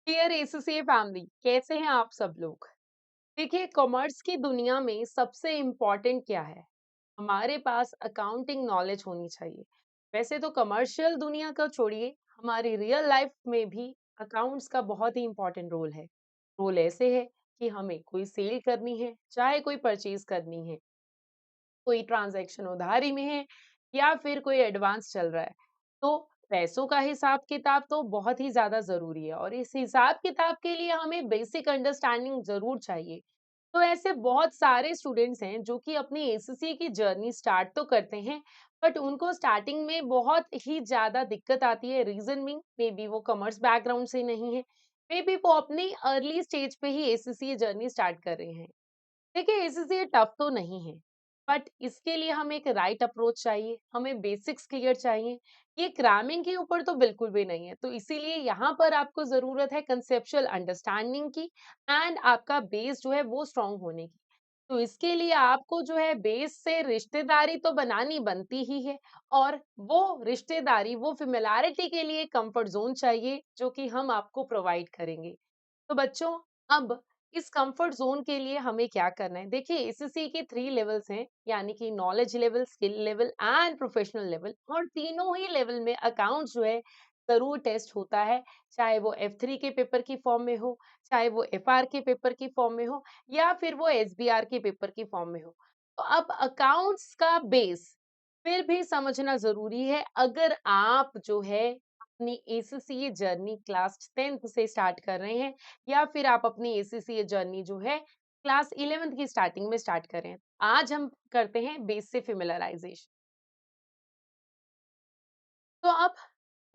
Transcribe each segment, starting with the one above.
Dear एसोसिए family, कैसे हैं आप सब लोग। देखिए, कॉमर्स की दुनिया में सबसे इम्पोर्टेंट क्या है? हमारे पास अकाउंटिंग नॉलेज होनी चाहिए। वैसे तो कमर्शियल दुनिया को छोड़िए, हमारी रियल लाइफ में भी अकाउंट्स का बहुत ही इम्पोर्टेंट रोल है। रोल ऐसे है कि हमें कोई सेल करनी है, चाहे कोई परचेज करनी है, कोई ट्रांजैक्शन उधारी में है या फिर कोई एडवांस चल रहा है, तो पैसों का हिसाब किताब तो बहुत ही ज्यादा जरूरी है और इस हिसाब किताब के लिए हमें बेसिक अंडरस्टैंडिंग जरूर चाहिए। तो ऐसे बहुत सारे स्टूडेंट्स हैं जो कि अपनी एसएससी की जर्नी स्टार्ट तो करते हैं, बट उनको स्टार्टिंग में बहुत ही ज्यादा दिक्कत आती है। रीजन मीन मे बी वो कॉमर्स बैकग्राउंड से नहीं है, मे बी वो अपनी अर्ली स्टेज पे ही एसएससी जर्नी स्टार्ट कर रहे हैं। देखिए, इससे ये टफ तो नहीं है, बट इसके लिए हमें एक राइट अप्रोच चाहिए, हमें बेसिक्स क्लियर चाहिए। ये क्रैमिंग के ऊपर तो बिल्कुल भी नहीं है, तो इसीलिए यहाँ पर आपको जरूरत है कंसेप्चुअल अंडरस्टैंडिंग की एंड आपका बेस जो है वो स्ट्रांग होने की। तो इसके लिए आपको जो है बेस से रिश्तेदारी तो बनानी बनती ही है, और वो रिश्तेदारी, वो फेमिलियरिटी के लिए कंफर्ट जोन चाहिए जो कि हम आपको प्रोवाइड करेंगे। तो बच्चों, अब इस कंफर्ट जोन के लिए हमें क्या करना है? देखिए, एसएससी के 3 लेवल्स हैं, यानी कि knowledge level, skill level and professional level, और तीनों ही लेवल में अकाउंट्स जो है ज़रूर टेस्ट होता है। चाहे वो F3 के पेपर की फॉर्म में हो, चाहे वो FR के पेपर की फॉर्म में हो, या फिर वो SBR के पेपर की फॉर्म में हो। तो अब अकाउंट्स का बेस फिर भी समझना ज़रूरी है, अगर आप जो है अपनी एसएससी जर्नी क्लास 10th से स्टार्ट कर रहे हैं, या फिर आप अपनी एसीसी जर्नी जो है क्लास 11th की स्टार्टिंग में स्टार्ट करें। आज हम करते हैं बेस से फेमिलराइजेशन। तो अब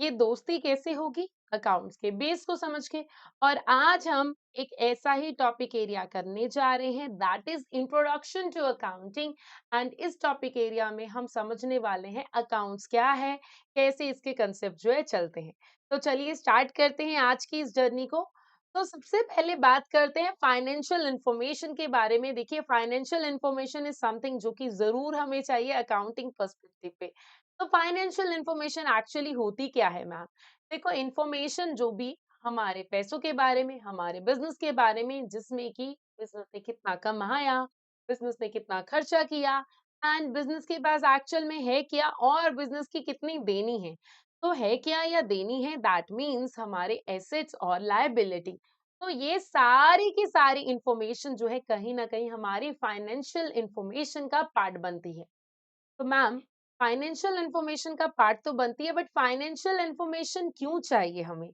ये दोस्ती कैसे होगी? अकाउंट्स के बेस को समझ के। और आज हम एक ऐसा ही टॉपिक एरिया करने जा रहे हैं, that is introduction to accounting. And इस टॉपिक एरिया में हम समझने वाले हैं अकाउंट्स क्या है, कैसे इसके कंसेप्ट जो है चलते हैं। तो चलिए स्टार्ट करते हैं आज की इस जर्नी को। तो सबसे पहले बात करते हैं फाइनेंशियल इंफॉर्मेशन के बारे में। देखिए, फाइनेंशियल इंफॉर्मेशन इज समथिंग जो कि जरूर हमें चाहिए अकाउंटिंग पर्सपेक्टिव पे। तो फाइनेंशियल इंफॉर्मेशन एक्चुअली होती क्या है मैम? देखो, इंफॉर्मेशन जो भी हमारे पैसों के बारे में, हमारे बिजनेस के बारे में, जिसमें कि बिजनेस ने कितना कमाया, बिजनेस ने कितना खर्चा किया, एंड बिजनेस के पास एक्चुअल में है क्या, और बिजनेस की कितनी देनी है। तो है क्या या देनी है, दैट मीन्स हमारे एसेट्स और लायबिलिटी। तो ये सारी की सारी इंफॉर्मेशन जो है कहीं ना कहीं हमारी फाइनेंशियल इंफॉर्मेशन का पार्ट बनती है। तो मैम, फाइनेंशियल इंफॉर्मेशन का पार्ट तो बनती है, बट फाइनेंशियल इंफॉर्मेशन क्यों चाहिए हमें?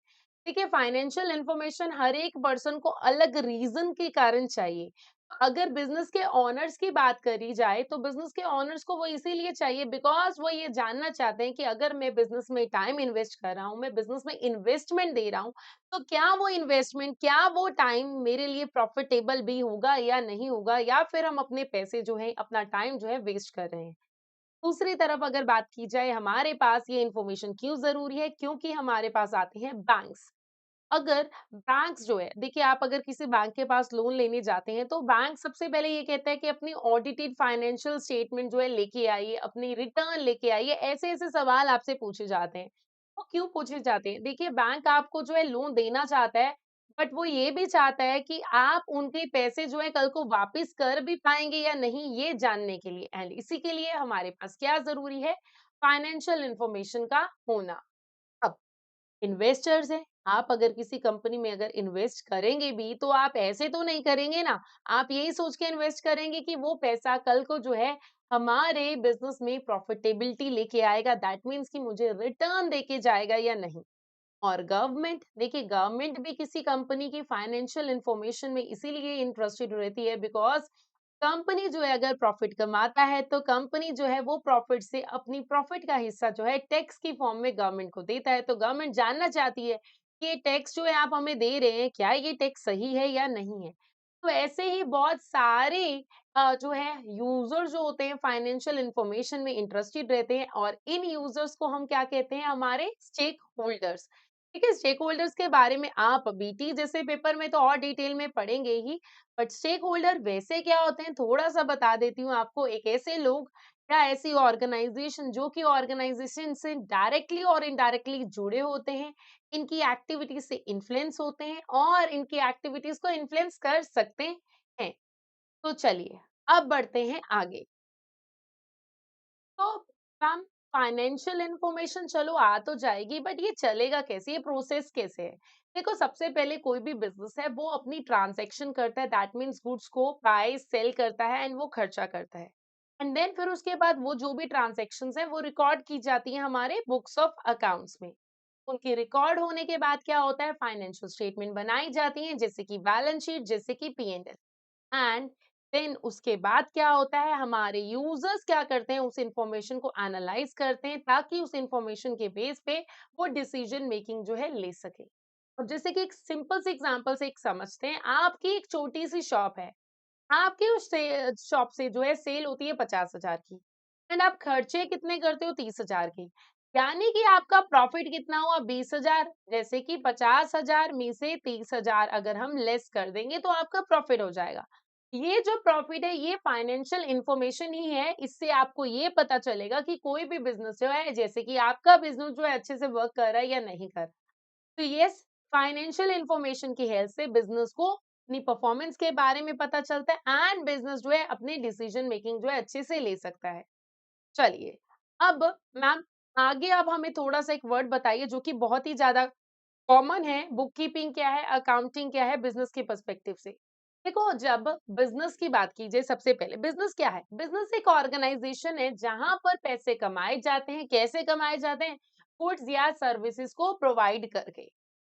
देखिए, फाइनेंशियल इंफॉर्मेशन हर एक पर्सन को अलग रीजन के कारण चाहिए। अगर बिजनेस के ऑनर्स की बात करी जाए, तो बिजनेस के ऑनर्स को वो इसीलिए चाहिए बिकॉज वो ये जानना चाहते हैं कि अगर मैं बिजनेस में टाइम इन्वेस्ट कर रहा हूँ, मैं बिजनेस में इन्वेस्टमेंट दे रहा हूँ, तो क्या वो इन्वेस्टमेंट, क्या वो टाइम मेरे लिए प्रॉफिटेबल भी होगा या नहीं होगा, या फिर हम अपने पैसे जो है, अपना टाइम जो है वेस्ट कर रहे हैं। दूसरी तरफ अगर बात की जाए, हमारे पास ये इंफॉर्मेशन क्यों ज़रूरी है? क्योंकि हमारे पास आते हैं बैंक्स। अगर बैंक्स जो है, देखिए, आप अगर किसी बैंक के पास लोन लेने जाते हैं, तो बैंक सबसे पहले ये कहता है कि अपनी ऑडिटेड फाइनेंशियल स्टेटमेंट जो है लेके आइए, अपनी रिटर्न लेके आइए। ऐसे-ऐसे सवाल आपसे पूछे जाते हैं। वो क्यों पूछे जाते हैं? देखिए, बैंक आपको जो है लोन देना चाहता है, बट वो ये भी चाहता है कि आप उनके पैसे जो है कल को वापस कर भी पाएँगे या नहीं, ये जानने के लिए। एंड इसी के लिए हमारे पास क्या ज़रूरी है? फाइनेंशियल इन्फॉर्मेशन का होना। अब इन्वेस्टर्स हैं, आप अगर किसी कंपनी में अगर इन्वेस्ट करेंगे भी, तो आप ऐसे तो नहीं करेंगे ना। आप यही सोच के इन्वेस्ट करेंगे कि वो पैसा कल को जो है हमारे बिज़नेस में प्रॉफिटेबिलिटी लेके आएगा, दैट मीन्स कि मुझे रिटर्न देके जाएगा या नहीं। और गवर्नमेंट, देखिए, गवर्नमेंट भी किसी कंपनी की फाइनेंशियल इंफॉर्मेशन में इसीलिए इंटरेस्टेड रहती है बिकॉज कंपनी जो है अगर प्रॉफिट कमाता है, तो कंपनी जो है वो प्रॉफिट से अपनी प्रॉफिट का हिस्सा जो है टैक्स की फॉर्म में गवर्नमेंट को देता है। तो गवर्नमेंट जानना चाहती है कि ये टैक्स जो है आप हमें दे रहे हैं, क्या ये टैक्स सही है या नहीं है। तो ऐसे ही बहुत सारे जो है यूजर जो होते हैं फाइनेंशियल इंफॉर्मेशन में इंटरेस्टेड रहते हैं, और इन यूजर्स को हम क्या कहते हैं? हमारे स्टेक होल्डर्स। ठीक है, स्टेक होल्डर्स के बारे में आप बीटी जैसे पेपर में तो और डिटेल में पढ़ेंगे ही, बट स्टेक होल्डर वैसे क्या होते हैं थोड़ा सा बता देती हूँ आपको। एक ऐसे लोग या ऐसी ऑर्गेनाइजेशन जो कि ऑर्गेनाइजेशन से डायरेक्टली और इनडायरेक्टली जुड़े होते हैं, इनकी एक्टिविटीज से इन्फ्लुएंस होते हैं और इनकी एक्टिविटीज को इन्फ्लुएंस कर सकते हैं। तो चलिए अब बढ़ते हैं आगे। तो मैम, फाइनेंशियल इंफॉर्मेशन चलो आ तो जाएगी, बट ये चलेगा कैसे, ये प्रोसेस कैसे है? देखो, सबसे पहले कोई भी बिजनेस है वो अपनी ट्रांजैक्शन करता है, दैट मीन्स गुड्स को बाय सेल करता है एंड वो खर्चा करता है। एंड देन फिर उसके बाद वो जो भी ट्रांजैक्शंस है वो रिकॉर्ड की जाती है हमारे बुक्स ऑफ अकाउंट्स में। उनके रिकॉर्ड होने के बाद क्या होता है, फाइनेंशियल स्टेटमेंट बनाई जाती है, जैसे कि बैलेंस शीट, जैसे कि P&L। एंड देन उसके बाद क्या होता है, हमारे यूजर्स क्या करते हैं, उस इंफॉर्मेशन को एनालाइज करते हैं ताकि उस इंफॉर्मेशन के बेस पे वो डिसीजन मेकिंग जो है ले सके। और जैसे कि एक सिंपल से एग्जांपल से एक समझते हैं, आपकी एक छोटी सी शॉप है, आपकी उस शॉप से जो है सेल होती है 50,000 की, एंड आप खर्चे कितने करते हो, 30,000 के। यानी कि आपका प्रॉफिट कितना हुआ, 20,000। जैसे कि 50,000 में से 30,000 अगर हम लेस कर देंगे तो आपका प्रॉफिट हो जाएगा। ये जो प्रॉफिट है ये फाइनेंशियल इंफॉर्मेशन ही है, इससे आपको ये पता चलेगा कि कोई भी बिजनेस जो है, जैसे कि आपका बिजनेस जो है अच्छे से वर्क कर रहा है या नहीं कर रहा। तो यस, फाइनेंशियल इंफॉर्मेशन की हेल्प से बिजनेस को अपनी परफॉर्मेंस के बारे में पता चलता है एंड बिजनेस जो है अपनी डिसीजन मेकिंग जो है अच्छे से ले सकता है। चलिए, अब मैम, आगे अब हमें थोड़ा सा एक वर्ड बताइए जो कि बहुत ही ज्यादा कॉमन है, बुक कीपिंग क्या है, अकाउंटिंग क्या है बिजनेस के पर्सपेक्टिव से। देखो, जब बिजनेस की बात कीजिए, सबसे पहले बिजनेस क्या है, बिजनेस एक ऑर्गेनाइजेशन है जहां पर पैसे कमाए जाते हैं। कैसे कमाए जाते हैं, गुड्स या सर्विसेज को प्रोवाइड करके।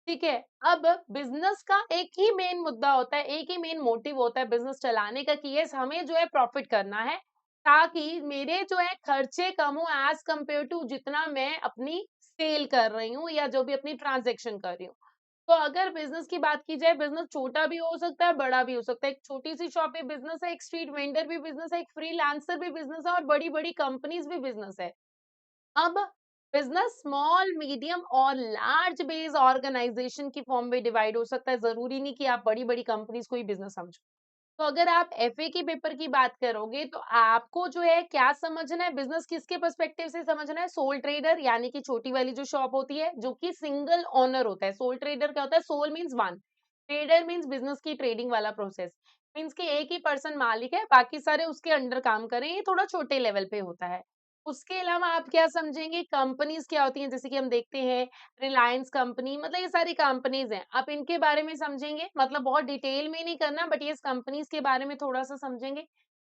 ठीक है। अब बिजनेस का एक ही मेन मुद्दा होता है, एक ही मेन मोटिव होता है बिजनेस चलाने का कि यस, हमें जो है प्रॉफिट करना है ताकि मेरे जो है खर्चे कम हो एज कंपेयर टू जितना मैं अपनी सेल कर रही हूँ या जो भी अपनी ट्रांजैक्शन कर रही हूँ। तो अगर बिजनेस की बात की जाए, बिजनेस छोटा भी हो सकता है, बड़ा भी हो सकता है। एक छोटी सी शॉप भी बिजनेस है, एक स्ट्रीट वेंडर भी बिजनेस है, एक फ्रीलांसर भी बिजनेस है और बड़ी बड़ी कंपनीज भी बिजनेस है। अब बिजनेस स्मॉल, मीडियम और लार्ज बेस ऑर्गेनाइजेशन की फॉर्म में डिवाइड हो सकता है। जरूरी नहीं कि आप बड़ी बड़ी कंपनीज को ही बिजनेस समझो। तो अगर आप एफए के पेपर की बात करोगे तो आपको जो है क्या समझना है, बिजनेस किसके पर्सपेक्टिव से समझना है, सोल ट्रेडर यानी कि छोटी वाली जो शॉप होती है जो कि सिंगल ओनर होता है। सोल ट्रेडर क्या होता है, sole means one, trader means business की ट्रेडिंग वाला प्रोसेस, मींस कि एक ही पर्सन मालिक है, बाकी सारे उसके अंडर काम करें। ये थोड़ा छोटे लेवल पे होता है। उसके अलावा आप क्या समझेंगे, कंपनीज क्या होती हैं, जैसे कि हम देखते हैं रिलायंस कंपनी, मतलब ये सारी कंपनीज हैं, आप इनके बारे में समझेंगे, मतलब बहुत डिटेल में नहीं करना, बट ये कंपनीज के बारे में थोड़ा सा समझेंगे।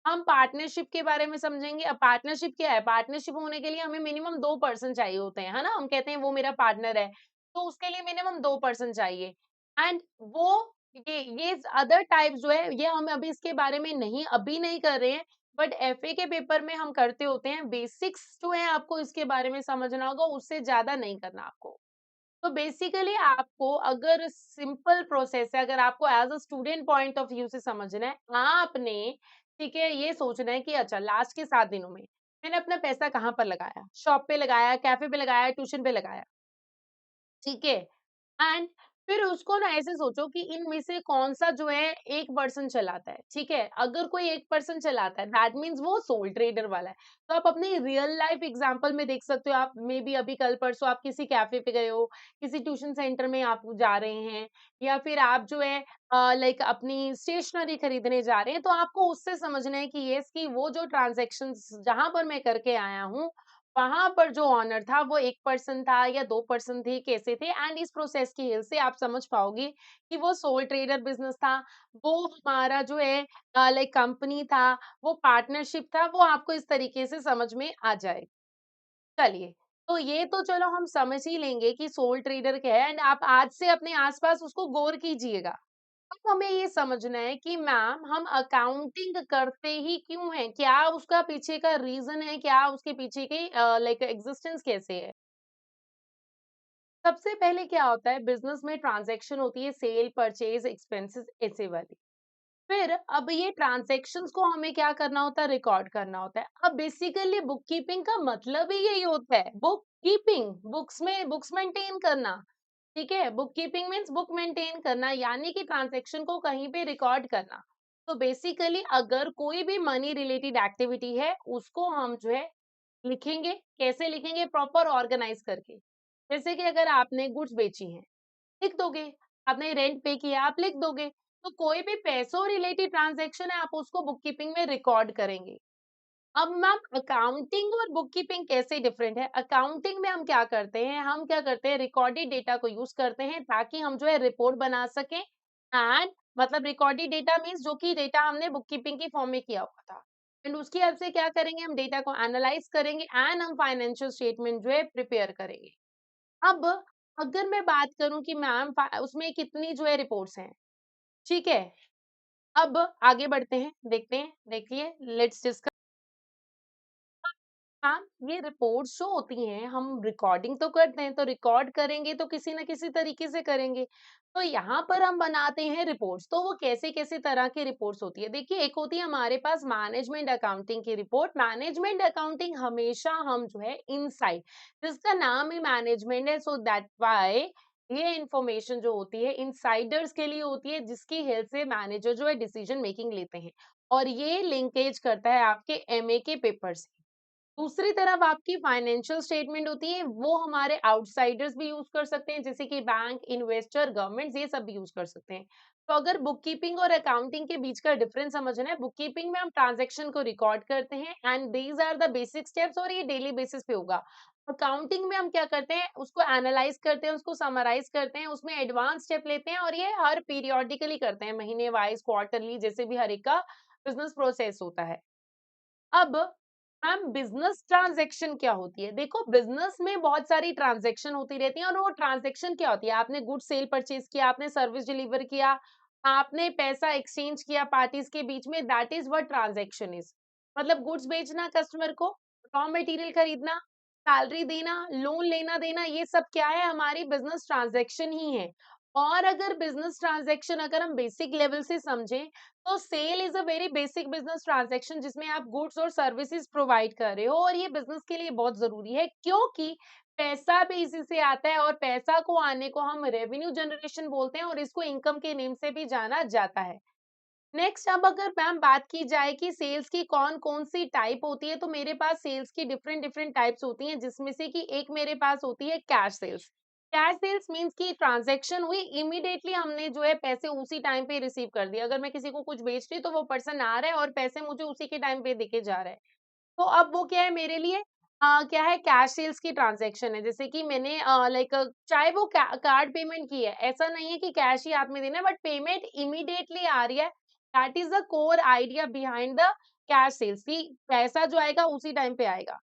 हम पार्टनरशिप के बारे में समझेंगे। अब पार्टनरशिप क्या है, पार्टनरशिप होने के लिए हमें मिनिमम 2 पर्सन चाहिए होते हैं, है ना, हम कहते हैं वो मेरा पार्टनर है, तो उसके लिए मिनिमम 2 पर्सन चाहिए। एंड वो ये अदर टाइप जो है, ये हम अभी इसके बारे में नहीं, अभी नहीं कर रहे हैं, बट एफए के पेपर में हम करते होते हैं। बेसिक्स जो है आपको इसके बारे में समझना होगा, उससे ज्यादा नहीं करना आपको। तो बेसिकली आपको अगर सिंपल प्रोसेस है, अगर आपको as a student point of view से समझना है, आपने ठीक है ये सोचना है कि अच्छा, लास्ट के 7 दिनों में मैंने अपना पैसा कहाँ पर लगाया, शॉप पे लगाया, कैफे पे लगाया, ट्यूशन पे लगाया। ठीक है। एंड फिर उसको ना ऐसे सोचो कि इनमें से कौन-सा जो है 1 पर्सन चलाता है, ठीक है? अगर कोई 1 पर्सन चलाता है, दैट मीन्स वो सोल ट्रेडर वाला है। तो आप अपनी रियल लाइफ एग्ज़ाम्पल में देख सकते हो, आप मे बी अभी कल-परसों आप किसी कैफ़े पे गए हो, किसी ट्यूशन सेंटर में आप जा रहे हैं या फिर आप जो है लाइक अपनी स्टेशनरी खरीदने जा रहे हैं, तो आपको उससे समझना है कि येस, कि वो जो ट्रांज़ैक्शंस जहाँ पर मैं करके आया हूँ, वहाँ पर जो ओनर था वो 1 पर्सन था या 2 पर्सन थे, कैसे थे, एंड इस प्रोसेस की हेल्प से आप समझ पाओगे कि वो सोल ट्रेडर बिज़नेस था, वो हमारा जो है लाइक कंपनी था, वो पार्टनरशिप था, वो आपको इस तरीके से समझ में आ जाए। चलिए, तो ये तो चलो हम समझ ही लेंगे कि सोल ट्रेडर क्या है, एंड आप आज से अपने आस-पास उसको गौर कीजिएगा। अब हमें ये समझना है कि मैम, हम अकाउंटिंग करते ही क्यों हैं? क्या उसका पीछे का रीज़न है? क्या उसके पीछे की लाइक एग्ज़िस्टेंस कैसे है? सबसे पहले क्या होता है, बिज़नेस में ट्रांज़ैक्शन होती है, सेल, परचेज़, एक्सपेंसेस ऐसे वाली। फिर अब ये ट्रांज़ैक्शंस को हमें क्या करना होता है? रिकॉर्ड करना होता है। अब बेसिकली बुक कीपिंग का मतलब ही यही होता है, बुक कीपिंग, बुक्स मेंटेन करना। ठीक है? Book keeping means book maintain करना, यानी कि ट्रांज़ैक्शन को कहीं पे रिकॉर्ड करना। तो बेसिकली अगर कोई भी मनी रिलेटेड एक्टिविटी है, उसको हम जो है लिखेंगे। कैसे लिखेंगे? प्रॉपर ऑर्गेनाइज करके। जैसे कि अगर आपने गुड्स बेची हैं, लिख दोगे। आपने रेंट पे किया, आप लिख दोगे। तो कोई भी पैसों रिलेटेड ट्रांजैक्शन है, आप उसको बुक कीपिंग में रिकॉर्ड करेंगे। अब मैम अकाउंटिंग और बुक कीपिंग कैसे डिफरेंट है? अकाउंटिंग में हम क्या करते हैं रिकॉर्डेड डेटा को यूज करते हैं ताकि हम जो है रिपोर्ट बना सकें। एंड मतलब रिकॉर्डेड डेटा मीन्स जो कि डेटा हमने बुक कीपिंग की फॉर्म में किया हुआ था। एंड उसकी हेल्प से क्या करेंगे, हम डेटा को एनालाइज करेंगे एंड हम फाइनेंशियल स्टेटमेंट जो है प्रिपेयर करेंगे। अब अगर मैं बात करूं कि मैम उसमें कितनी जो है रिपोर्ट्स हैं, ठीक है। अब आगे बढ़ते हैं, देखते हैं, देखिए लेट्स डिस्कस। हाँ, ये रिपोर्ट्स जो होती हैं, हम रिकॉर्डिंग तो करते हैं, तो रिकॉर्ड करेंगे तो किसी न किसी तरीके से करेंगे। तो यहाँ पर हम बनाते हैं रिपोर्ट्स, तो वो कैसे-कैसे तरह की रिपोर्ट्स होती है? देखिए, एक होती है हमारे पास मैनेजमेंट अकाउंटिंग की रिपोर्ट। मैनेजमेंट अकाउंटिंग हमेशा हम जो है इनसाइड, जिसका नाम ही मैनेजमेंट है, सो दैट व्हाई ये इन्फॉर्मेशन जो होती है इनसाइडर्स के लिए होती है, जिसकी हेल्प से मैनेजर जो है डिसीजन मेकिंग लेते हैं। और ये लिंकेज करता है आपके एमए के पेपर से। दूसरी तरफ आपकी फाइनेंशियल स्टेटमेंट होती है, वो हमारे आउटसाइडर्स भी यूज कर सकते हैं, जैसे कि बैंक, इन्वेस्टर, गवर्नमेंट, ये सब भी यूज कर सकते हैं। तो अगर बुक कीपिंग और अकाउंटिंग के बीच का डिफरेंस समझना है, बुक कीपिंग में हम ट्रांजैक्शन को रिकॉर्ड करते हैं and these are the basic steps और ये डेली बेसिस पे होगा। अकाउंटिंग में हम क्या करते हैं, उसको एनालाइज करते हैं, उसको समराइज करते हैं, उसमें एडवांस स्टेप लेते हैं और ये हर पीरियोडिकली करते हैं, महीने वाइज, क्वार्टरली, जैसे भी हर एक का बिजनेस प्रोसेस होता है। अब मैम बिजनेस ट्रांजैक्शन क्या होती है? देखो बिजनेस में बहुत सारी ट्रांजैक्शन होती रहती है और वो ट्रांजैक्शन क्या होती है? आपने गुड सेल परचेज किया, आपने सर्विस डिलीवर किया, आपने पैसा एक्सचेंज किया पार्टीज के बीच में, that is what transaction is. मतलब गुड्स बेचना कस्टमर को, रॉ मटेरियल खरीदना, सैलरी देना, लोन लेना देना, ये सब क्या है? हमारी बिजनेस ट्रांजैक्शन ही है। और अगर बिजनेस ट्रांजैक्शन अगर हम बेसिक लेवल से समझें, तो sale is a very basic business transaction जिसमें आप गुड्स और सर्विसेज प्रोवाइड कर रहे हो, और ये बिजनेस के लिए बहुत जरूरी है क्योंकि पैसा भी इसी से आता है और पैसा को आने को हम रेवेन्यू जनरेशन बोलते हैं और इसको इनकम के नेम से भी जाना जाता है। नेक्स्ट अब अगर मैम बात की जाए कि सेल्स की कौन-कौन सी टाइप होती है, तो मेरे पास सेल्स की डिफरेंट डिफरेंट टाइप्स होती हैं, जिसमें से कि एक मेरे पास होती है cash sales. Cash sales means कि ट्रांजैक्शन हुई, इमीडिएटली हमने जो है पैसे उसी टाइम पे रिसीव कर दिए। अगर मैं किसी को कुछ बेच रही हूँ, तो वो पर्सन आ रहा है और पैसे मुझे उसी के टाइम पे देके जा रहा है। तो अब वो क्या है मेरे लिए, क्या है, कैश सेल्स की ट्रांजैक्शन है। जैसे कि मैंने लाइक चाहे वो कार्ड पेमेंट की है, ऐसा नहीं है कि कैश ही हाथ में देना है, बट पेमेंट इमीडिएटली आ रही है। That is the core idea behind the cash sales की पैसा जो आएगा उसी टाइम पे आएगा।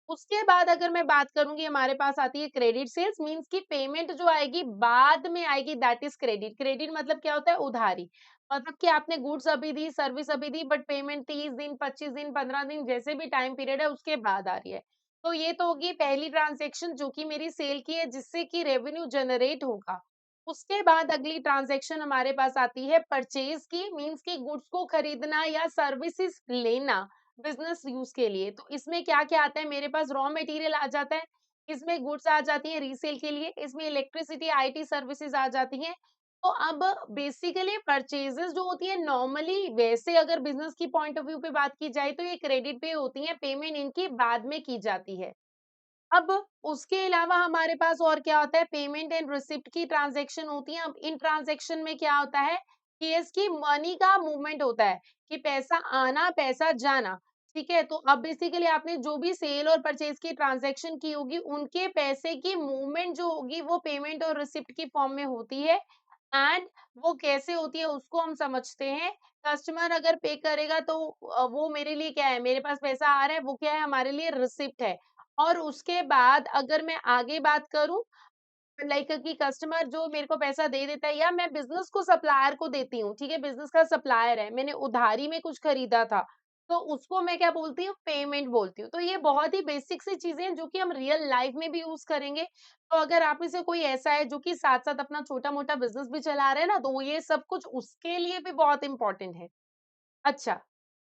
उसके बाद अगर मैं बात करूंगी, हमारे पास आती है क्रेडिट सेल्स, मींस की पेमेंट जो आएगी बाद में आएगी, दैट इज क्रेडिट। क्रेडिट मतलब क्या होता है? उधारी। मतलब कि आपने गुड्स अभी दी, सर्विस अभी दी, बट पेमेंट 30 दिन, 25 दिन, 15 दिन, जैसे भी टाइम पीरियड है उसके बाद आ रही है। तो ये तो होगी पहली ट्रांजैक्शन जो कि मेरी सेल की है, जिससे कि रेवेन्यू जनरेट होगा। उसके बाद अगली ट्रांजैक्शन हमारे पास आती है परचेज की, मीन्स की गुड्स को खरीदना या सर्विसेज लेना बिजनेस यूज के लिए। तो इसमें क्या-क्या आता है? मेरे पास रॉ मटेरियल आ जाता है, इसमें गुड्स आ जाती है रीसेल के लिए, इसमें इलेक्ट्रिसिटी, आईटी सर्विसेज आ जाती हैं। तो अब बेसिकली परचेजेस जो होती है नॉर्मली, वैसे अगर बिजनेस की पॉइंट ऑफ व्यू पे बात की जाए, तो ये क्रेडिट पे होती है, पेमेंट इनकी बाद में की जाती है। अब उसके अलावा हमारे पास और क्या होता है? पेमेंट एंड रिसिप्ट की ट्रांजैक्शन होती है। अब इन ट्रांजैक्शन में क्या होता है कि इसकी मनी का मूवमेंट होता है, कि पैसा आना, पैसा जाना। ठीक है? तो अब बेसिकली आपने जो भी सेल और परचेज की ट्रांजैक्शन की होगी, उनके पैसे की मूवमेंट जो होगी, वो पेमेंट और रिसिप्ट की फॉर्म में होती है। एंड वो कैसे होती है उसको हम समझते हैं। कस्टमर अगर पे करेगा तो वो मेरे लिए क्या है? मेरे पास पैसा आ रहा है, वो क्या है? हमारे लिए रिसिप्ट है। और उसके बाद अगर मैं आगे बात करूँ, लाइक कि कस्टमर जो मेरे को पैसा दे देता है या मैं बिज़नेस को सप्लायर को देती हूँ, ठीक है? बिज़नेस का सप्लायर है, मैंने उधारी में कुछ खरीदा था, तो उसको मैं क्या बोलती हूँ? पेमेंट बोलती हूँ। तो ये बहुत ही बेसिक सी चीज़ें हैं जो कि हम रियल लाइफ़ में भी यूज़ करेंगे। तो अगर आप में से कोई ऐसा है जो कि साथ-साथ अपना छोटा-मोटा बिज़नेस भी चला रहा है ना, तो ये सब कुछ उसके लिए भी बहुत इम्पोर्टेंट है। अच्छा,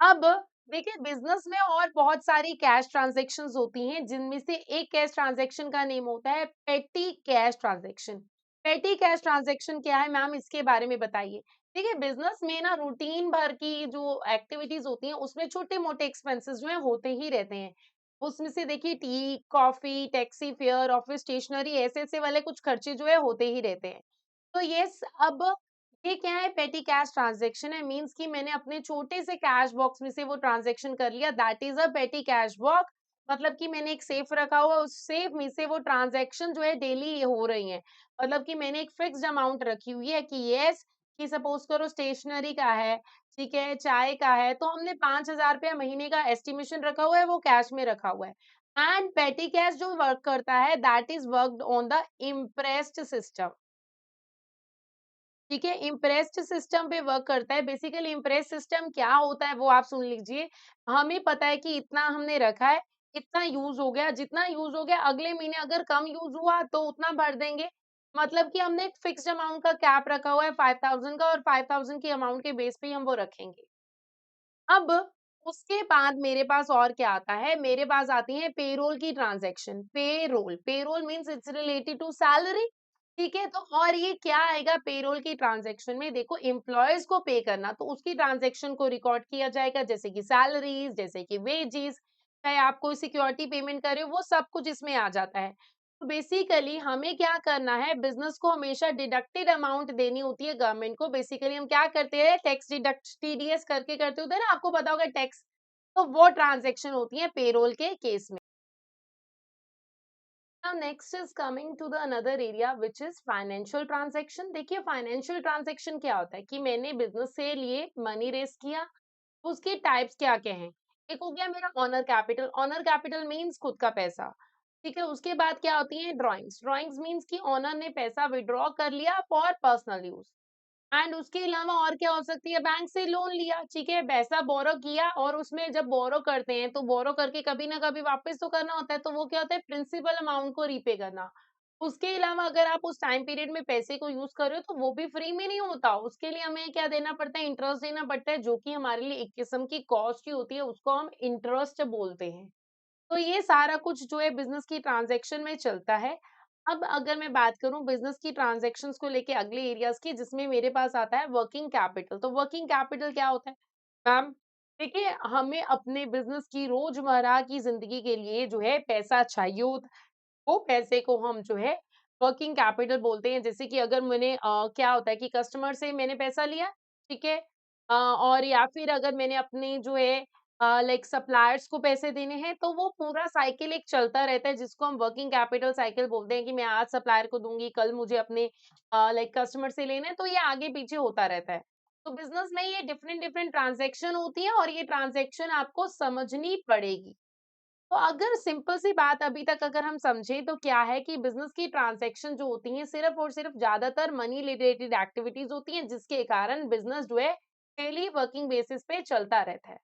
अब देखिए बिज़नेस में और बहुत सारी कैश ट्रांज़ैक्शंस होती हैं, जिनमें से एक कैश ट्रांज़ैक्शन का नेम होता है पेटी कैश ट्रांज़ैक्शन। पेटी कैश ट्रांजैक्शन क्या है मैम, इसके बारे में बताइए। देखिए बिज़नेस में ना रूटीन भर की जो एक्टिविटीज़ होती हैं उसमें छोटे-मोटे एक्सपेंसेस जो हैं होते ही रहते हैं। उसमें से देखिए tea, coffee, taxi fare, office stationery ऐसे-ऐसे वाले कुछ खर्चे जो है होते ही रहते हैं। तो यस, अब ये क्या है, पेटी कैश ट्रांज़ैक्शन है, मीन्स कि मैंने अपने छोटे से कैश बॉक्स में से वो ट्रांज़ैक्शन कर लिया, दैट इज़ अ पेटी कैश बॉक्स। मतलब कि मैंने एक सेफ रखा हुआ है, उस सेफ में से वो ट्रांज़ैक्शन जो है डेली हो रही हैं। मतलब कि मैंने एक फिक्स्ड अमाउंट रखी हुई है कि यस, कि सपोज़ करो स्टेशनरी का है, ठीक है, चाय का है, तो हमने ₹5000 महीने का एस्टिमेशन रखा हुआ है, वो कैश में रखा हुआ है। एंड पेटी कैश जो वर्क करता है, that is worked on the impressed system. ठीक है, इम्प्रेस्ड सिस्टम पे वर्क करता है। बेसिकली इम्प्रेस्ड सिस्टम क्या होता है वो आप सुन लीजिए। हमें पता है कि इतना हमने रखा है, इतना यूज़ हो गया, जितना यूज़ हो गया अगले महीने अगर कम यूज़ हुआ तो उतना भर देंगे। मतलब कि हमने एक फिक्स्ड अमाउंट का कैप रखा हुआ है 5000 का, और 5000 की अमाउंट के बेस पे ही हम वो रखेंगे। अब उसके बाद मेरे पास और क्या आता है, मेरे पास आती है पेरोल की transaction. Payroll, payroll means it's related to salary, ठीक है? तो और ये क्या आएगा पेरोल की ट्रांज़ैक्शन में, देखो एम्प्लॉइज़ को पे करना, तो उसकी ट्रांज़ैक्शन को रिकॉर्ड किया जाएगा, जैसे कि सैलरीज़, जैसे कि वेजेज़, चाहे आप कोई सिक्योरिटी पेमेंट कर रहे हो, वो सब कुछ इसमें आ जाता है। तो बेसिकली हमें क्या करना है, बिज़नेस को हमेशा डिडक्टेड अमाउंट देनी होती है गवर्नमेंट को। बेसिकली हम क्या करते हैं, टैक्स डिडक्ट टीडीएस करके करते होते हैं ना, आपको पता होगा टैक्स। तो वो ट्रांज़ैक्शन होती है पेरोल के केस में। Now next is coming to the another area which is financial transaction. देखिए फाइनेंशियल ट्रांज़ैक्शन क्या होता है कि मैंने बिज़नेस से लिए मनी रेज़ किया, उसके टाइप्स क्या-क्या हैं? एक हो गया मेरा owner capital, owner capital means खुद का पैसा, ठीक है? उसके बाद क्या होती है ड्राइंग्स, ड्राइंग्स मीन्स कि ओनर ने पैसा विथड्रॉ कर लिया फॉर पर्सनल यूज़। एंड उसके अलावा और क्या हो सकती है, बैंक से लोन लिया, ठीक है? पैसा बोरो किया, और उसमें जब बोरो करते हैं, तो बोरो करके कभी ना कभी वापस तो करना होता है, तो वो क्या होता है प्रिंसिपल अमाउंट को रीपे करना। उसके अलावा अगर आप उस टाइम पीरियड में पैसे को यूज़ कर रहे हो, तो वो भी फ्री में नहीं होता, उसके लिए हमें क्या देना पड़ता है, इंटरेस्ट देना पड़ता है, जो कि हमारे लिए एक किस्म की कॉस्ट ही होती है, उसको हम इंटरेस्ट बोलते हैं। तो ये सारा कुछ जो है बिज़नेस की ट्रांज़ैक्शन में चलता है। अब अगर मैं बात करूँ बिज़नेस की ट्रांज़ैक्शंस को लेके अगले एरियाज़ की, जिसमें मेरे पास आता है वर्किंग कैपिटल। तो वर्किंग कैपिटल क्या होता है? मैम देखिए, हमें अपने बिज़नेस की रोज़मर्रा की ज़िंदगी के लिए जो है पैसा चाहिए होता है। वो पैसे को हम जो है वर्किंग कैपिटल बोलते हैं। जैसे कि अगर मैंने क्या होता है कि कस्टमर से मैंने पैसा लिया, ठीक है? और या फिर अगर मैंने अपने जो है लाइक सप्लायर्स को पैसे देने हैं, तो वो पूरा साइकिल एक चलता रहता है, जिसको हम वर्किंग कैपिटल साइकिल बोलते हैं कि मैं आज सप्लायर को दूँगी, कल मुझे अपने लाइक कस्टमर से लेना है, तो ये आगे-पीछे होता रहता है। तो बिज़नेस में ये डिफरेंट-डिफरेंट ट्रांज़ैक्शन होती है, और ये ट्रांज़ैक्शन आपको समझनी पड़ेगी। तो अगर सिंपल सी बात अभी तक अगर हम समझें, तो क्या है कि बिज़नेस की ट्रांज़ैक्शन जो होती हैं सिर्फ़ और सिर्फ़ ज़्यादातर मनी रिलेटेड एक्टिविटीज़ होती हैं, जिसके कारण बिज़नेस जो है डेली वर्किंग बेसिस पे चलता रहता है।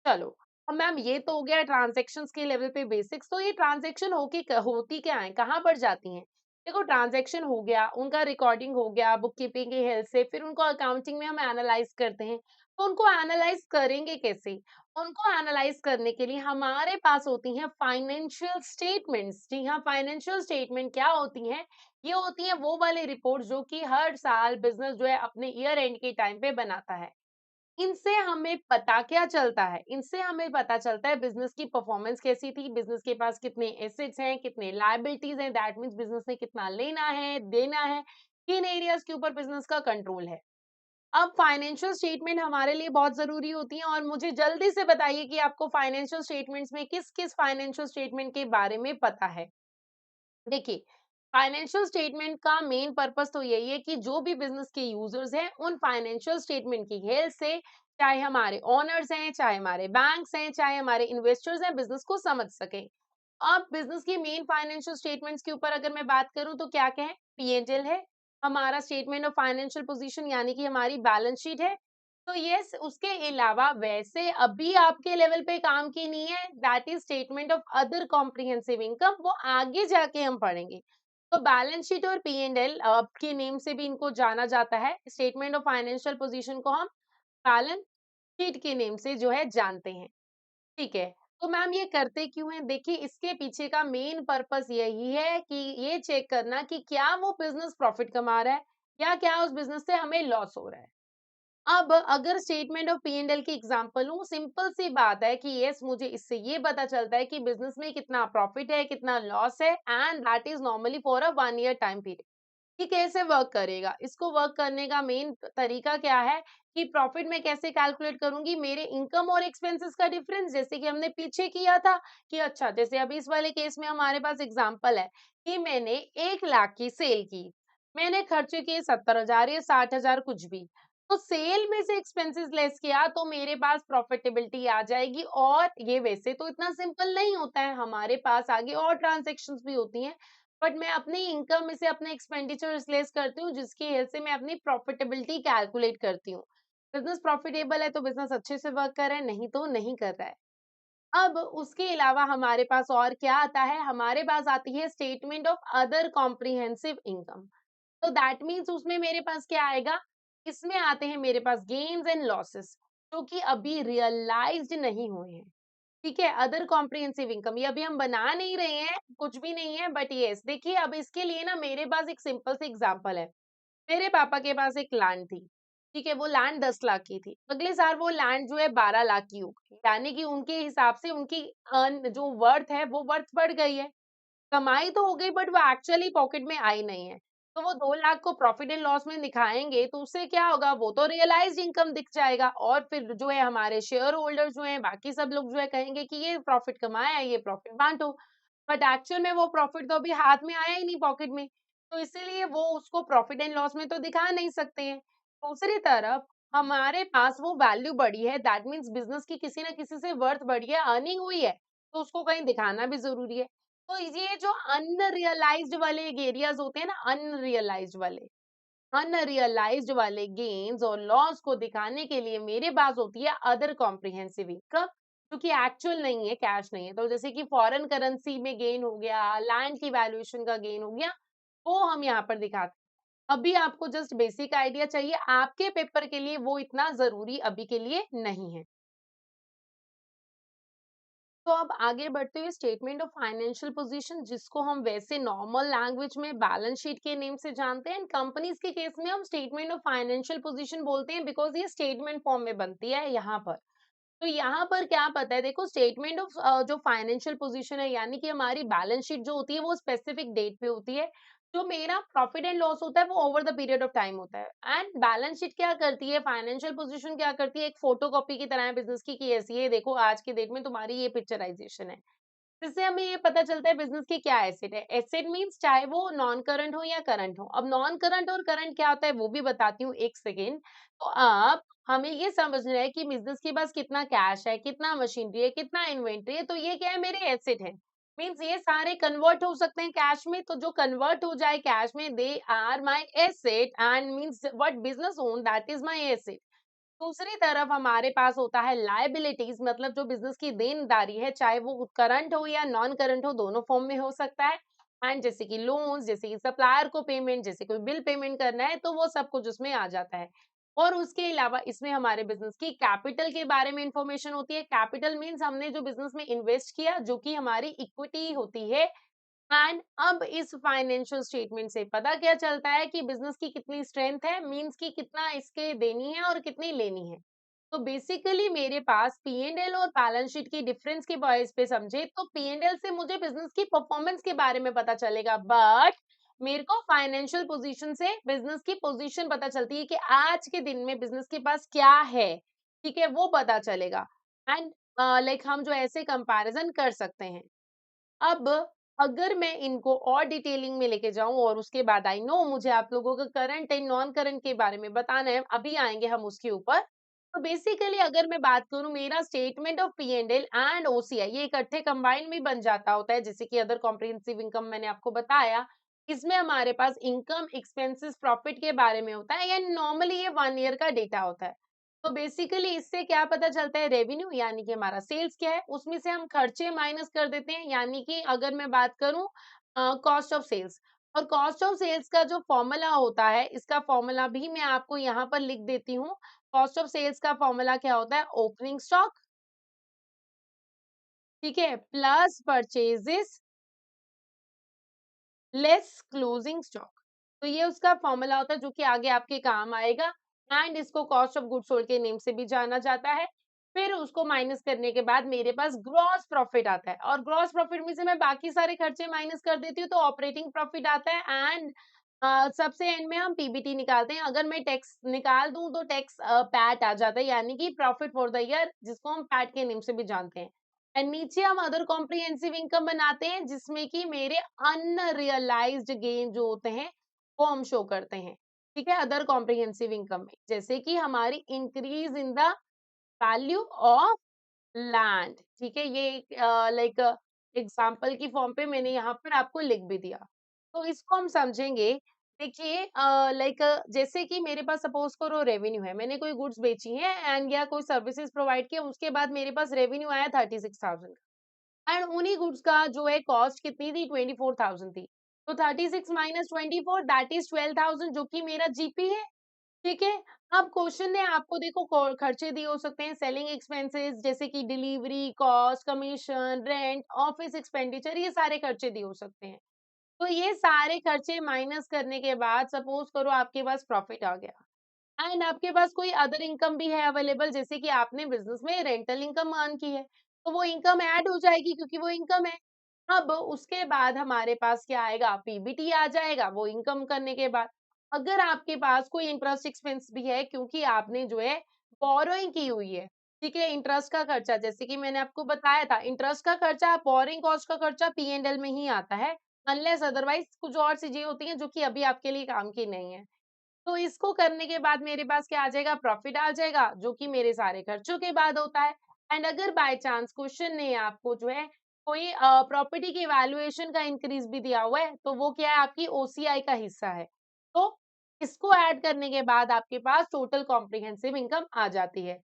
चलो, अब मैम ये तो हो गया ट्रांज़ैक्शंस के लेवल पे बेसिक्स, तो ये ट्रांज़ैक्शन होती क्या है? कहाँ पर जाती हैं? देखो ट्रांज़ैक्शन हो गया, उनका रिकॉर्डिंग हो गया बुक कीपिंग की हेल्प से, फिर उनको अकाउंटिंग में हम एनालाइज़ करते हैं। तो उनको एनालाइज़ करेंगे कैसे? उनको एनालाइज़ करने के लिए हमारे पास होती हैं फाइनेंशियल स्टेटमेंट्स। जी हाँ, फाइनेंशियल स्टेटमेंट क्या होती हैं? ये होती हैं वो वाली रिपोर्ट जो कि हर साल बिज़नेस जो है अपने ईयर एंड के टाइम पे बनाता है। इनसे हमें पता क्या चलता है? इनसे हमें पता चलता है बिज़नेस की परफ़ॉर्मेंस कैसी थी, बिज़नेस के पास कितने एसेट्स हैं, कितने लायबिलिटीज़ हैं, दैट मीन्स बिज़नेस ने कितना लेना है, देना है, किन एरियाज़ के ऊपर बिज़नेस का कंट्रोल है। अब फाइनेंशियल स्टेटमेंट हमारे लिए बहुत ज़रूरी होती हैं, और मुझे जल्दी से बताइए कि आपको फाइनेंशियल स्टेटमेंट्स में किस-किस फाइनेंशियल स्टेटमेंट के बारे में पता है? देखिए, फाइनेंशियल स्टेटमेंट का मेन पर्पस तो यही है कि जो भी बिज़नेस के यूज़र्स हैं, उन फाइनेंशियल स्टेटमेंट की हेल्प से चाहे हमारे ओनर्स हैं, चाहे हमारे बैंक्स हैं, चाहे हमारे इन्वेस्टर्स हैं, बिज़नेस को समझ सकें। अब बिज़नेस की मेन फाइनेंशियल स्टेटमेंट्स के ऊपर अगर मैं बात करूँ तो क्या-क्या है? पी&एल है, हमारा स्टेटमेंट ऑफ फाइनेंशियल पोज़ीशन यानी कि हमारी बैलेंस शीट है। तो येस, उसके अलावा वैसे अभी आपके लेवल पे काम की नहीं है, that is statement of other comprehensive income, वो आगे जाके हम पढ़ेंगे। तो बैलेंस शीट और पी&एल के नेम से भी इनको जाना जाता है। स्टेटमेंट ऑफ फाइनेंशियल पोज़ीशन को हम बैलेंस शीट के नेम से जो है जानते हैं, ठीक है? तो मैम ये करते क्यों हैं? देखिए इसके पीछे का मेन पर्पस यही है कि ये चेक करना कि क्या वो बिज़नेस प्रॉफिट कमा रहा है या क्या उस बिज़नेस से हमें लॉस हो रहा है। अब अगर स्टेटमेंट ऑफ पी-एंड-एल की एग्जांपल लूँ, सिंपल सी बात है कि यस मुझे इससे ये पता चलता है कि बिज़नेस में कितना प्रॉफिट है, कितना लॉस है and that is normally for a 1 year time period. ये कैसे वर्क करेगा? इसको वर्क करने का मेन तरीका क्या है कि प्रॉफिट मैं कैसे कैलकुलेट करूँगी? मेरे इनकम और एक्सपेंसेस का डिफरेंस जैसे कि हमने पीछे किया था कि अच्छा जैसे अभी इस वाले केस में हमारे पास एग्जांपल है कि मैंने 1 लाख की सेल की। मैंने खर्चे किए 70,000 या 60,000 कुछ भी। तो सेल में से एक्सपेंसेस लेस किया तो मेरे पास प्रॉफिटेबिलिटी आ जाएगी और ये वैसे तो इतना सिंपल नहीं होता है, हमारे पास आगे और ट्रांज़ैक्शंस भी होती हैं। बट मैं अपनी इनकम में से अपने एक्सपेंडिचर्स लेस करती हूँ जिसकी हेल्प से मैं अपनी प्रॉफिटेबिलिटी कैलकुलेट करती हूँ। बिज़नेस प्रॉफिटेबल है तो बिज़नेस अच्छे से वर्क कर रहा है, नहीं तो नहीं कर रहा है। अब उसके अलावा हमारे पास और क्या आता है? हमारे पास आती है statement of other comprehensive income. तो दैट मीन्स उसमें मेरे पास क्या आएगा? इसमें आते हैं मेरे पास गेन्स एंड लॉसेस जो कि अभी रियलाइज़्ड नहीं हुए हैं। ठीक है, अदर कॉम्प्रिहेंसिव इनकम ये अभी हम बना नहीं रहे हैं, कुछ भी नहीं है बट येस देखिए अब इसके लिए ना मेरे पास एक सिंपल सी एग्जांपल है। मेरे पापा के पास एक लैंड थी, ठीक है? वो लैंड 10 लाख की थी। अगले साल वो लैंड जो है 12 लाख की हो गई। यानी कि उनके हिसाब से उनकी अर्न जो वर्थ है वो वर्थ बढ़ गई है। कमाई तो हो गई बट वो एक्चुअली पॉकेट में आई नहीं है। तो वो 2 लाख को प्रॉफिट एंड लॉस में दिखाएँगे तो उससे क्या होगा वो तो रियलाइज़्ड इनकम दिख जाएगा और फिर जो है हमारे शेयर होल्डर जो हैं बाकी सब लोग जो है कहेंगे कि ये प्रॉफिट कमाया है, ये प्रॉफिट बाँटो। बट एक्चुअल में वो प्रॉफिट तो अभी हाथ में आया ही नहीं पॉकेट में। तो इसीलिए वो उसको प्रॉफिट एंड लॉस में तो दिखा नहीं सकते हैं। दूसरी तरफ हमारे पास वो वैल्यू बढ़ी है दैट मीन्स बिज़नेस की किसी न किसी से वर्थ बढ़ी है, अर्निंग हुई है, तो उसको कहीं दिखाना भी ज़रूरी है। तो ये जो अनरियलाइज्ड वाले एरियाज़ होते हैं ना अनरियलाइज्ड वाले गेन्स और लॉस को दिखाने के लिए मेरे पास होती है अदर कॉम्प्रिहेंसिव इनकम जो कि एक्चुअल नहीं है, कैश नहीं है। तो जैसे कि फॉरेन करेंसी में गेन हो गया, लैंड की वैल्यूएशन का गेन हो गया, वो हम यहाँ पर दिखाते हैं। अभी आपको जस्ट बेसिक आइडिया चाहिए, आपके पेपर के लिए वो इतना ज़रूरी अभी के लिए नहीं है। तो अब आगे बढ़ते हुए स्टेटमेंट ऑफ फाइनेंशियल पोजीशन जिसको हम वैसे नॉर्मल लैंग्वेज में बैलेंस शीट के नेम से जानते हैं कंपनीज के केस में हम स्टेटमेंट ऑफ फाइनेंशियल पोजीशन बोलते हैं बिकॉज ये स्टेटमेंट फॉर्म में बनती है यहाँ पर। तो यहाँ पर क्या पता है देखो स्टेटमेंट ऑफ जो फाइनेंशियल पोजीशन है यानी कि हमारी बैलेंस शीट जो होती है वो स्पेसिफिक डेट पे होती है। जो मेरा प्रॉफिट एंड लॉस होता है वो over the period of time होता है एंड बैलेंस शीट क्या करती है फाइनेंशियल पोजीशन क्या करती है एक फोटोकॉपी की तरह है बिजनेस की कि ऐसी ये देखो आज के डेट में तुम्हारी ये पिक्चराइजेशन है। जिससे हमें ये पता चलता है बिज़नेस की क्या एसेट है। एसेट मीन्स चाहे वो नॉन करंट हो या करंट हो। अब नॉन करंट और करंट क्या होता है वो भी बताती हूँ 1 सेकंड। तो आप हमें ये समझना है कि बिज़नेस के पास कितना कैश है, कितना मशीनरी है, कितना इन्वेंटरी है, तो ये क्या है मेरे एसेट है। मीन्स ये सारे कन्वर्ट हो सकते हैं कैश में, तो जो कन्वर्ट हो जाए कैश में they are my asset and means what business own that is my asset. दूसरी तरफ हमारे पास होता है लायबिलिटीज मतलब जो बिजनेस की देनदारी है चाहे वो करंट हो या नॉन करंट हो दोनों फॉर्म में हो सकता है। एंड जैसे कि लोन्स जैसे कि सप्लायर को पेमेंट जैसे कोई बिल पेमेंट करना है तो वो सब कुछ उसमें आ जाता है। और उसके अलावा इसमें हमारे बिजनेस की कैपिटल के बारे में इंफॉर्मेशन होती है। कैपिटल मीन्स हमने जो बिजनेस में इन्वेस्ट किया जो कि हमारी इक्विटी होती है। एंड अब इस फाइनेंशियल स्टेटमेंट से पता क्या चलता है कि बिजनेस की कितनी स्ट्रेंथ है मींस कि कितना इसके देनी है और कितनी लेनी है। तो बेसिकली मेरे पास पी एंड एल और बैलेंस शीट की डिफरेंस के बेस पे समझे तो पी एंड एल से मुझे बिजनेस की परफॉर्मेंस के बारे में पता चलेगा बट मेरे को फाइनेंशियल पोजीशन से बिजनेस की पोजीशन पता चलती है कि आज के दिन में बिजनेस के पास क्या है। ठीक है वो पता चलेगा। एंड लाइक हम जो ऐसे कंपैरिजन कर सकते हैं। अब अगर मैं इनको और डिटेलिंग में लेके जाऊँ और उसके बाद आई नो मुझे आप लोगों को करंट एंड नॉन करंट के बारे में बताना है, अभी आएँगे हम उसके ऊपर। तो बेसिकली अगर मैं बात करूँ मेरा statement of P-and-L and OCI ये इकट्ठे कंबाइन में बन जाता होता है, जैसे कि अदर कॉम्प्रिहेंसिव इनकम मैंने आपको बताया। इसमें हमारे पास इनकम, एक्सपेंसेस, प्रॉफिट के बारे में होता है या नॉर्मली ये 1 ईयर का डेटा होता है। तो बेसिकली इससे क्या पता चलता है रेवेन्यू यानी कि हमारा सेल्स क्या है उसमें से हम खर्चे माइनस कर देते हैं यानी कि अगर मैं बात करूं कॉस्ट ऑफ सेल्स और कॉस्ट ऑफ सेल्स का जो फॉर्मूला होता है इसका फॉर्मूला भी मैं आपको यहाँ पर लिख देती हूँ। कॉस्ट ऑफ सेल्स का फॉर्मूला क्या होता है ओपनिंग स्टॉक ठीक है, plus purchases less closing stock. तो ये उसका फॉर्मूला होता है जो कि आगे आपके काम आएगा एंड इसको कॉस्ट ऑफ गुड्स सोल्ड के नेम से भी जाना जाता है। फिर उसको माइनस करने के बाद मेरे पास ग्रॉस प्रॉफिट आता है और ग्रॉस प्रॉफिट में से मैं बाकी सारे खर्चे माइनस कर देती हूँ तो ऑपरेटिंग प्रॉफिट आता है एंड सबसे एंड में हम पीबीटी निकालते हैं। अगर मैं टैक्स निकाल दूं तो टैक्स पैट आ जाता है यानी कि प्रॉफिट फॉर द ईयर जिसको हम पैट के नेम से भी जानते हैं। एंड नीचे हम अदर कॉम्प्रिहेंसिव इनकम बनाते हैं जिसमें कि मेरे अनरियलाइज्ड गेन जो होते हैं वो हम शो करते हैं। ठीक है, अदर कॉम्प्रिहेंसिव इनकम में जैसे कि हमारी increase in the value of land. ठीक है, ये लाइक एग्जांपल की फॉर्म पे मैंने यहाँ पर आपको लिख भी दिया। तो इसको हम समझेंगे। देखिए लाइक जैसे कि मेरे पास सपोज करो रेवेन्यू है, मैंने कोई गुड्स बेची है एंड या कोई सर्विसेज प्रोवाइड किया, उसके बाद मेरे पास रेवेन्यू आया 36,000 एंड उन्हीं गुड्स का जो है कॉस्ट कितनी थी 24,000 थी। तो 36 माइनस 24 दैट इज 12,000 जो कि मेरा जीपी है। ठीक है, अब क्वेश्चन ने आपको देखो खर्चे दिए हो सकते हैं सेलिंग एक्सपेंसेस जैसे कि delivery cost, commission, rent, office expenditure, ये सारे खर्चे दिए हो सकते हैं। तो ये सारे खर्चे माइनस करने के बाद सपोज करो आपके पास प्रॉफिट आ गया एंड आपके पास कोई अदर इनकम भी है अवेलेबल जैसे कि आपने बिजनेस में रेंटल इनकम अर्न की है तो वो इनकम ऐड हो जाएगी क्योंकि वो इनकम है। अब उसके बाद हमारे पास क्या आएगा, पीबीटी आ जाएगा वो इनकम करने के बाद। अगर आपके पास कोई इंटरेस्ट एक्सपेंस भी है क्योंकि आपने जो है बोरोइंग की हुई है, ठीक है, इंटरेस्ट का खर्चा जैसे कि मैंने आपको बताया था इंटरेस्ट का खर्चा बोरिंग कॉस्ट का खर्चा पी एंड एल में ही आता है अनलेस अदरवाइज कुछ और चीजें होती हैं जो कि अभी आपके लिए काम की नहीं है। तो इसको करने के बाद मेरे पास क्या आ जाएगा, प्रॉफिट आ जाएगा जो कि मेरे सारे खर्चों के बाद होता है। एंड अगर बाय चांस क्वेश्चन ने आपको जो है कोई प्रॉपर्टी की वैल्यूएशन का इंक्रीज भी दिया हुआ है तो वो क्या है आपकी ओसीआई का हिस्सा है। तो इसको ऐड करने के बाद आपके पास टोटल कॉम्प्रिहेंसिव इनकम आ जाती है।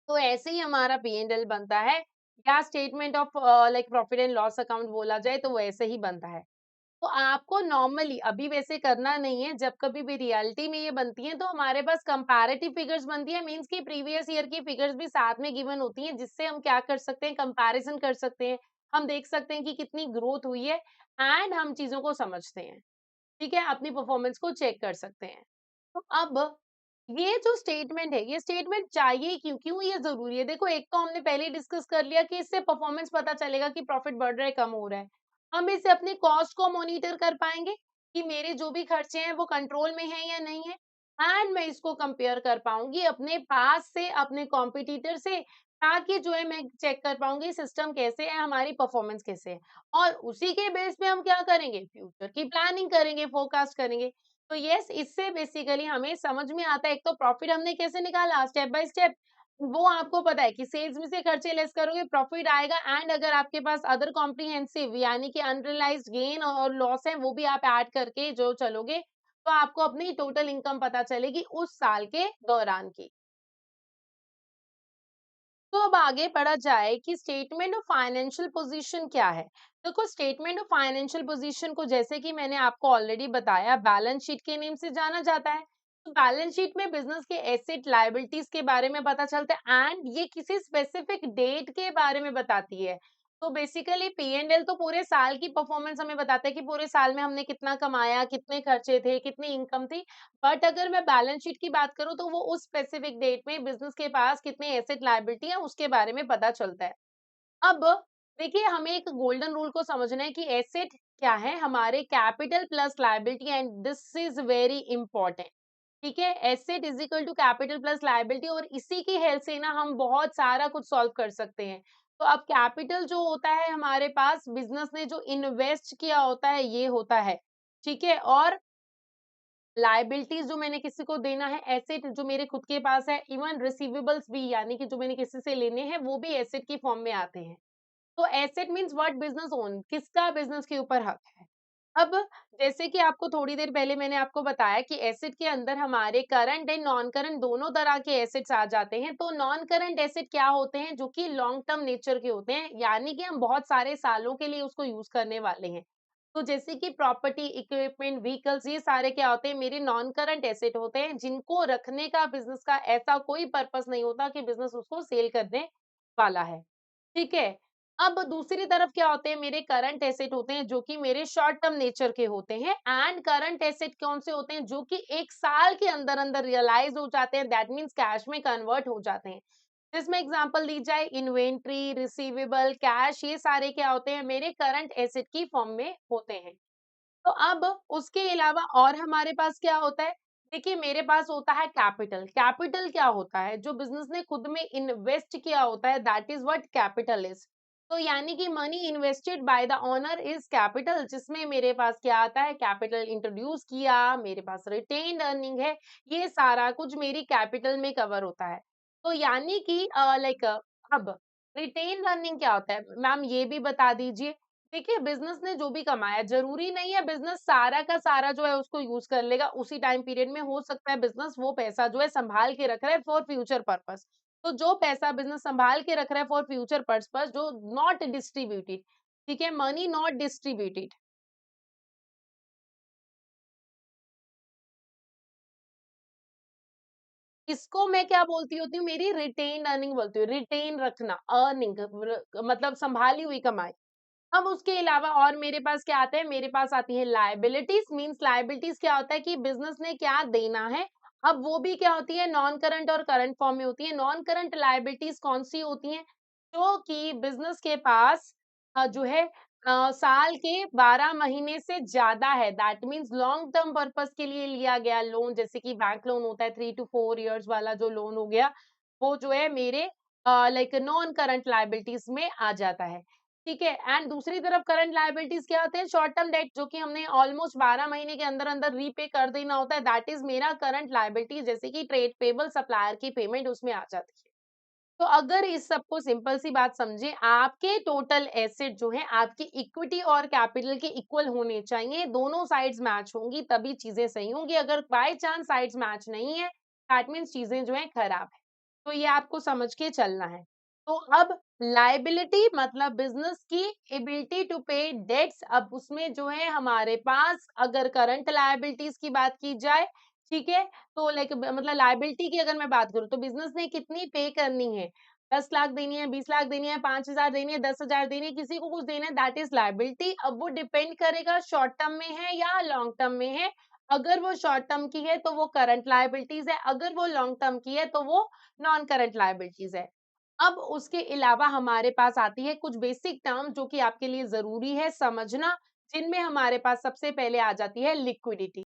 तो ऐसे ही हमारा पी एंड एल बनता है या statement of like profit and loss account बोला जाए तो वैसे ही बनता है। तो आपको नॉर्मली अभी वैसे करना नहीं है, जब कभी भी रियलिटी में ये बनती है तो हमारे पास कंपैरेटिव फिगर्स बनती है मींस कि प्रीवियस ईयर की फिगर्स भी साथ में गिवन होती हैं जिससे हम क्या कर सकते हैं, कंपैरिजन कर सकते हैं। हम देख सकते हैं कि कितनी ग्रोथ हुई है एंड हम चीजों को समझते हैं। ठीक है, अपनी परफॉर्मेंस को चेक कर सकते हैं। तो अब ये जो स्टेटमेंट है, ये स्टेटमेंट चाहिए क्यों? क्यों ये ज़रूरी है? देखो एक तो हमने पहले ही डिस्कस कर लिया कि इससे परफॉर्मेंस पता चलेगा कि प्रॉफिट बढ़ रहा है, कम हो रहा है। हम इससे अपने कॉस्ट को मॉनिटर कर पाएँगे कि मेरे जो भी खर्चे हैं वो कंट्रोल में हैं या नहीं है। एंड मैं इसको कंपेयर कर पाऊँगी अपने पास से, अपने कॉम्पिटिटर से ताकि जो है मैं चेक कर पाऊँगी सिस्टम कैसे है, हमारी परफॉर्मेंस कैसे है। और उसी के बेस पे हम क्या करेंगे? फ्यूचर की प्लानिंग करेंगे, फोरकास्ट करेंगे। तो यस, इससे बेसिकली हमें समझ में आता है एक तो प्रॉफिट हमने कैसे निकाला स्टेप बाय स्टेप, वो आपको पता है कि सेल्स में से खर्चे लेस करोगे प्रॉफिट आएगा एंड अगर आपके पास अदर कॉम्प्रिहेंसिव यानी कि अनरियलाइज्ड गेन और लॉस है वो भी आप ऐड करके जो चलोगे तो आपको अपनी टोटल इनकम पता चलेगी उस साल के दौरान की। तो अब आगे बढ़ा जाए कि स्टेटमेंट ऑफ फाइनेंशियल पोजीशन क्या है। देखो स्टेटमेंट ऑफ फाइनेंशियल पोजीशन को जैसे कि मैंने आपको ऑलरेडी बताया बैलेंस शीट के नेम से जाना जाता है। तो बैलेंस शीट में बिजनेस के एसेट लायबिलिटीज के बारे में पता चलता है एंड ये किसी स्पेसिफिक डेट के बारे में बताती है। तो बेसिकली पी एंड एल तो पूरे साल की परफॉर्मेंस हमें बताता है कि पूरे साल में हमने कितना कमाया, कितने खर्चे थे, कितनी इनकम थी। बट अगर मैं बैलेंस शीट की बात करूँ तो वो उस स्पेसिफिक डेट में बिज़नेस के पास कितने एसेट लायबिलिटी है उसके बारे में पता चलता है। अब देखिए हमें एक गोल्डन रूल को समझना है कि एसेट क्या है, हमारे capital plus liability and this is very important. ठीक है, asset is equal to capital plus liability और इसी की हेल्प से ना हम बहुत सारा कुछ सॉल्व कर सकते हैं। तो अब कैपिटल जो होता है हमारे पास बिजनेस ने जो इन्वेस्ट किया होता है ये होता है। ठीक है, और लायबिलिटीज जो मैंने किसी को देना है, एसेट जो मेरे खुद के पास है, इवन रिसीवेबल्स भी यानी कि जो मैंने किसी से लेने हैं वो भी एसेट की फॉर्म में आते हैं। तो asset means what business own, किसका बिजनेस के ऊपर हक है। अब जैसे कि आपको थोड़ी देर पहले मैंने आपको बताया कि एसेट के अंदर हमारे करंट एंड नॉन करंट दोनों तरह के एसेट्स आ जाते हैं। तो नॉन करंट एसेट क्या होते हैं, जो कि लॉन्ग टर्म नेचर के होते हैं यानी कि हम बहुत सारे सालों के लिए उसको यूज करने वाले हैं। तो जैसे कि प्रॉपर्टी, इक्विपमेंट, व्हीकल्स, ये सारे क्या होते हैं, मेरे नॉन करंट एसेट होते हैं जिनको रखने का बिजनेस का ऐसा कोई पर्पस नहीं होता कि बिजनेस उसको सेल करने वाला है। ठीक है, अब दूसरी तरफ क्या होते हैं, मेरे करंट एसेट होते हैं जो कि मेरे शॉर्ट टर्म नेचर के होते हैं, एंड करंट एसेट कौन से होते हैं जो कि 1 साल के अंदर-अंदर रियलाइज़ हो जाते हैं, दैट मीन्स कैश में कन्वर्ट हो जाते हैं। जिसमें एग्जांपल दी जाए, इन्वेंटरी, रिसीवेबल, कैश, ये सारे क्या होते हैं, मेरे करंट एसेट की फॉर्म में होते हैं। तो अब उसके अलावा और हमारे पास क्या होता है? देखिए, मेरे पास होता है कैपिटल। कैपिटल क्या होता है? जो बिज़नेस ने खुद में इन्वेस्ट किया होता है, that is what capital is. तो यानी कि money invested by the owner is capital, जिसमें मेरे पास क्या आता है, कैपिटल इंट्रोड्यूस किया, मेरे पास रिटेन्ड अर्निंग है, ये सारा कुछ मेरी कैपिटल में कवर होता है। तो यानी कि लाइक अब रिटेन्ड अर्निंग क्या होता है? मैम ये भी बता दीजिए। देखिए, बिज़नेस ने जो भी कमाया, ज़रूरी नहीं है बिज़नेस सारा का सारा जो है उसको यूज़ कर लेगा उसी टाइम पीरियड में। हो सकता है बिज़नेस वो पैसा जो है सँभाल के रख रहा है फॉर फ्यूचर पर्पज़। तो जो पैसा बिज़नेस सँभाल के रख रहा है फॉर फ्यूचर पर्पज़, जो नॉट डिस्ट्रीब्यूटेड, ठीक है? मनी नॉट डिस्ट्रीब्यूटेड, इसको मैं क्या बोलती होती हूँ, मेरी रिटेन्ड अर्निंग बोलती हूँ। रिटेन रखना, अर्निंग मतलब सँभाली हुई कमाई। अब उसके अलावा और मेरे पास क्या आता है, मेरे पास आती है लायबिलिटीज़, मीन्स लायबिलिटीज़ क्या होता है कि बिज़नेस ने क्या देना है। अब वो भी क्या होती है, नॉन करंट और करंट फॉर्म में होती है। नॉन करंट लायबिलिटीज़ कौन-सी होती हैं? जो कि बिज़नेस के पास जो है साल के 12 महीने से ज़्यादा है, that means long term purpose के लिए लिया गया लोन, जैसे कि बैंक लोन होता है 3 टू 4 इयर्स वाला जो लोन हो गया, वो जो है मेरे लाइक नॉन करंट लायबिलिटीज़ में आ जाता है। ठीक है, एंड दूसरी तरफ करंट लायबिलिटीज क्या होते हैं, शॉर्ट टर्म डेट, जो कि हमने ऑलमोस्ट 12 महीने के अंदर अंदर रीपे कर देना होता है, दैट इज मेरा करंट लायबिलिटी, जैसे कि ट्रेड पेबल, सप्लायर की पेमेंट उसमें आ जाती है। तो अगर इस सबको सिंपल सी बात समझे, आपके टोटल एसेट जो है आपकी इक्विटी और कैपिटल के इक्वल होने चाहिए, दोनों साइड्स मैच होंगी तभी चीजें सही होंगी। अगर बाय चांस साइड्स मैच नहीं है, दैट मीन्स चीजें जो है खराब है। तो ये आपको समझ के चलना है। तो अब लायबिलिटी मतलब बिज़नेस की एबिलिटी टू पे डेट्स, अब उसमें जो है हमारे पास अगर करंट लायबिलिटीज़ की बात की जाए, ठीक है? तो लाइक मतलब लायबिलिटी की अगर मैं बात करूँ तो बिज़नेस ने कितनी पे करनी है, 10 लाख देनी है, 20 लाख देनी है, 5,000 देनी है, 10,000 देनी है, किसी को कुछ देना है, दैट इज़ लायबिलिटी। अब वो डिपेंड करेगा शॉर्ट टर्म में है या लॉन्ग टर्म में है। अगर वो शॉर्ट टर्म की है तो वो करंट लायबिलिटीज़ है, अगर वो लॉन्ग टर्म की है तो वो नॉन करंट लायबिलिटीज़ है। अब उसके अलावा हमारे पास आती है कुछ बेसिक टर्म जो कि आपके लिए ज़रूरी है समझना, जिनमें हमारे पास सबसे पहले आ जाती है लिक्विडिटी।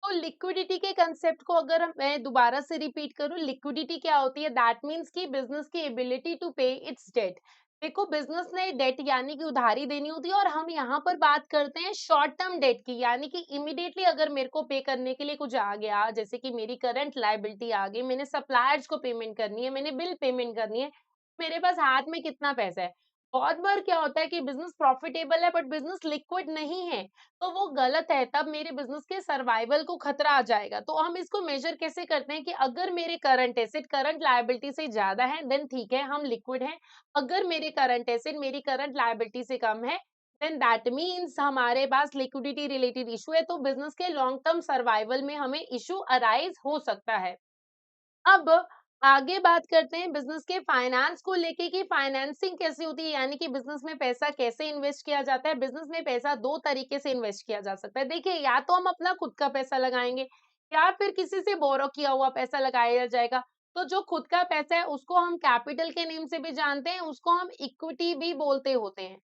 तो लिक्विडिटी के कंसेप्ट को अगर मैं दोबारा से रिपीट करूं, लिक्विडिटी क्या होती है, दैट मीन्स कि बिजनेस की एबिलिटी टू पे इट्स डेट। देखो, बिजनेस ने डेट यानी कि उधारी देनी होती है, और हम यहाँ पर बात करते हैं शॉर्ट टर्म डेट की, यानी कि इमीडिएटली अगर मेरे को पे करने के लिए कुछ आ गया, जैसे कि मेरी करंट लायबिलिटी आ गई, मैंने सप्लायर्स को पेमेंट करनी है, मैंने बिल पेमेंट करनी है, मेरे पास हाथ में कितना पैसा है। बहुत बार क्या होता है कि बिजनेस प्रॉफिटेबल है बट बिजनेस लिक्विड नहीं है, तो वो गलत है, तब मेरे बिज़नेस के सर्वाइवल को खतरा आ जाएगा। तो हम इसको मेज़र कैसे करते हैं कि अगर मेरे करंट एसेट करंट लायबिलिटी से ज़्यादा है, देन ठीक है, हम लिक्विड हैं। अगर मेरे करंट एसेट मेरी करंट लायबिलिटी से कम है, देन दैट मीन्स हमारे पास लिक्विडिटी रिलेटेड इश्यू है, तो बिज़नेस के लॉन्ग टर्म सर्वाइवल में हमें इश्यू अराइज़ हो सकता है। अब आगे बात करते हैं बिज़नेस के फाइनेंस को लेके कि फाइनेंसिंग कैसे होती है, यानी कि बिज़नेस में पैसा कैसे इन्वेस्ट किया जाता है। बिज़नेस में पैसा 2 तरीके से इन्वेस्ट किया जा सकता है। देखिए, या तो हम अपना खुद का पैसा लगाएँगे या फिर किसी से बोरो किया हुआ पैसा लगाया जाएगा। तो जो खुद का पैसा है उसको हम कैपिटल के नेम से भी जानते हैं, उसको हम इक्विटी भी बोलते होते हैं।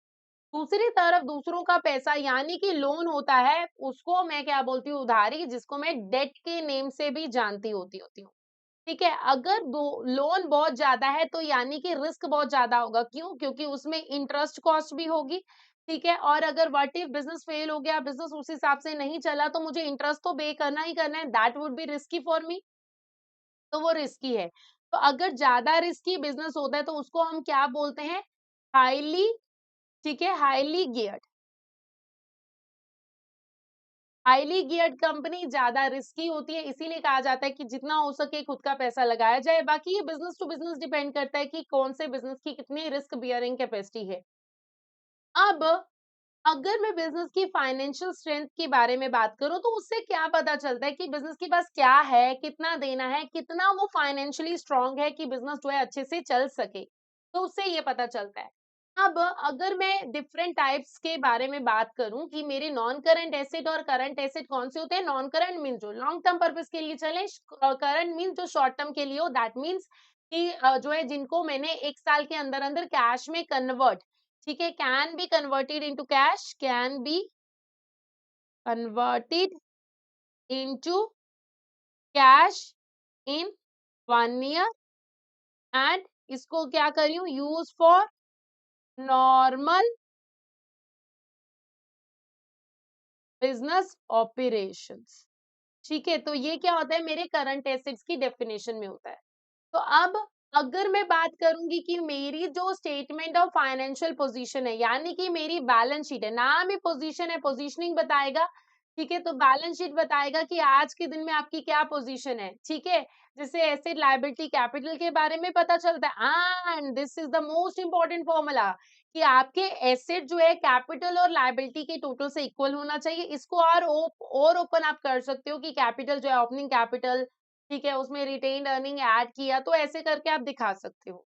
दूसरी तरफ दूसरों का पैसा यानी कि लोन होता है, उसको मैं क्या बोलती हूँ, उधारी, जिसको मैं डेट के नेम से भी जानती होती हूँ। ठीक है, अगर दो लोन बहुत ज़्यादा है तो यानी कि रिस्क बहुत ज़्यादा होगा, क्यों? क्योंकि उसमें इंटरेस्ट कॉस्ट भी होगी, ठीक है? और अगर व्हाट इफ बिज़नेस फेल हो गया, बिज़नेस उस हिसाब से नहीं चला, तो मुझे इंटरेस्ट तो पे करना ही करना है, that would be risky for me, तो वो रिस्की है। तो अगर ज़्यादा रिस्की बिज़नेस होता है तो उसको हम क्या बोलते हैं? हाइली, ठीक है? Highly geared. Highly geared company ज़्यादा रिस्की होती है, इसीलिए कहा जाता है कि जितना हो सके खुद का पैसा लगाया जाए। बाकी ये बिज़नेस टू बिज़नेस डिपेंड करता है कि कौन से बिज़नेस की कितनी रिस्क बियरिंग कैपेसिटी है। अब अगर मैं बिज़नेस की फाइनेंशियल स्ट्रेंथ के बारे में बात करूँ तो उससे क्या पता चलता है कि बिज़नेस के पास क्या है, कितना देना है, कितना वो फाइनेंशियली स्ट्रॉन्ग है कि बिज़नेस जो है अच्छे से चल सके। तो उससे ये पता चलता है। अब अगर मैं डिफरेंट टाइप्स के बारे में बात करूँ कि मेरे नॉन करंट एसेट और करंट एसेट कौन-से होते हैं? नॉन करंट मीन्स जो लॉन्ग टर्म पर्पज़ के लिए चलें, करंट मीन्स जो शॉर्ट टर्म के लिए हो, दैट मीन्स कि जो है जिनको मैंने 1 साल के अंदर-अंदर कैश में कन्वर्ट, ठीक है, can be converted into cash, can be converted into cash in 1 year and इसको क्या कर रही हूँ use for normal business operations. ठीक है, तो ये क्या होता है मेरे करंट एसेट्स की डेफिनेशन में होता है। तो अब अगर मैं बात करूंगी कि मेरी जो स्टेटमेंट ऑफ फाइनेंशियल पोजीशन है यानी कि मेरी बैलेंस शीट है, नाम ही पोजीशन है, पोजीशनिंग बताएगा, ठीक है, तो बैलेंस शीट बताएगा कि आज के दिन में आपकी क्या पोजीशन है, ठीक है, जैसे एसेट लायबिलिटी कैपिटल के बारे में पता चलता है। And this is the most important formula कि आपके एसेट जो है कैपिटल और लायबिलिटी के टोटल से इक्वल होना चाहिए। इसको और ओपन आप कर सकते हो कि कैपिटल जो है ओपनिंग कैपिटल, ठीक है, उसमें रिटेन्ड अर्निंग ऐड किया, तो ऐसे करके आप दिखा सकते हो,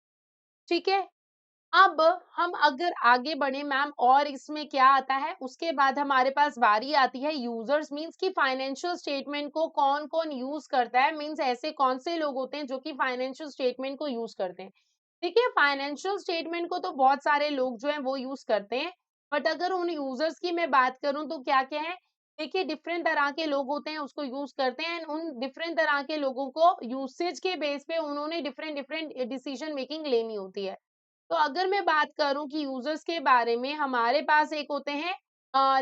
ठीक है। अब हम अगर आगे बढ़े मैम और इसमें क्या आता है, उसके बाद हमारे पास बारी आती है यूजर्स मींस कि फाइनेंशियल स्टेटमेंट को कौन-कौन यूज करता है, मींस ऐसे कौन से लोग होते हैं जो कि फाइनेंशियल स्टेटमेंट को यूज करते हैं। देखिए फाइनेंशियल स्टेटमेंट को तो बहुत सारे लोग जो हैं वो यूज करते हैं, बट अगर उन यूजर्स की मैं बात करूं तो क्या-क्या है, देखिए डिफरेंट तरह के लोग होते हैं उसको यूज करते हैं एंड उन डिफरेंट तरह के लोगों को यूसेज के बेस पे उन्होंने डिफरेंट डिफरेंट डिसीजन मेकिंग लेनी होती है। तो अगर मैं बात करूं कि यूजर्स के बारे में हमारे पास एक होते हैं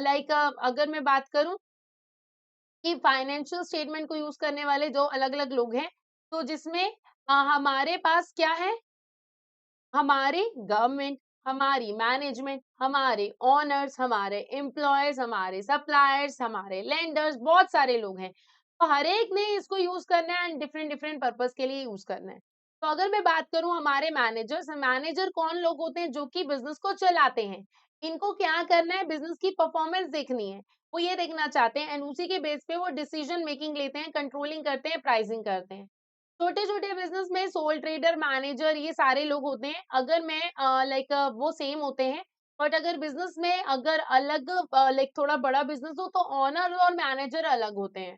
लाइक अगर मैं बात करूं कि फाइनेंशियल स्टेटमेंट को यूज करने वाले जो अलग-अलग लोग हैं, तो जिसमें हमारे पास क्या है, हमारे गवर्नमेंट, हमारी मैनेजमेंट, हमारे ओनर्स, हमारे एम्प्लॉयज, हमारे सप्लायर्स, हमारे लेंडर्स, बहुत सारे लोग हैं। तो हर एक ने इसको यूज करना है एंड डिफरेंट डिफरेंट पर्पस के लिए यूज करना है। तो अगर मैं बात करूं हमारे मैनेजर्स, मैनेजर कौन लोग होते हैं जो कि बिजनेस को चलाते हैं। इनको क्या करना है, बिजनेस की परफॉर्मेंस देखनी है, वो ये देखना चाहते हैं एंड उसी के बेस पे वो डिसीजन मेकिंग लेते हैं, कंट्रोलिंग करते हैं, प्राइसिंग करते हैं। छोटे-छोटे बिज़नेस में सोल ट्रेडर, मैनेजर ये सारे लोग होते हैं। अगर मैं लाइक वो सेम होते हैं, बट अगर बिज़नेस में अगर अलग लाइक थोड़ा बड़ा बिज़नेस हो तो ओनर और मैनेजर अलग होते हैं।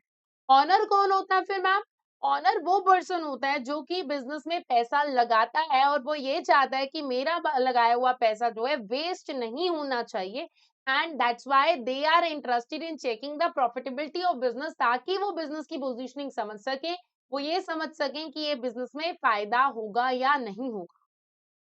ओनर कौन होता है फिर मैम? ओनर वो पर्सन होता है जो कि बिज़नेस में पैसा लगाता है और वो ये चाहता है कि मेरा ब लगाया हुआ पैसा जो है वेस्ट नहीं होना चाहिए and that's why they are interested in checking the profitability of business, ताकि वो बिज़नेस की पोज़ीशनिंग समझ सकें, वो ये समझ सकें कि ये बिज़नेस में फ़ायदा होगा या नहीं होगा।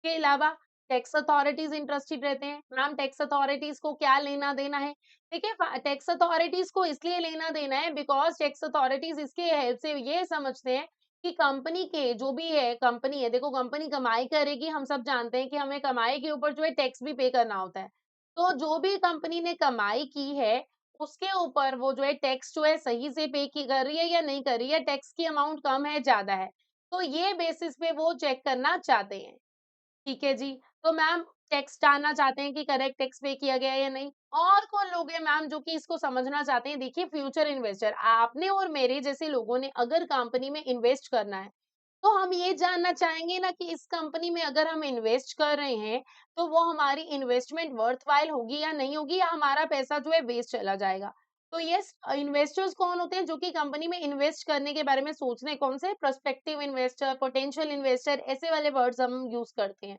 के अलावा टैक्स अथॉरिटीज़ इंटरेस्टेड रहते हैं। मैम टैक्स अथॉरिटीज़ को क्या लेना-देना है? देखिए टैक्स अथॉरिटीज़ को इसलिए लेना-देना है बिकॉज़ टैक्स अथॉरिटीज़ इसके हेल्प से ये समझते हैं कि कंपनी के जो भी है कंपनी है, देखो कंपनी कमाई करेगी, हम सब जानते हैं कि हमें कमाई के ऊपर जो है टैक्स भी पे करना होता है। तो जो भी कंपनी ने कमाई की है, उसके ऊपर वो जो है टैक्स जो है सही से पे की कर रही है या नहीं कर रही है, टैक्स की अमाउंट कम है, ज़्यादा है। तो ये बेसिस पे वो चेक करना चाहते हैं। ठीक है जी। तो मैम टैक्स जानना चाहते हैं कि करेक्ट टैक्स पे किया गया है या नहीं। और कौन लोग हैं मैम जो कि इसको समझना चाहते हैं? देखिए फ्यूचर इन्वेस्टर, आपने और मेरे जैसे लोगों ने अगर कंपनी में इन्वेस्ट करना है, तो हम ये जानना चाहेंगे ना कि इस कंपनी में अगर हम इन्वेस्ट कर रहे हैं, तो वो हमारी इन्वेस्टमेंट वर्थव्हाइल होगी या नहीं होगी, या हमारा पैसा जो है वेस्ट चला जाएगा। तो यस, इन्वेस्टर्स कौन होते हैं जो कि कंपनी में इन्वेस्ट करने के बारे में सोच रहे हैं, कौन से? प्रोस्पेक्टिव इन्वेस्टर, पोटेंशियल इन्वेस्टर, ऐसे वाले वर्ड्स हम यूज़ करते हैं।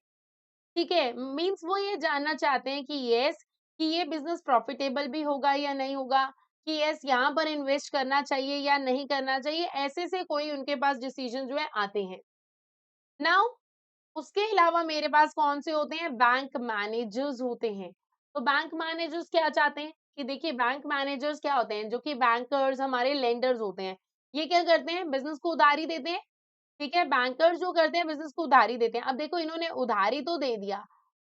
ठीक है, मीन्स वो ये जानना चाहते हैं कि यस, कि ये बिज़नेस प्रॉफिटेबल भी होगा या नहीं होगा, कि यस यहाँ पर इन्वेस्ट करना चाहिए या नहीं करना चाहिए, ऐसे से कोई उनके पास डिसीजन जो है आते हैं। नाउ उसके अलावा मेरे पास कौन से होते हैं? बैंक मैनेजर्स होते हैं। तो बैंक मैनेजर्स क्या चाहते हैं कि देखिए बैंक मैनेजर्स क्या होते हैं जो कि बैंकर्स, हमारे लेंडर्स होते हैं। ये क्या करते हैं? बिज़नेस को उधारी देते हैं, ठीक है? बैंकर्स जो करते हैं बिज़नेस को उधारी देते हैं। अब देखो इन्होंने उधारी तो दे दिया,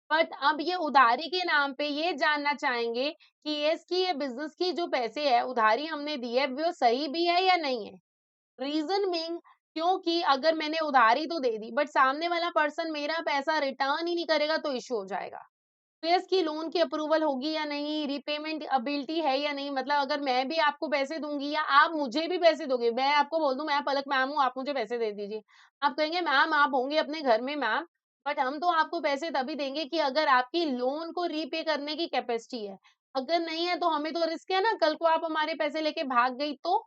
बट अब ये उधारी के नाम पे ये जानना चाहेंगे कि ये बिज़नेस की जो पैसे है, उधारी हमने दी है, वो सही भी है या नहीं है? रीज़न बीइंग क्योंकि अगर मैंने उधारी तो दे दी, बट सामने वाला पर्सन मेरा पैसा रिटर्न ही नहीं करेगा तो इश्यू हो जाएगा। तो इसकी लोन की अप्रूवल होगी या नहीं, रीपेमेंट एबिलिटी है या नहीं, मतलब अगर मैं भी आपको पैसे दूँगी या आप मुझे भी पैसे दोगे, मैं आपको बोल दूँ मैं पलक मैम हूँ, आप मुझे पैसे दे दीजिए। आप कहेंगे मैम आप होंगे अपने घर में मैम, बट हम तो आपको पैसे तभी देंगे कि अगर आपकी लोन को रीपे करने की कैपेसिटी है। अगर नहीं है तो हमें तो रिस्क है ना, कल को आप हमारे पैसे लेके भाग गई तो?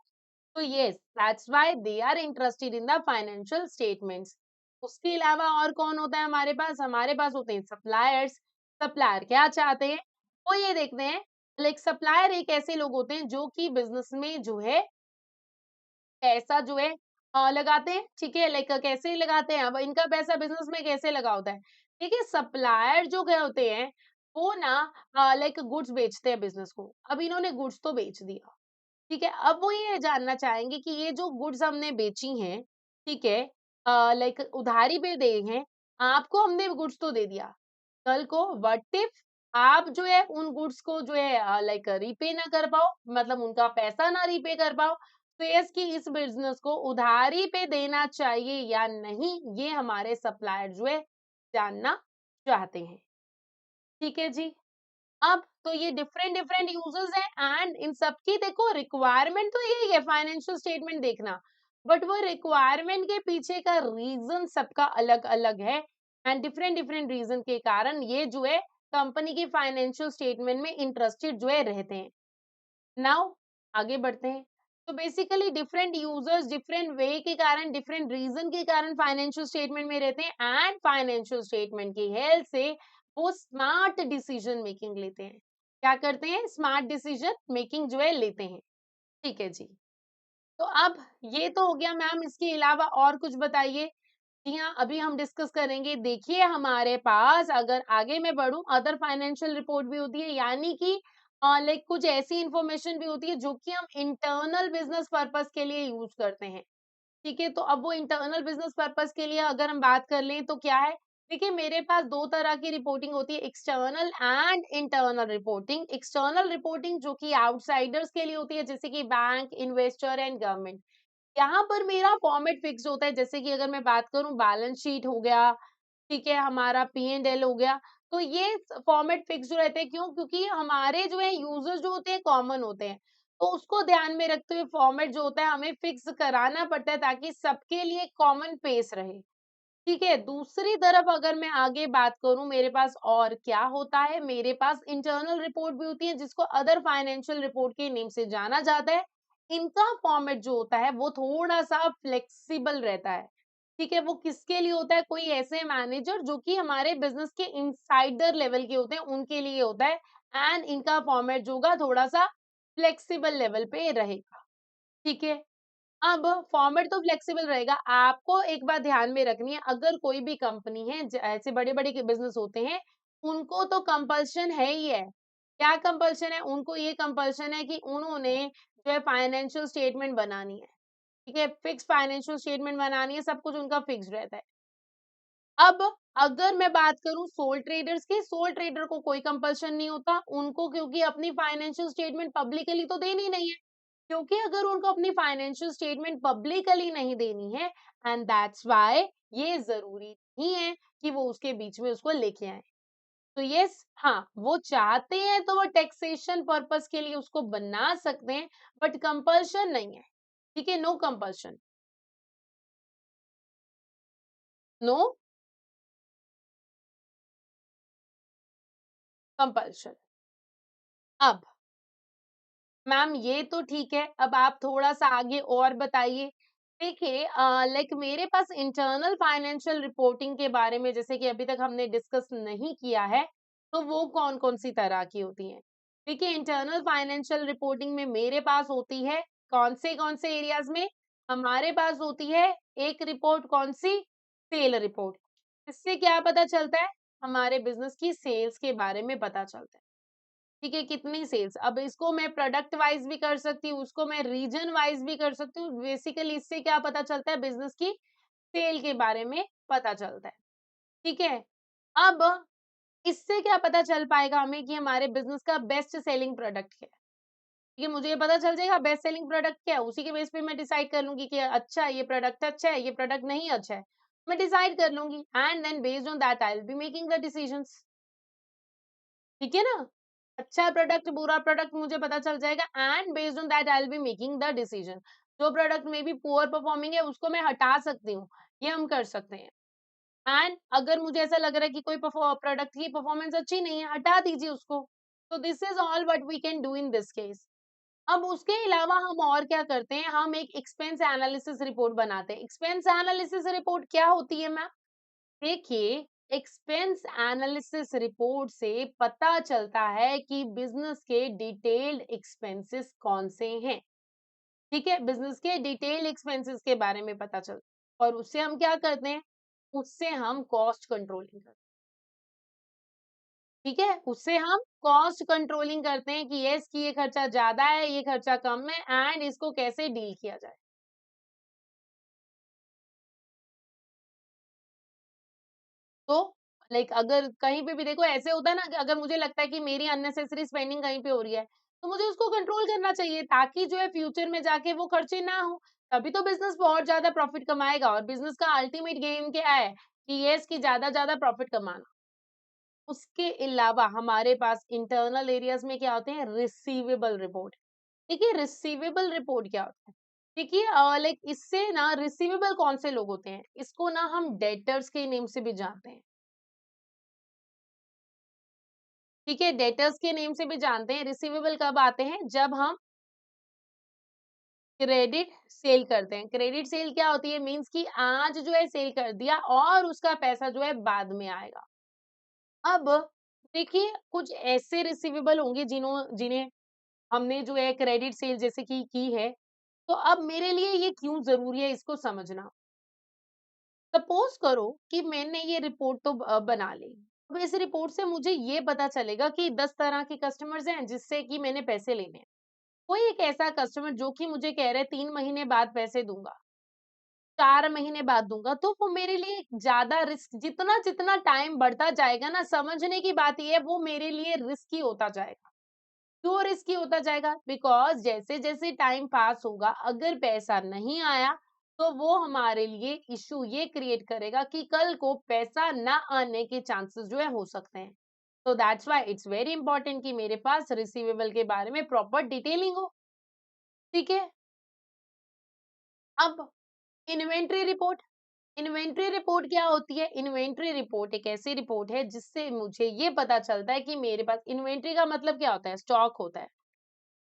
तो yes, that's why they are interested in the financial statements. उसके अलावा और कौन होता है हमारे पास? हमारे पास होते हैं सप्लायर्स। सप्लायर क्या चाहते हैं? वो ये देखते हैं, लाइक सप्लायर एक ऐसे लोग होते हैं जो कि बिज़नेस में जो है पैसा जो है लगाते हैं, ठीक है? लाइक कैसे लगाते हैं? अब इनका पैसा बिज़नेस में कैसे लगा होता है? देखिए सप्लायर जो गए होते हैं, वो ना लाइक गुड्स बेचते हैं बिज़नेस को। अब इन्होंने गुड्स तो बेच दिया। ठीक है, अब वो ये जानना चाहेंगे कि ये जो गुड्स हमने बेची हैं, ठीक है? लाइक उधारी पे दिए हैं, आपको हमने गुड्स तो दे दिया। कल को व्हाट इफ आप जो है उन गुड्स को जो है लाइक रीपे ना कर पाओ, मतलब उनका पैसा ना रीपे कर पाओ, तो यस कि इस बिज़नेस को उधारी पे देना चाहिए या नहीं, ये हमारे सप्लायर जो है जानना चाहते हैं। ठीक है जी? अब तो ये डिफरेंट डिफरेंट यूजर्स हैं एंड इन सबकी देखो रिक्वायरमेंट तो यही है फाइनेंशियल स्टेटमेंट देखना, बट वो रिक्वायरमेंट के पीछे का रीजन सबका अलग अलग है एंड डिफरेंट डिफरेंट रीजन के कारण ये जो है कंपनी की फाइनेंशियल स्टेटमेंट में इंटरेस्टेड जो है रहते हैं। नाउ आगे बढ़ते हैं। तो basically different users different way के कारण डिफरेंट रीजन के कारण फाइनेंशियल स्टेटमेंट में रहते हैं एंड फाइनेंशियल स्टेटमेंट की हेल्प से वो स्मार्ट डिसीजन मेकिंग लेते हैं। क्या करते हैं? स्मार्ट डिसीजन मेकिंग जो है लेते हैं। ठीक है जी। तो अब ये तो हो गया मैम, इसके अलावा और कुछ बताइए। जी हाँ, अभी हम डिस्कस करेंगे। देखिए हमारे पास अगर आगे मैं बढ़ूँ अदर फाइनेंशियल रिपोर्ट भी होती है, यानी कि लाइक कुछ ऐसी इंफॉर्मेशन भी होती है जो कि हम इंटरनल बिज़नेस पर्पज़ के लिए यूज़ करते हैं। ठीक है, तो अब वो इंटरनल बिज़नेस पर्पज़ के लिए अगर हम बात कर लें तो क्या है? देखिए मेरे पास 2 तरह की रिपोर्टिंग होती है, external and internal reporting. External reporting जो कि आउटसाइडर्स के लिए होती है जैसे कि बैंक, इन्वेस्टर एंड गवर्नमेंट। यहाँ पर मेरा फॉर्मेट फिक्स होता है, जैसे कि अगर मैं बात करूँ बैलेंस शीट हो गया, ठीक है, हमारा P&L हो गया, तो ये फॉर्मेट फिक्स जो रहते हैं, क्यों? क्योंकि हमारे जो है यूजर्स जो होते हैं कॉमन होते हैं, तो उसको ध्यान में रखते हुए फॉर्मेट जो होता है हमें फिक्स कराना पड़ता है ताकि सबके लिए कॉमन पेस रहे। ठीक है, दूसरी तरफ अगर मैं आगे बात करूँ मेरे पास और क्या होता है, मेरे पास इंटरनल रिपोर्ट भी होती है जिसको अदर फाइनेंशियल रिपोर्ट के नेम से जाना जाता है। इनका फॉर्मेट जो होता है वो थोड़ा-सा फ्लेक्सिबल रहता है। ठीक है, वो किसके लिए होता है? कोई ऐसे मैनेजर जो कि हमारे बिज़नेस के इनसाइडर लेवल के होते हैं, उनके लिए होता है एंड इनका फॉर्मेट जो होगा थोड़ा-सा फ्लेक्सिबल लेवल पे रहेगा। ठीक है? अब फॉर्मेट तो फ्लेक्सिबल रहेगा। आपको एक बात ध्यान में रखनी है, अगर कोई भी कंपनी है ऐसे बड़े-बड़े के बिज़नेस होते हैं, उनको तो कंपल्शन है ही है। क्या कंपल्शन है? उनको ये कंपल्शन है कि उन्होंने जो है फाइनेंशियल स्टेटमेंट बनानी है। ठीक है? फिक्स फाइनेंशियल स्टेटमेंट बनानी है, सब कुछ उनका फिक्स्ड रहता है। अब अगर मैं बात करूँ सोल ट्रेडर्स की, सोल ट्रेडर को कोई कंपल्शन नहीं होता, उनको क्योंकि अपनी फाइनेंशियल स्टेटमेंट पब्लिकली तो देनी नहीं है। क्योंकि अगर उनको अपनी फाइनेंशियल स्टेटमेंट पब्लिकली नहीं देनी है एंड दैट्स व्हाई ये ज़रूरी नहीं है कि वो उसके बीच में उसको लेके आएँ। तो यस हाँ, वो चाहते हैं तो वो टैक्सेशन पर्पज़ के लिए उसको बना सकते हैं, बट कंपल्शन नहीं है। ठीक है? No compulsion, no compulsion. अब मैम ये तो ठीक है, अब आप थोड़ा-सा आगे और बताइए। देखिए लाइक मेरे पास इंटरनल फाइनेंशियल रिपोर्टिंग के बारे में जैसे कि अभी तक हमने डिस्कस नहीं किया है, तो वो कौन-कौन सी तरह की होती हैं? देखिए इंटरनल फाइनेंशियल रिपोर्टिंग में मेरे पास होती है कौन से एरियाज़ में? हमारे पास होती है एक रिपोर्ट कौन-सी? Sale report. इससे क्या पता चलता है? हमारे बिज़नेस की सेल्स के बारे में पता चलता है। ठीक है, कितनी सेल्स, अब इसको मैं प्रोडक्ट वाइज भी कर सकती हूँ, उसको मैं रीजन वाइज भी कर सकती हूँ। बेसिकली इससे क्या पता चलता है? बिजनेस की सेल के बारे में पता चलता है। ठीक है, अब इससे क्या पता चल पाएगा हमें कि हमारे बिजनेस का बेस्ट सेलिंग प्रोडक्ट क्या है? ये मुझे ये पता चल जाएगा बेस्ट सेलिंग प्रोडक्ट क्या है, उसी के बेस पे मैं डिसाइड कर लूंगी कि अच्छा ये प्रोडक्ट अच्छा है, ये प्रोडक्ट नहीं अच्छा है, मैं डिसाइड कर लूंगी and then based on that I will be making the decisions. ठीक है ना? अच्छा प्रोडक्ट, बुरा प्रोडक्ट मुझे पता चल जाएगा and based on that I will be making the decision. जो product may be poor performing है उसको मैं हटा सकती हूँ, ये हम कर सकते हैं। एंड अगर मुझे ऐसा लग रहा है कि कोई प्रोडक्ट की परफॉर्मेंस अच्छी नहीं है, हटा दीजिए उसको। तो this is all what we can do in this case. अब उसके अलावा हम और क्या करते हैं, हम एक एक्सपेंस एनालिसिस रिपोर्ट बनाते हैं। एक्सपेंस एनालिसिस रिपोर्ट क्या होती है मैम? देखिए, एक्सपेंस एनालिसिस रिपोर्ट से पता चलता है कि बिजनेस के डिटेल्ड एक्सपेंसेस कौन से हैं। ठीक है, बिजनेस के डिटेल एक्सपेंसेस के बारे में पता चलता है और उससे हम क्या करते हैं, उससे हम कॉस्ट कंट्रोलिंग करते हैं। ठीक है, उससे हम कॉस्ट कंट्रोलिंग करते हैं कि यस कि ये खर्चा ज्यादा है, ये खर्चा कम है एंड इसको कैसे डील किया जाए। तो लाइक अगर कहीं पे भी देखो ऐसे होता है ना कि अगर मुझे लगता है कि मेरी अननेसेसरी स्पेंडिंग कहीं पे हो रही है, तो मुझे उसको कंट्रोल करना चाहिए ताकि जो है फ्यूचर में जाके वो खर्चे ना हो। तभी तो बिज़नेस बहुत ज़्यादा प्रॉफिट कमाएगा और बिज़नेस का अल्टीमेट गेम क्या है कि येस कि ज़्यादा प्रॉफिट कमाना। उसके अलावा हमारे पास इंटरनल एरियाज़ में क्या होते हैं, रिसीवेबल रिपोर्ट। देखिए रिसीवेबल रिपोर्ट क्या होता है? देखिए लाइक इससे ना रिसीवेबल कौन से लोग होते हैं? इसको ना हम डेटर्स के नेम से भी जानते हैं। ठीक है, डेटर्स के नेम से भी जानते हैं। रिसीवेबल कब आते हैं? जब हम क्रेडिट सेल करते हैं। क्रेडिट सेल क्या होती है? मीन्स कि आज जो है सेल कर दिया और उसका पैसा जो है बाद में आएगा। अब देखिए कुछ ऐसे रिसीवेबल होंगे जिन्हें हमने जो है क्रेडिट सेल जैसे कि की है, तो अब मेरे लिए ये क्यों ज़रूरी है इसको समझना। सपोज़ करो कि मैंने ये रिपोर्ट तो बना ली। अब इस रिपोर्ट से मुझे ये पता चलेगा कि 10 तरह के कस्टमर्स हैं जिससे कि मैंने पैसे लेने हैं। कोई एक ऐसा कस्टमर जो कि मुझे कह रहा है 3 महीने बाद पैसे दूँगा, 4 महीने बाद दूँगा, तो वो मेरे लिए ज़्यादा रिस्क, जितना-जितना टाइम बढ़ता जाएगा ना, समझने की बात ये है वो मेरे लिए रिस्की होता जाएगा। क्यों रिस्की होता जाएगा? बिकॉज़ जैसे-जैसे टाइम पास होगा, अगर पैसा नहीं आया, तो वो हमारे लिए इश्यू ये क्रिएट करेगा कि कल को पैसा ना आने के चांसेस जो है हो सकते हैं। तो that's why it's very important कि मेरे पास रिसीवेबल के बारे में प्रॉपर डिटेलिंग हो। ठीक है? अब इन्वेंटरी रिपोर्ट। इन्वेंटरी रिपोर्ट क्या होती है? इन्वेंटरी रिपोर्ट एक ऐसी रिपोर्ट है जिससे मुझे ये पता चलता है कि मेरे पास इन्वेंटरी का मतलब क्या होता है? स्टॉक होता है।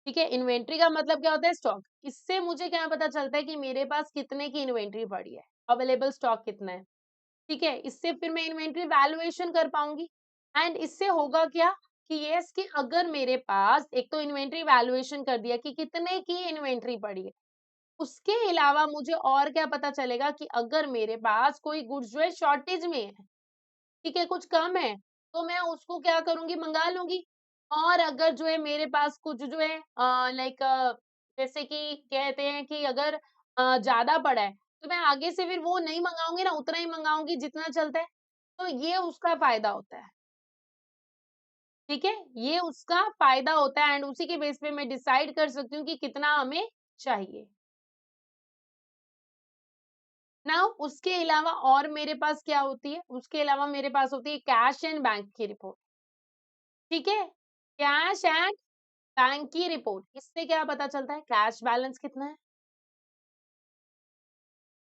ठीक है, इन्वेंटरी का मतलब क्या होता है? स्टॉक। इससे मुझे क्या पता चलता है कि मेरे पास कितने की इन्वेंटरी पड़ी है, अवेलेबल स्टॉक कितना है। ठीक है, इससे फिर मैं इन्वेंटरी वैल्यूएशन कर पाऊँगी एंड इससे होगा क्या कि यस कि अगर मेरे पास एक तो इन्वेंटरी वैल्यूएशन कर दिया कि कितने की इन्वेंटरी पड़ी है। उसके अलावा मुझे और क्या पता चलेगा कि अगर मेरे पास कोई गुड्स जो है शॉर्टेज में है, ठीक है, कुछ कम है, तो मैं उसको क्या करूँगी, मँगा लूँगी। और अगर जो है मेरे पास कुछ जो है लाइक जैसे कि कहते हैं कि अगर ज़्यादा पड़ा है, तो मैं आगे से फिर वो नहीं मँगाऊँगी ना, उतना ही मँगाऊँगी जितना चलता है। तो ये उसका फ़ायदा होता है, ठीक है? ये उसका फ़ायदा होता है एंड उसी के बेस पे मैं डिसाइड कर सकती हूँ कि कितना हमें चाहिए। नाउ उसके अलावा और मेरे पास क्या होती है? उसके अलावा मेरे पास होती है कैश एंड बैंक की रिपोर्ट, ठीक है? कैश एंड बैंक की रिपोर्ट, इससे क्या पता चलता है? कैश बैलेंस कितना है,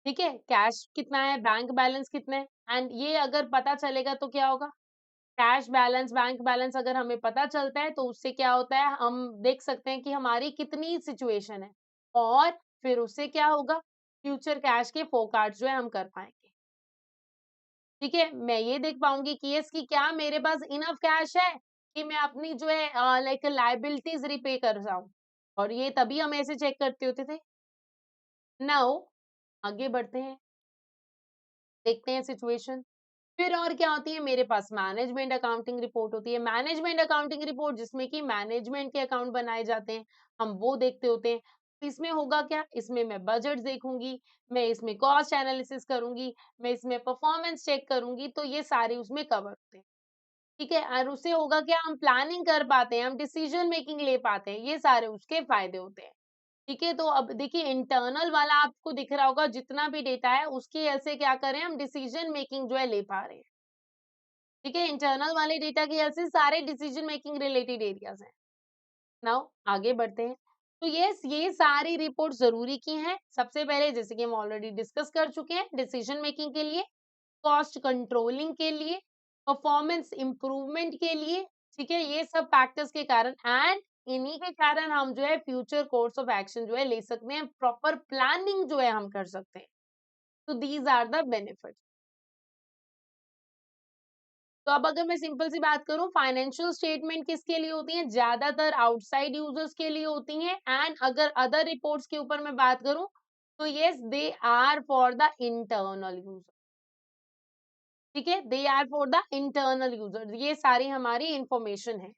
ठीक है? कैश कितना है, बैंक बैलेंस कितना है एंड ये अगर पता चलेगा तो क्या होगा? कैश बैलेंस, बैंक बैलेंस अगर हमें पता चलता है तो उससे क्या होता है? हम देख सकते हैं कि हमारी कितनी सिचुएशन है और फिर उससे क्या होगा? फ्यूचर कैश के फोरकास्ट जो है हम कर पाएँगे। ठीक है, मैं ये देख पाऊँगी कि यस कि क्या मेरे पास इनफ कैश है कि मैं अपनी जो है लाइक लायबिलिटीज़ रिपे कर जाऊँ और ये तभी हम ऐसे चेक करते होते थे। नाउ आगे बढ़ते हैं, देखते हैं सिचुएशन। फिर और क्या होती है, मेरे पास मैनेजमेंट अकाउंटिंग रिपोर्ट होती है। मैनेजमेंट अकाउंटिंग रिपोर्ट जिसमें कि मैनेजमेंट के अकाउंट बनाए जाते हैं, हम वो देखते होते हैं। तो इसमें होगा क्या? इसमें मैं बजट देखूँगी, मैं इसमें कॉस्ट एनालिसिस करूँगी, मैं इसमें परफॉर्मेंस चेक करूँगी, तो ये सारे उसमें कवर होते हैं। ठीक है? और उससे होगा क्या, हम प्लानिंग कर पाते हैं, हम डिसीजन मेकिंग ले पाते हैं, ये सारे उसके फ़ायदे होते हैं। ठीक है? तो अब देखिए इंटरनल वाला आपको दिख रहा होगा जितना भी डेटा है उसकी वजह से क्या कर रहे हैं हम डिसीजन मेकिंग जो है ले पा रहे हैं। ठीक है, इंटरनल वाले डेटा की हेल्प से सारे डिसीजन मेकिंग रिलेटेड एरियाज हैं। नाउ आगे बढ़ते हैं। तो यस, ये सारी रिपोर्ट जरूरी की हैं। सबसे पहले जैसे कि हम ऑलरेडी डिस्कस कर चुके हैं, डिसीजन मेकिंग के लिए, कॉस्ट कंट्रोलिंग के लिए, परफॉर्मेंस इंप्रूवमेंट के लिए, ठीक है, ये सब फैक्टर्स के कारण एंड इन्हीं के कारण हम जो है फ्यूचर कोर्स ऑफ एक्शन जो है ले सकते हैं, प्रॉपर प्लानिंग जो है हम कर सकते हैं। तो दीज आर द बेनिफिट। तो अब अगर मैं सिंपल सी बात करूं, फाइनेंशियल स्टेटमेंट किसके लिए होती हैं? ज्यादातर आउटसाइड यूजर्स के लिए होती हैं। एंड अगर अदर रिपोर्ट्स के ऊपर मैं बात करूं, तो yes, they are for the internal user. ठीक है, they are for the internal user, ये सारी हमारी इंफॉर्मेशन है।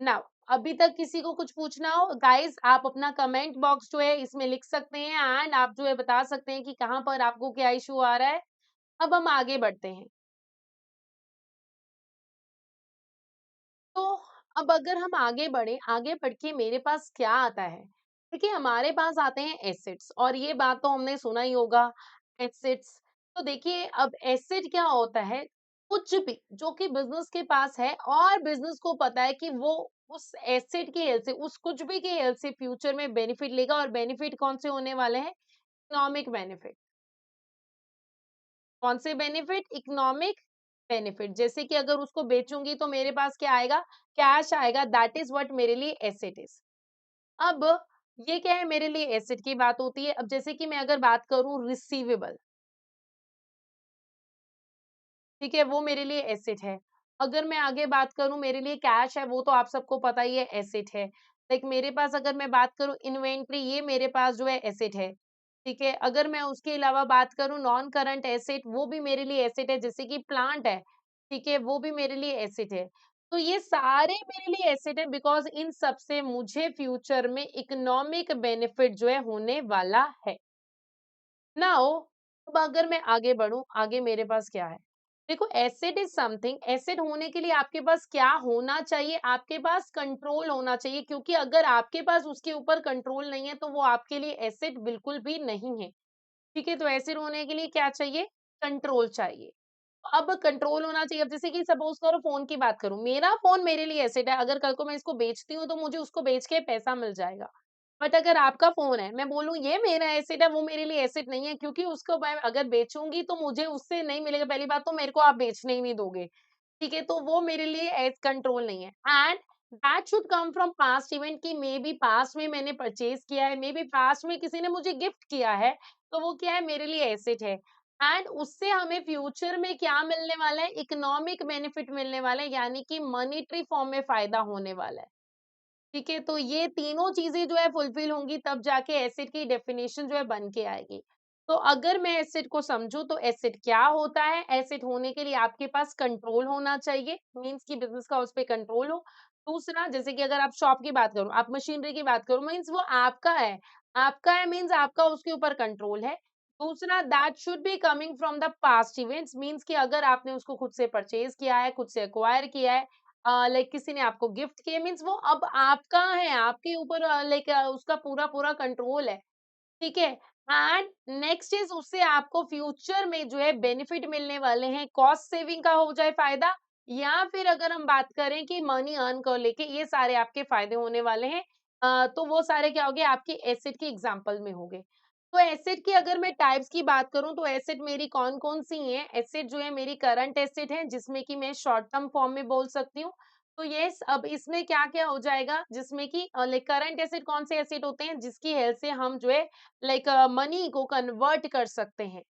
नाउ अभी तक किसी को कुछ पूछना हो गाइस, आप अपना कमेंट बॉक्स जो है इसमें लिख सकते हैं एंड आप जो है बता सकते हैं कि कहाँ पर आपको क्या इशू आ रहा है। अब हम आगे बढ़ते हैं। तो अब अगर हम आगे बढ़े, आगे बढ़ के मेरे पास क्या आता है? देखिए, हमारे पास आते हैं एसेट्स, और ये बात तो हमने सुना ही होगा, एसेट्स। तो देखिए, अब एसेट क्या होता है? कुछ भी जो कि बिजनेस के पास है और बिजनेस को पता है कि वो उस एसेट की हेल्प से, उस कुछ भी की हेल्प से फ्यूचर में बेनिफिट लेगा, और बेनिफिट कौन से होने वाले हैं? Economic benefit. कौन से बेनिफिट? Economic benefit. जैसे कि अगर उसको बेचूंगी तो मेरे पास क्या आएगा? कैश आएगा। दैट इज व्हाट मेरे लिए एसेट इज। अब ये क्या है? मेरे लिए एसेट की बात होती है। अब जैसे कि मैं अगर बात करूं रिसीवेबल, ठीक है, वो मेरे लिए एसेट है। अगर मैं आगे बात करूं, मेरे लिए कैश है, वो तो आप सबको पता ही है, एसेट है। लाइक मेरे पास अगर मैं बात करूं इन्वेंट्री, ये मेरे पास जो है एसेट है। ठीक है, अगर मैं उसके अलावा बात करूं नॉन करंट एसेट, वो भी मेरे लिए एसेट है, जैसे कि प्लांट है। ठीक है, वो भी मेरे लिए एसेट है। तो ये सारे मेरे लिए एसेट है, बिकॉज इन सब से मुझे फ्यूचर में इकोनॉमिक बेनिफिट जो है होने वाला है। नाउ अब अगर मैं आगे बढ़ूं, आगे मेरे पास क्या है? देखो, एसेट इज समथिंग, एसेट होने के लिए आपके पास क्या होना चाहिए? आपके पास कंट्रोल होना चाहिए, क्योंकि अगर आपके पास उसके ऊपर कंट्रोल नहीं है तो वो आपके लिए एसेट बिल्कुल भी नहीं है। ठीक है, तो एसेट होने के लिए क्या चाहिए? कंट्रोल चाहिए। अब कंट्रोल होना चाहिए। अब जैसे कि सपोज करो फोन की बात करूं, मेरा फोन मेरे लिए एसेट है। अगर कल को मैं इसको बेचती हूँ तो मुझे उसको बेच के पैसा मिल जाएगा। बट अगर आपका फोन है, मैं बोलूं ये मेरा एसेट है, वो मेरे लिए एसेट नहीं है, क्योंकि उसको मैं अगर बेचूंगी तो मुझे उससे नहीं मिलेगा। पहली बात तो मेरे को आप बेचने ही नहीं दोगे। ठीक है, तो वो मेरे लिए एज कंट्रोल नहीं है। And that should come from past event, की मे बी पास्ट में मैंने परचेज किया है, मे बी पास्ट में किसी ने मुझे गिफ्ट किया है, तो वो क्या है? मेरे लिए एसेट है। एंड उससे हमें फ्यूचर में क्या मिलने वाला है? इकोनॉमिक बेनिफिट मिलने वाला है, यानी कि मॉनेटरी फॉर्म में फायदा होने वाला है। ठीक है, तो ये तीनों चीजें जो है फुलफिल होंगी, तब जाके एसेट की डेफिनेशन जो है बन के आएगी। तो अगर मैं एसेट को समझूं, तो एसेट क्या होता है? एसेट होने के लिए आपके पास कंट्रोल होना चाहिए, मींस कि बिजनेस का उस पे कंट्रोल हो। दूसरा, जैसे कि अगर आप शॉप की बात करो, आप मशीनरी की बात करो, मीन्स वो आपका है। आपका है मीन्स आपका उसके ऊपर कंट्रोल है। दूसरा, that should be coming from the past events, means कि अगर आपने उसको खुद से परचेज किया है, खुद से एक्वायर किया है, लाइक किसी ने आपको गिफ्ट किए, मीन्स वो अब आपका है, आपके ऊपर लाइक उसका पूरा पूरा कंट्रोल है। ठीक है, एंड नेक्स्ट इज उससे आपको फ्यूचर में जो है बेनिफिट मिलने वाले हैं, कॉस्ट सेविंग का हो जाए फायदा, या फिर अगर हम बात करें कि मनी अर्न कर लेके, ये सारे आपके फायदे होने वाले हैं। तो वो सारे क्या हो गए? आपके एसेट की एग्जांपल में हो गए। तो एसेट की अगर मैं टाइप्स की बात करूं, तो एसेट मेरी कौन कौन सी हैं? एसेट जो है मेरी करंट एसेट है, जिसमें कि मैं शॉर्ट टर्म फॉर्म में बोल सकती हूँ। तो यस, अब इसमें क्या क्या हो जाएगा, जिसमें कि लाइक करंट एसेट कौन से एसेट होते हैं? जिसकी हेल्प से हम जो है लाइक मनी को कन्वर्ट कर सकते हैं।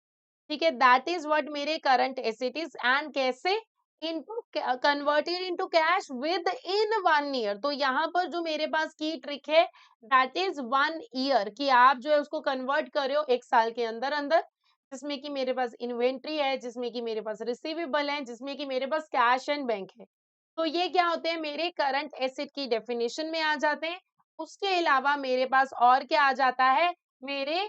ठीक है, दैट इज व्हाट मेरे करंट एसेट इज। एंड कैसे? Into converted into cash with in 1 year. तो यहाँ पर जो मेरे पास की ट्रिक है, दैट इज 1 ईयर, कि आप जो है उसको कन्वर्ट कर रहे हो 1 साल के अंदर अंदर, जिसमें कि मेरे पास इन्वेंट्री है, जिसमें कि मेरे पास रिसीवेबल है, जिसमें कि मेरे पास कैश एंड बैंक है। तो ये क्या होते हैं? मेरे करंट एसेट की डेफिनेशन में आ जाते हैं। उसके अलावा मेरे पास और क्या आ जाता है? मेरे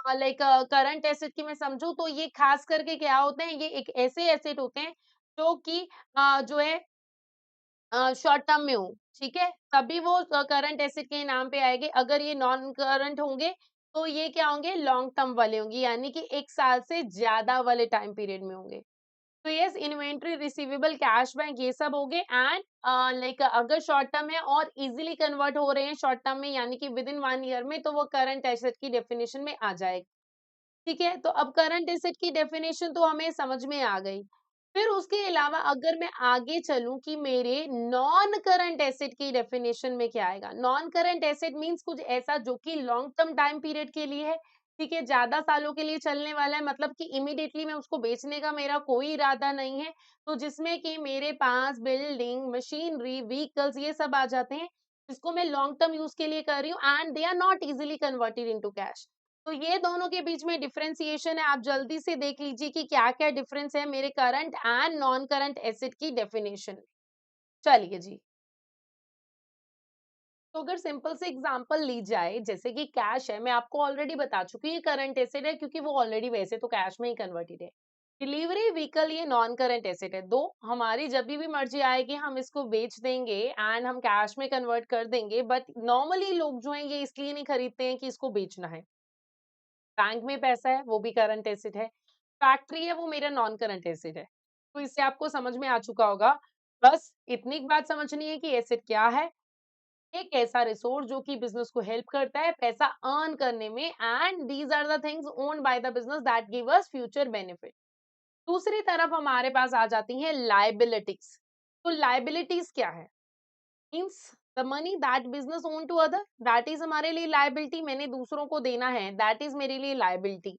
लाइक करंट एसेट की मैं समझूं, तो ये खास करके क्या होते हैं? ये एक ऐसे एसेट होते हैं जो कि जो है शॉर्ट टर्म में हो। ठीक है, तभी वो करंट एसेट के नाम पे आएंगे। अगर ये नॉन करंट होंगे, तो ये क्या होंगे? लॉन्ग टर्म वाले होंगे, यानी कि 1 साल से ज्यादा वाले टाइम पीरियड में होंगे। तो yes, inventory, receivable, cash bank, ये सब हो गए। एंड लाइक अगर शॉर्ट टर्म है और इजीली कन्वर्ट हो रहे हैं शॉर्ट टर्म में, यानी कि विद इन 1 ईयर में, तो वो करंट एसेट की डेफिनेशन में आ जाएगा। ठीक है, तो अब करंट एसेट की डेफिनेशन तो हमें समझ में आ गई। फिर उसके अलावा अगर मैं आगे चलूं कि मेरे नॉन करंट एसेट की डेफिनेशन में क्या आएगा। नॉन करंट एसेट मींस कुछ ऐसा जो कि लॉन्ग टर्म टाइम पीरियड के लिए है। ठीक है, ज्यादा सालों के लिए चलने वाला है, मतलब कि इमीडिएटली मैं उसको बेचने का मेरा कोई इरादा नहीं है। तो जिसमें कि मेरे पास बिल्डिंग, मशीनरी, व्हीकल्स, ये सब आ जाते हैं, जिसको मैं लॉन्ग टर्म यूज के लिए कर रही हूँ, and they are not easily converted into cash. तो ये दोनों के बीच में डिफरेंशिएशन है। आप जल्दी से देख लीजिए कि क्या-क्या डिफरेंस है मेरे current and non current asset की डेफिनेशन में। चलिए जी। तो अगर सिंपल से एग्जांपल ली जाए, जैसे कि कैश है, मैं आपको ऑलरेडी बता चुकी हूँ ये करंट एसेट है, क्योंकि वो ऑलरेडी वैसे तो कैश में ही कन्वर्टेड है। डिलीवरी व्हीकल ये नॉन करंट एसेट है, दो हमारी जब भी मर्जी आएगी हम इसको बेच देंगे एंड हम कैश में कन्वर्ट कर देंगे, बट नॉर्मली लोग जो हैं ये इसलिए नहीं खरीदते हैं कि इसको बेचना है। बैंक में पैसा है, वो भी करंट एसेट है। फैक्ट्री है, वो मेरा नॉन करंट एसेट है। तो इससे आपको समझ में आ चुका होगा। बस इतनी बात समझनी है कि एसेट क्या है? एक ऐसा रिसोर्स जो कि बिज़नेस को हेल्प करता है पैसा अर्न करने में, and these are the things owned by the business that give us future benefit. दूसरी तरफ हमारे पास आ जाती हैं लायबिलिटीज़। तो लायबिलिटीज़ क्या है? Means the money that business own to other, that is हमारे लिए लायबिलिटी। मैंने दूसरों को देना है, दैट इज़ मेरे लिए लायबिलिटी।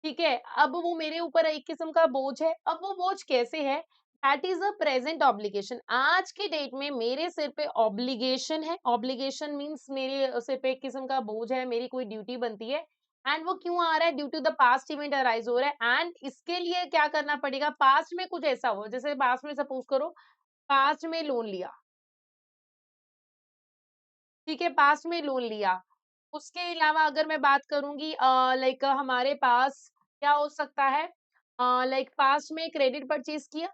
ठीक है, अब वो मेरे ऊपर एक किस्म का बोझ है। अब वो बोझ कैसे है? That is a present obligation. आज की डेट में मेरे सिर पे ऑब्लिगेशन है। ऑब्लिगेशन मीन्स मेरे सिर पे एक किस्म का बोझ है, मेरी कोई ड्यूटी बनती है। एंड वो क्यों आ रहा है? Due to the past event arise हो रहा है, एंड इसके लिए क्या करना पड़ेगा? पास्ट में कुछ ऐसा हो, जैसे पास्ट में सपोज़ करो, पास्ट में लोन लिया, ठीक है? पास्ट में लोन लिया। उसके अलावा अगर मैं बात करूँगी लाइक हमारे पास क्या हो सकता है? लाइक पास्ट में क्रेडिट परचेज़ किया।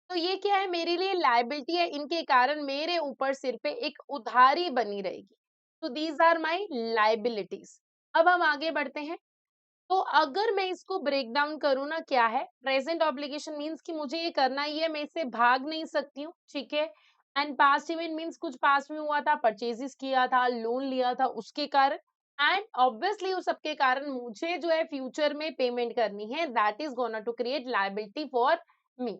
तो ये क्या है? मेरे लिए लायबिलिटी है, इनके कारण मेरे ऊपर सिर पे एक उधारी बनी रहेगी। तो दीज़ आर माय लायबिलिटीज़। अब हम आगे बढ़ते हैं। तो अगर मैं इसको ब्रेक डाउन करूँ ना, क्या है? प्रेज़ेंट ऑब्लिगेशन मीन्स कि मुझे ये करना ही है, मैं इससे भाग नहीं सकती हूँ, ठीक है? एंड पास्ट इवेंट मीन्स कुछ पास्ट में हुआ था, परचेज़ेज़ किया था, लोन लिया था, उसके कारण। एंड ऑब्वियसली उस सब के कारण मुझे जो है फ्यूचर में पेमेंट करनी है, that is gonna to create liability for me.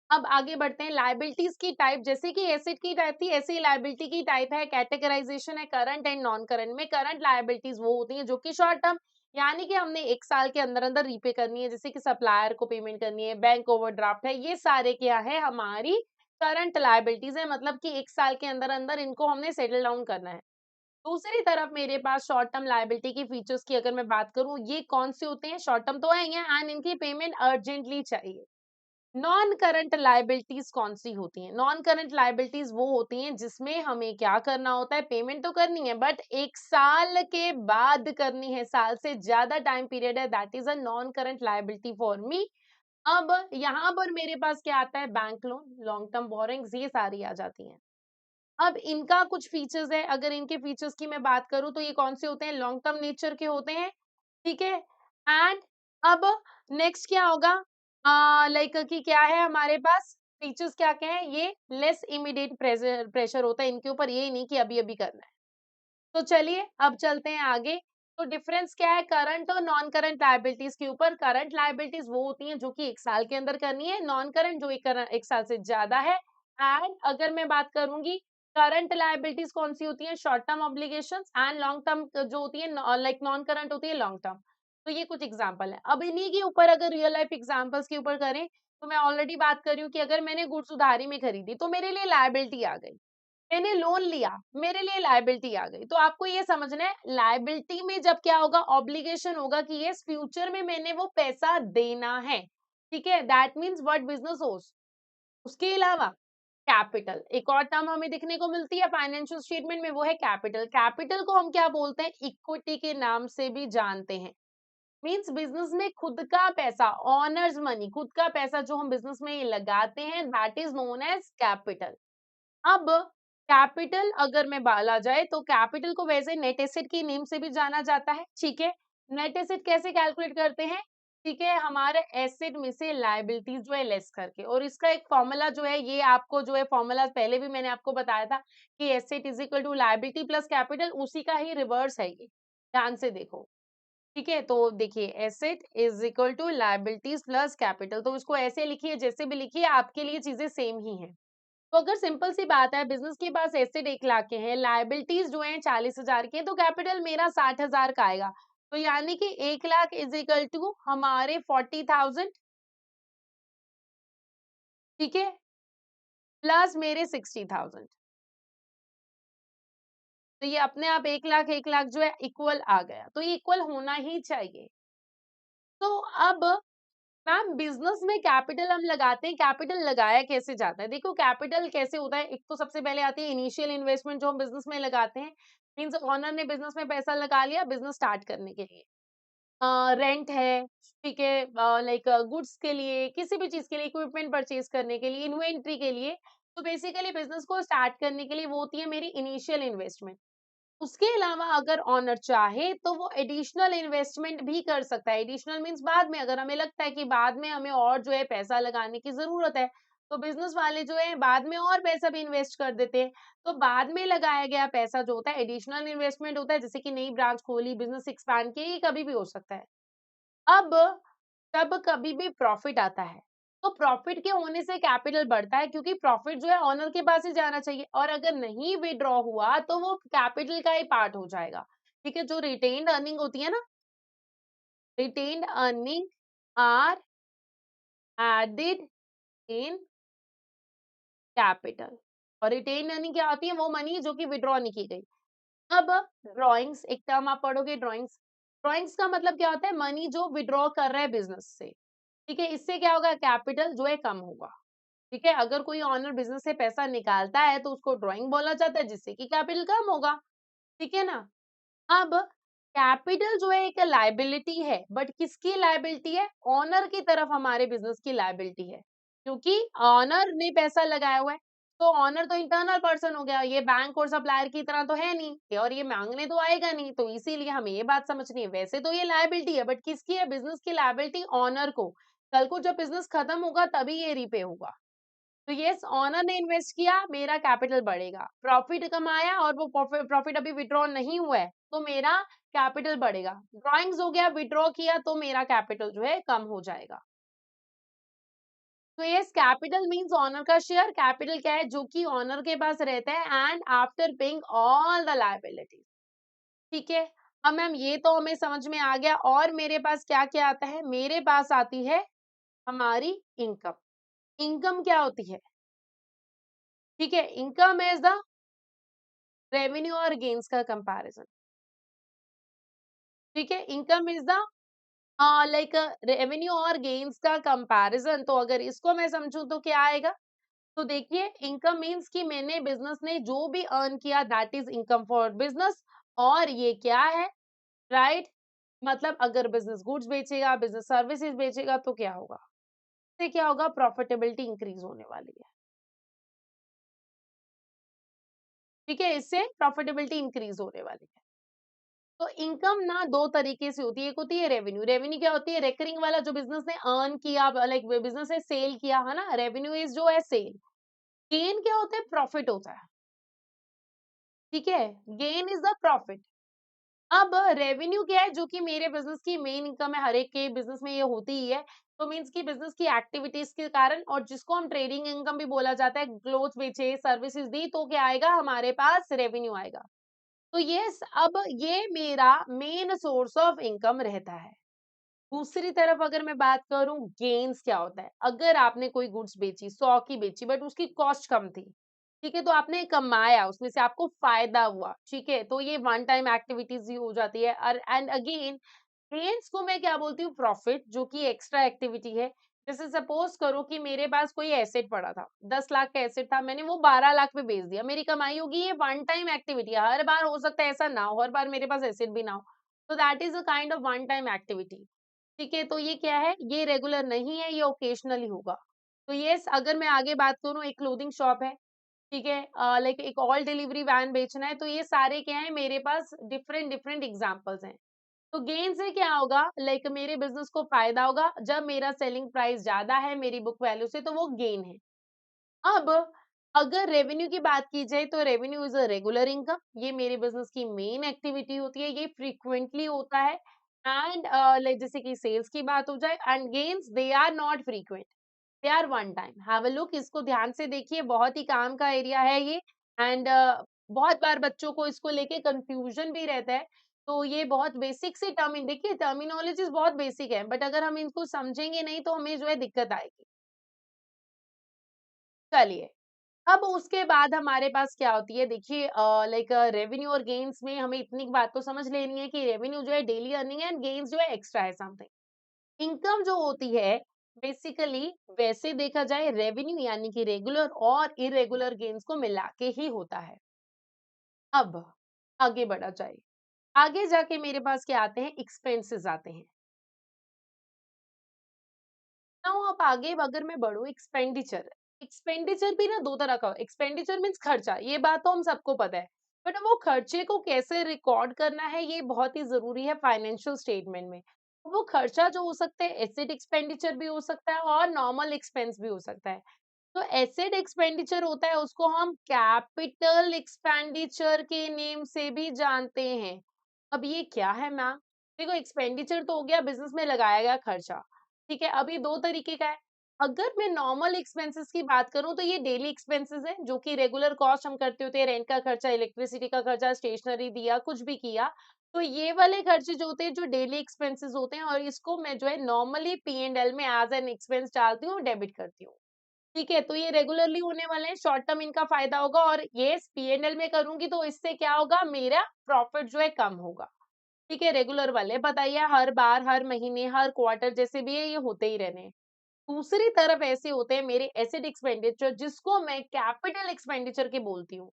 अब आगे बढ़ते हैं लायबिलिटीज की टाइप। जैसे कि एसेट की टाइप थी, ऐसे ही लायबिलिटी की टाइप है, कैटेगराइजेशन है करंट एंड नॉन करंट में। करंट लायबिलिटीज वो होती हैं जो कि शॉर्ट टर्म, यानी कि हमने 1 साल के अंदर अंदर रीपे करनी है, जैसे कि सप्लायर को पेमेंट करनी है, बैंक ओवरड्राफ्ट है, ये सारे क्या है? हमारी करंट लायबिलिटीज है, मतलब कि 1 साल के अंदर अंदर इनको हमने सेटल डाउन करना है। दूसरी तरफ मेरे पास शॉर्ट टर्म लायबिलिटी की फीचर्स की अगर मैं बात करूं, ये कौन से होते हैं? शॉर्ट टर्म तो है ही है, एंड इनकी पेमेंट अर्जेंटली चाहिए। नॉन करंट लायबिलिटीज कौन सी होती हैं? नॉन करंट लायबिलिटीज वो होती हैं जिसमें हमें क्या करना होता है? पेमेंट तो करनी है, बट 1 साल के बाद करनी है, साल से ज्यादा टाइम पीरियड है, that is a non current liability for me. अब यहाँ पर मेरे पास क्या आता है? Bank loan, long term borrowings, ये सारी आ जाती हैं। अब इनका कुछ फीचर्स है, अगर इनके फीचर्स की मैं बात करूं तो ये कौन से होते हैं? लॉन्ग टर्म नेचर के होते हैं, ठीक है। एंड अब नेक्स्ट क्या होगा? लाइक कि क्या है हमारे पास? फीचर्स क्या-क्या है? ये लेस इमीडिएट प्रेशर प्रेशर होता है इनके ऊपर, ये नहीं कि अभी-अभी करना है। तो चलिए अब चलते हैं आगे। तो डिफरेंस क्या है करंट और नॉन करंट लायबिलिटीज के ऊपर? करंट लायबिलिटीज वो होती हैं जो कि 1 साल के अंदर करनी है, नॉन करंट जो 1 साल से ज्यादा है। एंड अगर मैं बात करूंगी, करंट लायबिलिटीज कौन सी होती है? Short term obligations, and long term जो होती है लाइक नॉन करंट होती है लॉन्ग टर्म। तो ये कुछ एग्जांपल है। अब इन्हीं के ऊपर अगर रियल लाइफ एग्जांपल्स के ऊपर करें, तो मैं ऑलरेडी बात कर रही हूँ कि अगर मैंने गुड्स उधारी में खरीदी तो मेरे लिए लायबिलिटी आ गई। मैंने लोन लिया, मेरे लिए लायबिलिटी आ गई। तो आपको ये समझना है लायबिलिटी में जब क्या होगा? ऑब्लिगेशन होगा कि यस फ्यूचर में मैंने वो पैसा देना है। ठीक है? दैट मीन्स व्हाट बिजनेस होस। उसके अलावा कैपिटल, एक और टर्म हमें दिखने को मिलती है फाइनेंशियल स्टेटमेंट में, वो है कैपिटल। कैपिटल को हम क्या बोलते हैं? इक्विटी के नाम से भी जानते हैं। मीन्स बिजनेस में खुद का पैसा, ऑनर्स मनी, खुद का पैसा जो हम बिजनेस में लगाते हैं, that is known as capital. अब कैपिटल अगर मैं बाला जाए तो कैपिटल को वैसे नेट एसेट की नेम से भी जाना जाता है, ठीक है। नेट एसेट कैसे कैलकुलेट करते हैं, ठीक है, हमारे एसेट में से लायबिलिटीज जो है लेस करके, और इसका एक फॉर्मूला जो है, ये आपको जो है फॉर्मूला पहले भी मैंने आपको बताया था कि asset is equal to liability plus capital, उसी का ही रिवर्स है ये, ध्यान से देखो, ठीक है। तो देखिए asset is equal to liabilities plus capital, तो इसको ऐसे लिखिए, जैसे भी लिखिए, आपके लिए चीजें सेम ही हैं। तो अगर सिंपल सी बात है, बिजनेस के पास एसेट 1 लाख के हैं, लायबिलिटीज जो हैं 40,000 के हैं, तो कैपिटल मेरा 60,000 का आएगा। तो यानी कि 1 लाख इज इक्वल टू हमारे 40,000, ठीक है, प्लस मेरे 60,000। तो ये अपने आप 1 लाख जो है इक्वल आ गया, तो ये इक्वल होना ही चाहिए। तो अब मैम बिजनेस में कैपिटल हम लगाते हैं, कैपिटल लगाया कैसे जाता है? देखो कैपिटल कैसे होता है, एक तो सबसे पहले आती है इनिशियल इन्वेस्टमेंट जो हम बिजनेस में लगाते हैं, मीन्स ओनर ने बिजनेस में पैसा लगा लिया बिजनेस स्टार्ट करने के लिए। रेंट है, ठीक है, लाइक गुड्स के लिए, किसी भी चीज के लिए, इक्विपमेंट परचेज करने के लिए, इन्वेंट्री के लिए, तो बेसिकली बिजनेस को स्टार्ट करने के लिए वो होती है मेरी इनिशियल इन्वेस्टमेंट। उसके अलावा अगर ओनर चाहे तो वो एडिशनल इन्वेस्टमेंट भी कर सकता है। एडिशनल मीन्स बाद में, अगर हमें लगता है कि बाद में हमें और जो है पैसा लगाने की जरूरत है, तो बिजनेस वाले जो है बाद में और पैसा भी इन्वेस्ट कर देते हैं। तो बाद में लगाया गया पैसा जो होता है एडिशनल इन्वेस्टमेंट होता है, जैसे कि नई ब्रांच खोली, बिजनेस एक्सपैंड किया, ये कभी भी हो सकता है। अब जब कभी भी प्रॉफिट आता है, तो प्रॉफिट के होने से कैपिटल बढ़ता है, क्योंकि प्रॉफिट जो है ओनर के पास ही जाना चाहिए, और अगर नहीं विड्रॉ हुआ तो वो कैपिटल का ही पार्ट हो जाएगा, ठीक है। जो रिटेन्ड अर्निंग होती है ना, retained earning are added in capital, और रिटेन्ड अर्निंग क्या होती है, वो मनी जो कि विड्रॉ नहीं की गई। अब ड्रॉइंग्स, एक टर्म आप पढ़ोगे ड्रॉइंग्स, ड्रॉइंग्स का मतलब क्या होता है, मनी जो विड्रॉ कर रहा है बिजनेस से, ठीक है। इससे क्या होगा, कैपिटल जो है कम होगा, ठीक है। अगर कोई ओनर बिजनेस से पैसा निकालता है तो उसको ड्राइंग बोला जाता है, जिससे कि कैपिटल कम होगा, ठीक है ना। अब कैपिटल जो है एक लायबिलिटी है, बट किसकी लायबिलिटी है, ओनर की तरफ हमारे बिजनेस की लायबिलिटी है, क्योंकि ओनर ने पैसा लगाया हुआ है। तो ओनर तो इंटरनल पर्सन हो गया, ये बैंक और सप्लायर की तरह तो है नहीं, और ये मांगने तो आएगा नहीं, तो इसीलिए हमें ये बात समझनी है। वैसे तो ये लायबिलिटी है, बट किसकी है, बिजनेस की लायबिलिटी ओनर को। कल को जब बिजनेस खत्म होगा तभी ये रीपे होगा। तो यस, ओनर ने इन्वेस्ट किया, मेरा कैपिटल बढ़ेगा, प्रॉफिट कमाया और वो प्रॉफिट अभी विड्रॉ नहीं हुआ है, तो मेरा कैपिटल बढ़ेगा। ड्रॉइंग्स हो गया, विड्रॉ किया तो मेरा कैपिटल जो है कम हो जाएगा। तो यस, कैपिटल मींस ओनर का शेयर, कैपिटल क्या है, जो कि ओनर के पास रहता है and after paying all the liabilities, ठीक है। अब मैम ये तो हमें समझ में आ गया, और मेरे पास क्या क्या आता है, मेरे पास आती है हमारी इनकम। इनकम क्या होती है, ठीक है, इनकम इज द रेवेन्यू और गेन्स का कंपैरिजन, ठीक है। Income is the like revenue और गेन्स का कंपैरिजन। तो अगर इसको मैं समझूं तो क्या आएगा, तो देखिए इनकम मींस कि मैंने बिजनेस ने जो भी अर्न किया that is income for business, और ये क्या है, राइट, मतलब अगर बिजनेस गुड्स बेचेगा, बिजनेस सर्विसेज बेचेगा, तो क्या होगा, इससे क्या होगा, प्रॉफिटेबिलिटी इंक्रीज होने वाली है, ठीक है, इससे प्रॉफिटेबिलिटी इंक्रीज होने वाली है। तो इनकम ना दो तरीके से होती है, एक होती है रेवेन्यू। रेवेन्यू क्या होती है, रेकरिंग वाला जो बिजनेस ने अर्न किया, लाइक बिजनेस ने सेल किया है ना, रेवेन्यू इज जो है सेल। गेन क्या होता है, प्रॉफिट होता है, ठीक है, गेन इज द प्रॉफिट। अब रेवेन्यू क्या है, जो कि मेरे बिजनेस की मेन इनकम है, हर एक के बिजनेस में ये होती ही है। तो मीन्स की बिजनेस की एक्टिविटीज के कारण, और जिसको हम ट्रेडिंग इनकम भी बोला जाता है, क्लोथ बेचे, सर्विसेज दी, तो क्या आएगा हमारे पास, रेवेन्यू आएगा। तो यस, अब ये मेरा मेन सोर्स ऑफ इनकम रहता है। दूसरी तरफ अगर मैं बात करूं, गेन्स क्या होता है, अगर आपने कोई गुड्स बेची, 100 की बेची, बट उसकी कॉस्ट कम थी, ठीक है, तो आपने कमाया, उसमें से आपको फायदा हुआ, ठीक है, तो ये वन टाइम एक्टिविटीज ही हो जाती है। और एंड अगेन गेन्स को मैं क्या बोलती हूँ, प्रॉफिट, जो कि एक्स्ट्रा एक्टिविटी है। जैसे सपोज करो कि मेरे पास कोई एसेट पड़ा था, 10 लाख का एसेट था, मैंने वो 12 लाख में बेच दिया, मेरी कमाई होगी, ये वन टाइम एक्टिविटी है, हर बार हो सकता है ऐसा ना हो, हर बार मेरे पास एसेट भी ना हो, तो that is a kind of one time activity, ठीक है। तो ये क्या है, ये रेगुलर नहीं है, ये ओकेशनली होगा। तो यस, अगर मैं आगे बात करूं, एक क्लोथिंग शॉप है, ठीक है, लाइक एक ऑल डिलीवरी वैन बेचना है, तो ये सारे क्या है मेरे पास डिफरेंट डिफरेंट एग्जांपल्स हैं। तो गेन से क्या होगा, लाइक मेरे बिजनेस को फायदा होगा जब मेरा सेलिंग प्राइस ज्यादा है मेरी बुक वैल्यू से, तो वो गेन है। अब अगर रेवेन्यू की बात की जाए तो revenue is a regular income, ये मेरे बिजनेस की मेन एक्टिविटी होती है, ये फ्रीक्वेंटली होता है। एंड लाइक जैसे कि सेल्स की बात हो जाए, and gains they are not frequent, they are one time. Have a look, इसको ध्यान से देखिए, बहुत ही काम का एरिया है ये। एंड बहुत बार बच्चों को इसको लेके कंफ्यूजन भी रहता है। तो ये बहुत बेसिक सी देखिए टर्मिनोलॉजीज बहुत बेसिक है, बट अगर हम इनको समझेंगे नहीं तो हमें जो है दिक्कत आएगी। चलिए, अब उसके बाद हमारे पास क्या होती है, देखिए लाइक रेवेन्यू और गेन्स में हमें इतनी बात तो समझ लेनी है कि रेवेन्यू जो है डेली अर्निंग है, एंड गेन्स जो है एक्स्ट्रा है समथिंग। इनकम जो होती है बेसिकली, वैसे देखा जाए रेवेन्यू यानी कि रेगुलर और इरेगुलर गेन्स को मिला के ही होता है। अब आगे बढ़ा जाए, आगे जाके मेरे पास क्या आते हैं, एक्सपेंसेस आते हैं। नाउ आप आगे अगर मैं बढ़ूँ, एक्सपेंडिचर, एक्सपेंडिचर भी ना दो तरह का, एक्सपेंडिचर मीन्स खर्चा, ये बात तो हम सबको पता है। बट वो खर्चे को कैसे रिकॉर्ड करना है, ये बहुत ही जरूरी है फाइनेंशियल स्टेटमेंट में। वो खर्चा जो हो सकता है, एसेट एक्सपेंडिचर भी हो सकता है और नॉर्मल एक्सपेंस भी हो सकता है। तो एसेट एक्सपेंडिचर होता है, उसको हम कैपिटल एक्सपेंडिचर के नेम से भी जानते हैं। अब ये क्या है मैम? देखो, एक्सपेंडिचर तो हो गया बिजनेस में लगाया गया खर्चा, ठीक है। अब ये दो तरीके का है। अगर मैं नॉर्मल एक्सपेंसेस की बात करूं तो ये डेली एक्सपेंसेस है, जो कि रेगुलर कॉस्ट हम करते होते हैं, रेंट का खर्चा, इलेक्ट्रिसिटी का खर्चा, स्टेशनरी दिया, कुछ भी किया। तो ये वाले खर्चे जो होते हैं, जो डेली एक्सपेंसेस होते हैं, और इसको मैं जो है नॉर्मली P&L में एज एन एक्सपेंस डालती हूँ, डेबिट करती हूँ। ठीक है, तो ये रेगुलरली होने वाले हैं, शॉर्ट टर्म इनका फायदा होगा, और ये P&L में करूंगी तो इससे क्या होगा, मेरा प्रॉफिट जो है कम होगा। ठीक है, रेगुलर वाले बताइए, हर बार, हर महीने, हर क्वार्टर जैसे भी है, ये होते ही रहने हैं। दूसरी तरफ ऐसे होते हैं मेरे एसेट एक्सपेंडिचर, जिसको मैं कैपिटल एक्सपेंडिचर के बोलती हूँ।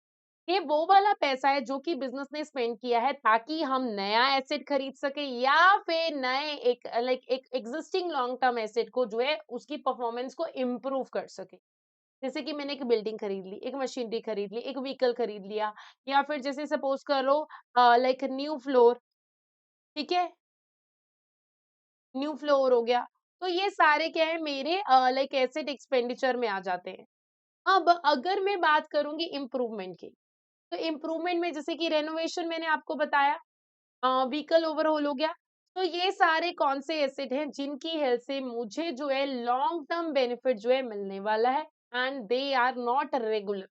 ये वो वाला पैसा है जो कि बिजनेस ने स्पेंड किया है ताकि हम नया एसेट खरीद सके, या फिर नए एक लाइक एक एग्जिस्टिंग लॉन्ग टर्म एसेट को जो है उसकी परफॉर्मेंस को इम्प्रूव कर सके। जैसे कि मैंने एक बिल्डिंग खरीद ली, एक मशीनरी खरीद ली, एक व्हीकल खरीद लिया, या फिर जैसे सपोज करो लाइक न्यू फ्लोर, ठीक है, न्यू फ्लोर हो गया। तो ये सारे क्या है मेरे लाइक एसेट एक्सपेंडिचर में आ जाते हैं। अब अगर मैं बात करूंगी इम्प्रूवमेंट की, तो इम्प्रूवमेंट में जैसे कि रेनोवेशन मैंने आपको बताया, व्हीकल ओवरहॉल हो गया। तो ये सारे कौन से एसेट हैं जिनकी हेल्प से मुझे जो है लॉन्ग टर्म बेनिफिट जो है मिलने वाला है, and they are not regular.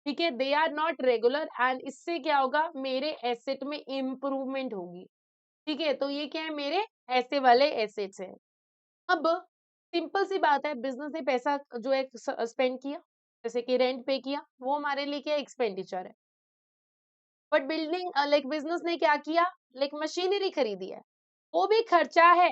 ठीक है, they are not regular, and इससे क्या होगा, मेरे एसेट में इम्प्रूवमेंट होगी। ठीक है, तो ये क्या है, मेरे ऐसे वाले एसेट्स हैं। अब सिंपल सी बात है, बिजनेस ने पैसा जो है स्पेंड किया, जैसे कि रेंट पे किया, वो हमारे लिए क्या एक्सपेंडिचर है। बट बिल्डिंग लाइक बिजनेस ने क्या किया, लाइक मशीनरी खरीदी है, वो भी खर्चा है।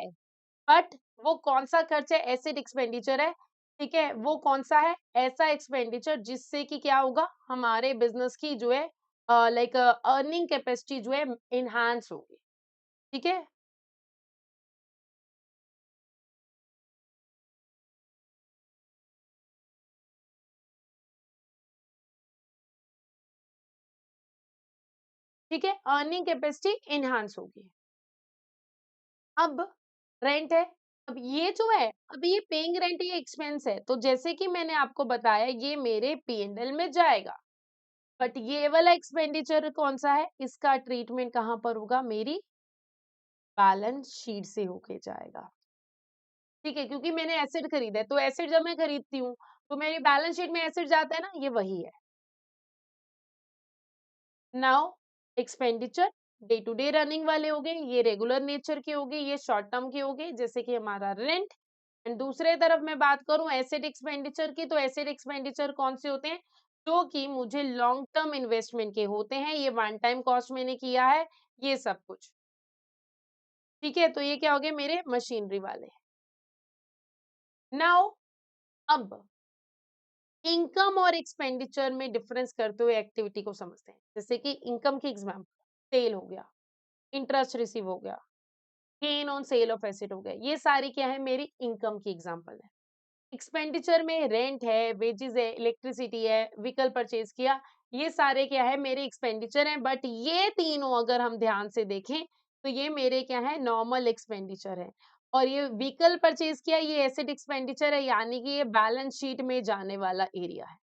बट वो कौन सा खर्चा है, एसेट एक्सपेंडिचर है। ठीक है, वो कौन सा है, ऐसा एक्सपेंडिचर जिससे कि क्या होगा, हमारे बिजनेस की जो है लाइक अर्निंग कैपेसिटी जो है इनहांस होगी। ठीक है, ठीक है, अर्निंग कैपेसिटी इनहांस होगी। अब रेंट है, अब ये जो है, अब ये पेइंग रेंट, ये एक्सपेंस है, तो जैसे कि मैंने आपको बताया ये मेरे P&L में जाएगा। बट ये वाला एक्सपेंडिचर कौन सा है, इसका ट्रीटमेंट कहाँ पर होगा, मेरी बैलेंस शीट से होके जाएगा। ठीक है, क्योंकि मैंने एसेट खरीदा है, तो एसेट जब मैं खरीदती हूँ तो मेरी बैलेंस शीट में एसेट जाता है ना, ये वही है। Now expenditure day to day running वाले हो गए, ये रेगुलर नेचर के हो गए, ये शॉर्ट टर्म के हो गए, जैसे कि हमारा रेंट। एंड दूसरे तरफ मैं बात करूं एसेट एक्सपेंडिचर की, तो एसेट एक्सपेंडिचर कौन से होते हैं, जो कि मुझे लॉन्ग टर्म इन्वेस्टमेंट के होते हैं, ये वन टाइम कॉस्ट मैंने किया है, ये सब कुछ। ठीक है, तो ये क्या हो गए मेरे मशीनरी वाले। नाउ अब इनकम और एक्सपेंडिचर में डिफरेंस करते हुए एक्टिविटी को समझते हैं। जैसे कि इनकम की एग्जांपल, सेल हो गया, इंटरेस्ट रिसीव हो गया, gain on sale of asset हो गया, ये सारी क्या है मेरी इनकम की एग्जांपल है। एक्सपेंडिचर में रेंट है, वेजेस है, इलेक्ट्रिसिटी है, व्हीकल परचेज किया, ये सारे क्या है मेरे एक्सपेंडिचर हैं, बट ये तीनों अगर हम ध्यान से देखें तो ये मेरे क्या है नॉर्मल एक्सपेंडिचर है। और ये व्हीकल परचेज किया ये एसेट एक्सपेंडिचर है, यानी कि ये बैलेंस शीट में जाने वाला एरिया है।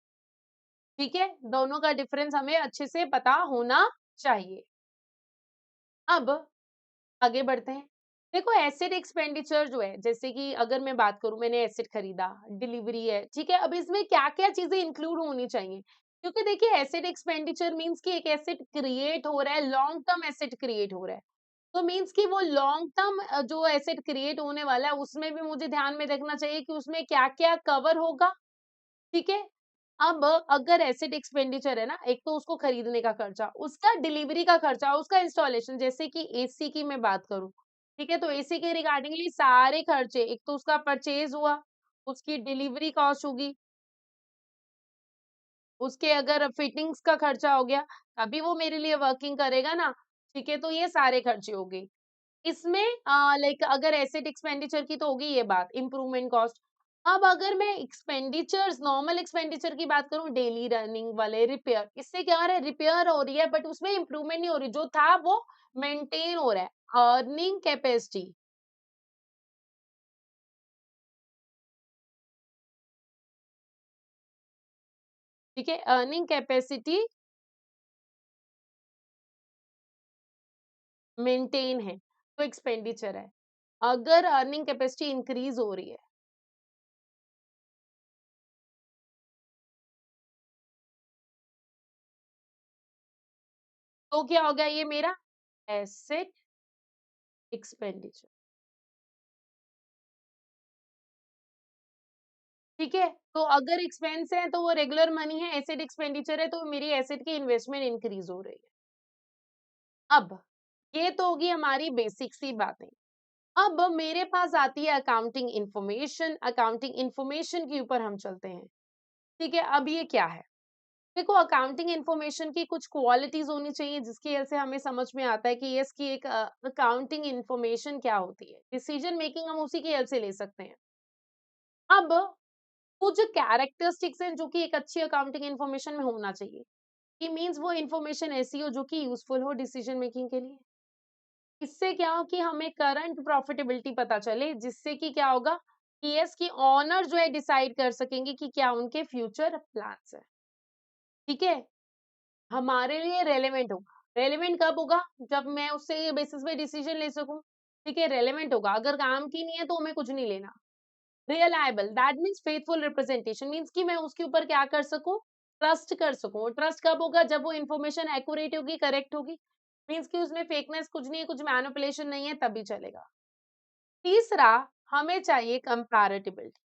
ठीक है, दोनों का डिफरेंस हमें अच्छे से पता होना चाहिए। अब आगे बढ़ते हैं। देखो एसेट एक्सपेंडिचर जो है, जैसे कि अगर मैं बात करूँ मैंने एसेट खरीदा, डिलीवरी है, ठीक है? अब इसमें क्या-क्या चीज़ें इंक्लूड होनी चाहिए? क्योंकि देखिए एसेट एक्सपेंडिचर मीन्स कि एक एसेट क्रिएट हो रहा है, लॉन्ग टर्म एसेट क्रिएट हो रहा है। तो मीन्स कि वो लॉन्ग टर्म जो एसेट क्रिएट होने वाला है, उसमें भी मुझे ध्यान में रखना चाहिए कि उसमें क्या-क्या कवर होगा, ठीक है? अब अगर एसेट एक्सपेंडिचर है ना, एक तो उसको खरीदने का खर्चा, उसका डिलीवरी का खर्चा, उसका इंस्टॉलेशन, जैसे कि एसी की मैं बात करूँ, ठीक है? तो एसी के रिगार्डिंगली सारे खर्चे, एक तो उसका परचेज़ हुआ, उसकी डिलीवरी कॉस्ट होगी, उसके अगर फिटिंग्स का खर्चा हो गया, तभी वो मेरे लिए वर्किंग करेगा ना, ठीक है? तो ये सारे खर्चे हो गए। इसमें लाइक अगर एसेट एक्सपेंडिचर की तो होगी ये बात, इम्प्रूवमेंट कॉस्ट। अब अगर मैं एक्सपेंडिचर्स नॉर्मल एक्सपेंडिचर की बात करूँ, डेली रनिंग वाले रिपेयर, इससे क्या हो रहा है रिपेयर हो रही है बट उसमें इम्प्रूवमेंट नहीं हो रही, जो था वो मेंटेन हो रहा है। अर्निंग कैपेसिटी, ठीक है? अर्निंग कैपेसिटी मेंटेन है, तो एक्सपेंडिचर है। अगर अर्निंग कैपेसिटी इंक्रीज हो रही है, तो क्या हो गया ये मेरा एसेट एक्सपेंडिचर। ठीक है? तो अगर एक्सपेंस है तो वो रेगुलर मनी है, एसेट एक्सपेंडिचर है तो मेरी एसेट की इन्वेस्टमेंट इंक्रीज़ हो रही है। अब ये तो होगी हमारी बेसिक सी बातें। अब मेरे पास आती है अकाउंटिंग इन्फॉर्मेशन के ऊपर हम चलते हैं। ठीक है? अब ये क्या है? देखो अकाउंटिंग इन्फॉर्मेशन की कुछ क्वालिटीज़ होनी चाहिए जिसकी वजह से हमें समझ में आता है कि ये इसकी एक अकाउंटिंग इन्फॉर्मेशन क्या होती है। डिसीजन मेकिंग हम उसी की हेल्प से ले सकते हैं। अब कुछ कैरेक्टरिस्टिक्स हैं जो कि एक अच्छी अकाउंटिंग इन्फॉर्मेशन में होना चाहिए। कि मीन्स वो इन्फॉर्मेशन ऐसी हो जो कि यूज़फुल हो डिसीजन मेकिंग के लिए। इससे क्या हो कि हमें करंट प्रॉफिटेबिलिटी पता चले, जिससे कि क्या होगा कि यस कि ओनर जो है डिसाइड कर सकेंगे कि क्या उनके फ्यूचर प्लान्स हैं। ठीक है? हमारे लिए रेलेवेंट होगा। रेलेवेंट कब होगा? जब मैं उससे ये बेसिस पे डिसीजन ले सकूँ। ठीक है? रेलेवेंट होगा। अगर काम की नहीं है तो हमें कुछ नहीं लेना। Reliable that means faithful representation means कि मैं उसके ऊपर क्या कर सकूं ट्रस्ट कर सकूं। ट्रस्ट कब होगा? जब वो इन्फॉर्मेशन एक्यूरेट होगी, करेक्ट होगी, मीन्स कि उसमें फेकनेस कुछ नहीं है, कुछ मैनिपुलेशन नहीं है, तभी चलेगा। तीसरा, हमें चाहिए कंपैरेटिबिलिटी।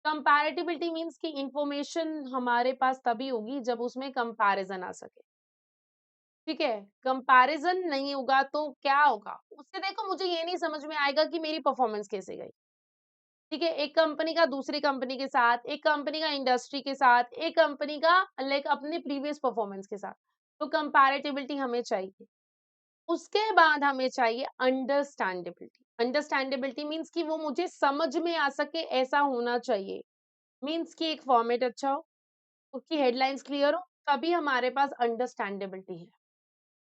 कंपैरेटिबिलिटी मीन्स कि इंफॉर्मेशन हमारे पास तभी होगी जब उसमें कंपैरिजन आ सके। ठीक है? कंपैरिजन नहीं होगा तो क्या होगा? उससे देखो मुझे ये नहीं समझ में आएगा कि मेरी परफॉर्मेंस कैसे गई। ठीक है? एक कंपनी का दूसरी कंपनी के साथ, एक कंपनी का इंडस्ट्री के साथ, एक कंपनी का लाइक अपने प्रीवियस परफॉर्मेंस के साथ। तो कंपैरेटिबिलिटी हमें चाहिए। उसके बाद हमें चाहिए अंडरस्टैंडेबिलिटी। अंडरस्टैंडेबिलिटी मीन्स कि वो मुझे समझ में आ सके ऐसा होना चाहिए। मीन्स कि एक फॉर्मेट अच्छा हो, उसकी हेडलाइंस क्लियर हो, तभी हमारे पास अंडरस्टैंडेबिलिटी है।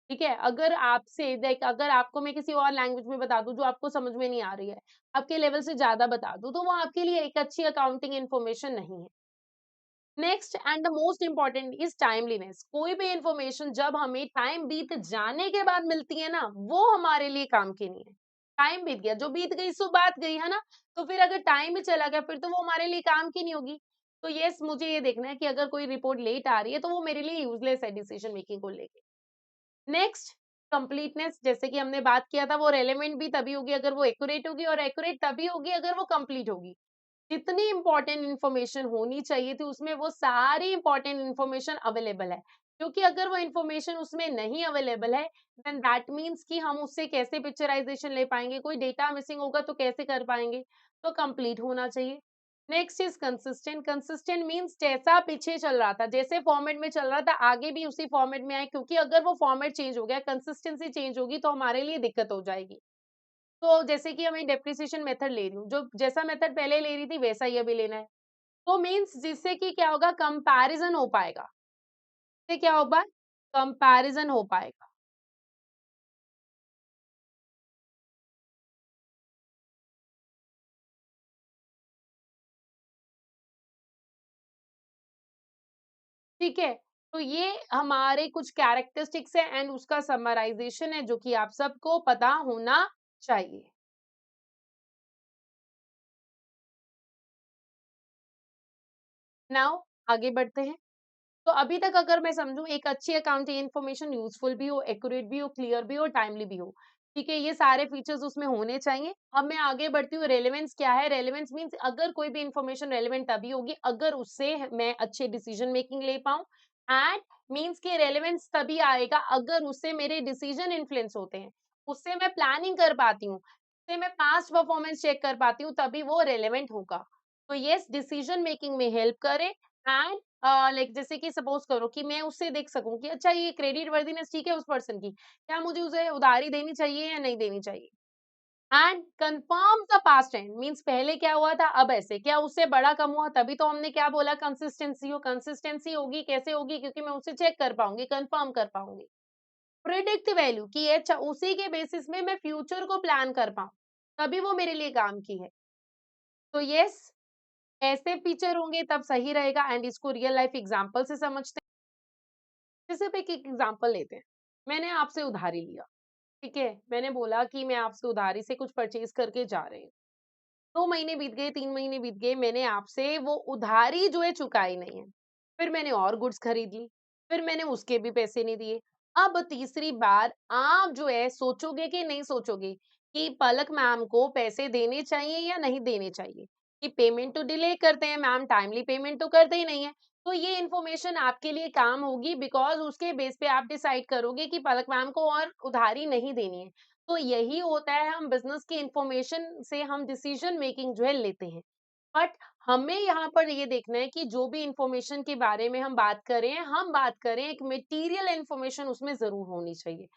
ठीक है? अगर आपसे लाइक अगर आपको मैं किसी और लैंग्वेज में बता दूँ जो आपको समझ में नहीं आ रही है, आपके लेवल से ज़्यादा बता दूँ, तो वो आपके लिए एक अच्छी अकाउंटिंग इन्फॉर्मेशन नहीं है। Next and the most important is timeliness. कोई भी इन्फॉर्मेशन जब हमें टाइम बीत जाने के बाद मिलती है ना, वो हमारे लिए काम की नहीं है। टाइम बीत गया, जो बीत गई सो बात गई, है ना? तो फिर अगर टाइम ही चला गया, फिर तो वो हमारे लिए काम की नहीं होगी। तो येस, मुझे ये देखना है कि अगर कोई रिपोर्ट लेट आ रही है, तो वो मेरे लिए यूज़लेस है डिसीजन मेकिंग को लेके। नेक्स्ट कंप्लीटनेस, जैसे कि हमने बात किया था, वो रेलेवेंट भी तभी होगी अगर वो एक्यूरेट होगी और एक्यूरेट तभी होगी अगर वो कंप्लीट होगी। जितनी इंपॉर्टेंट इन्फॉर्मेशन होनी चाहिए थी उसमें वो सारी इंपॉर्टेंट इन्फॉर्मेशन अवेलेबल है। क्योंकि अगर वो इन्फॉर्मेशन उसमें नहीं अवेलेबल है देन दैट मीन्स कि हम उससे कैसे पिक्चराइजेशन ले पाएंगे, कोई डेटा मिसिंग होगा तो कैसे कर पाएंगे। तो कंप्लीट होना चाहिए। Next is consistent. Consistent means जैसा पीछे चल रहा था, जैसे फॉर्मेट में चल रहा था आगे भी उसी फॉर्मेट में आए, क्योंकि अगर वो फॉर्मेट चेंज हो गया, कंसिस्टेंसी चेंज होगी तो हमारे लिए दिक्कत हो जाएगी। तो जैसे कि हमें डेप्रिसिएशन मेथड ले रही हूँ, जो जैसा मेथड पहले ले रही थी वैसा ही अभी लेना है। तो मीन्स जिससे कि क्या होगा, कंपैरिजन हो पाएगा। इससे क्या होगा, कंपैरिजन हो पाएगा। ठीक है? तो ये हमारे कुछ कैरेक्टरिस्टिक्स है एंड उसका समराइज़ेशन है जो कि आप सबको पता होना चाहिए। नाउ आगे बढ़ते हैं। तो अभी तक अगर मैं समझूँ, एक अच्छी अकाउंटिंग इन्फॉर्मेशन यूज़फुल भी हो, एक्यूरेट भी हो, क्लियर भी हो, टाइमली भी हो। ठीक है? ये सारे फीचर्स उसमें होने चाहिए। अब मैं आगे बढ़ती हूँ, रेलेवेंस क्या है? रेलेवेंस मीन्स अगर कोई भी इन्फॉर्मेशन रेलेवेंट तभी होगी अगर उससे मैं अच्छे डिसीजन मेकिंग ले पाऊँ, एंड मीन्स कि रेलेवेंस तभी आएगा अगर उससे मेरे डिसीजन इन्फ्लुएंस होते हैं। उससे मैं प्लानिंग कर पाती हूँ, उससे मैं पास्ट परफॉर्मेंस चेक कर पाती हूँ, तभी वो रेलेवेंट होगा। तो येस, डिसीजन मेकिंग में हेल्प करे, एंड लाइक जैसे कि सपोज करो कि मैं उससे देख सकूं कि अच्छा, ये क्रेडिट वर्दीनेस ठीक है उस पर्सन की, क्या मुझे उसे उधारी देनी चाहिए या नहीं देनी चाहिए, and confirm the past and means पहले क्या हुआ था, अब ऐसे क्या उससे बड़ा कम हुआ, तभी तो हमने क्या बोला, कंसिस्टेंसी हो। कंसिस्टेंसी होगी कैसे होगी, क्योंकि मैं उसे चेक कर पाऊंगी, कंफर्म कर पाऊंगी। प्रिडिक्ट वैल्यू कि अच्छा उसी के बेसिस में मैं फ्यूचर को प्लान कर पाऊं, तभी वो मेरे लिए काम की है। तो यस, ऐसे फीचर होंगे तब सही रहेगा, एंड इसको रियल लाइफ एग्जांपल से समझते हैं। जैसे अब एक एग्जांपल लेते हैं। मैंने आपसे उधारी लिया, ठीक है? मैंने बोला कि मैं आपसे उधारी से कुछ परचेज़ करके जा रही हूँ। 2 महीने बीत गए, 3 महीने बीत गए, मैंने आपसे वो उधारी जो है चुकाई नहीं है। फिर मैंने और गुड्स खरीद ली, फिर मैंने उसके भी पैसे नहीं दिए। अब तीसरी बार आप जो है सोचोगे कि नहीं सोचोगे कि पलक मैम को पैसे देने चाहिए या नहीं देने चाहिए? कि पेमेंट तो डिले करते हैं मैम, टाइमली पेमेंट तो करते ही नहीं है। तो ये इन्फॉर्मेशन आपके लिए काम होगी, बिकॉज़ उसके बेस पे आप डिसाइड करोगे कि पलक मैम को और उधारी नहीं देनी है। तो यही होता है, हम बिज़नेस की इन्फॉर्मेशन से हम डिसीजन मेकिंग जो है लेते हैं। बट हमें यहाँ पर ये देखना है कि जो भी इन्फॉर्मेशन के बारे में हम बात करें एक मटेरियल इन्फॉर्मेशन उसमें ज़रूर होनी चाहिए।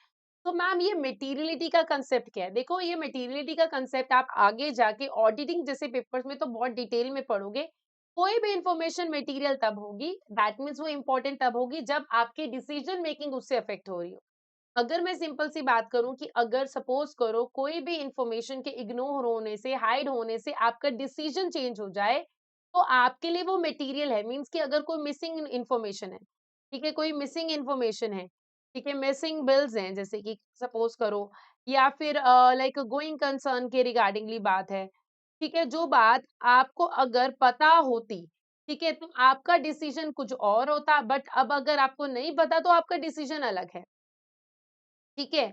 तो मैम ये मटेरियलिटी का कांसेप्ट क्या है? देखो, ये मटेरियलिटी का कांसेप्ट आप आगे जाके ऑडिटिंग जैसे पेपर्स में तो बहुत डिटेल में पढ़ोगे। कोई भी इन्फॉर्मेशन मटेरियल तब होगी, दैट मीन्स वो इम्पोर्टेंट तब होगी जब आपकी डिसीजन मेकिंग उससे अफेक्ट हो रही हो। अगर मैं सिंपल सी बात करूं कि अगर सपोज करो कोई भी इंफॉर्मेशन के इग्नोर होने से, हाइड होने से आपका डिसीजन चेंज हो जाए, तो आपके लिए वो मटेरियल है। मींस कि अगर कोई मिसिंग इंफॉर्मेशन है, ठीक है, कोई मिसिंग इंफॉर्मेशन है, ठीक है, मिसिंग बिल्स हैं जैसे कि सपोज करो, या फिर लाइक गोइंग कंसर्न के रिगार्डिंगली बात है, ठीक है, जो बात आपको अगर पता होती, ठीक है, तो आपका डिसीजन कुछ और होता, बट अब अगर आपको नहीं पता तो आपका डिसीजन अलग है। ठीक है?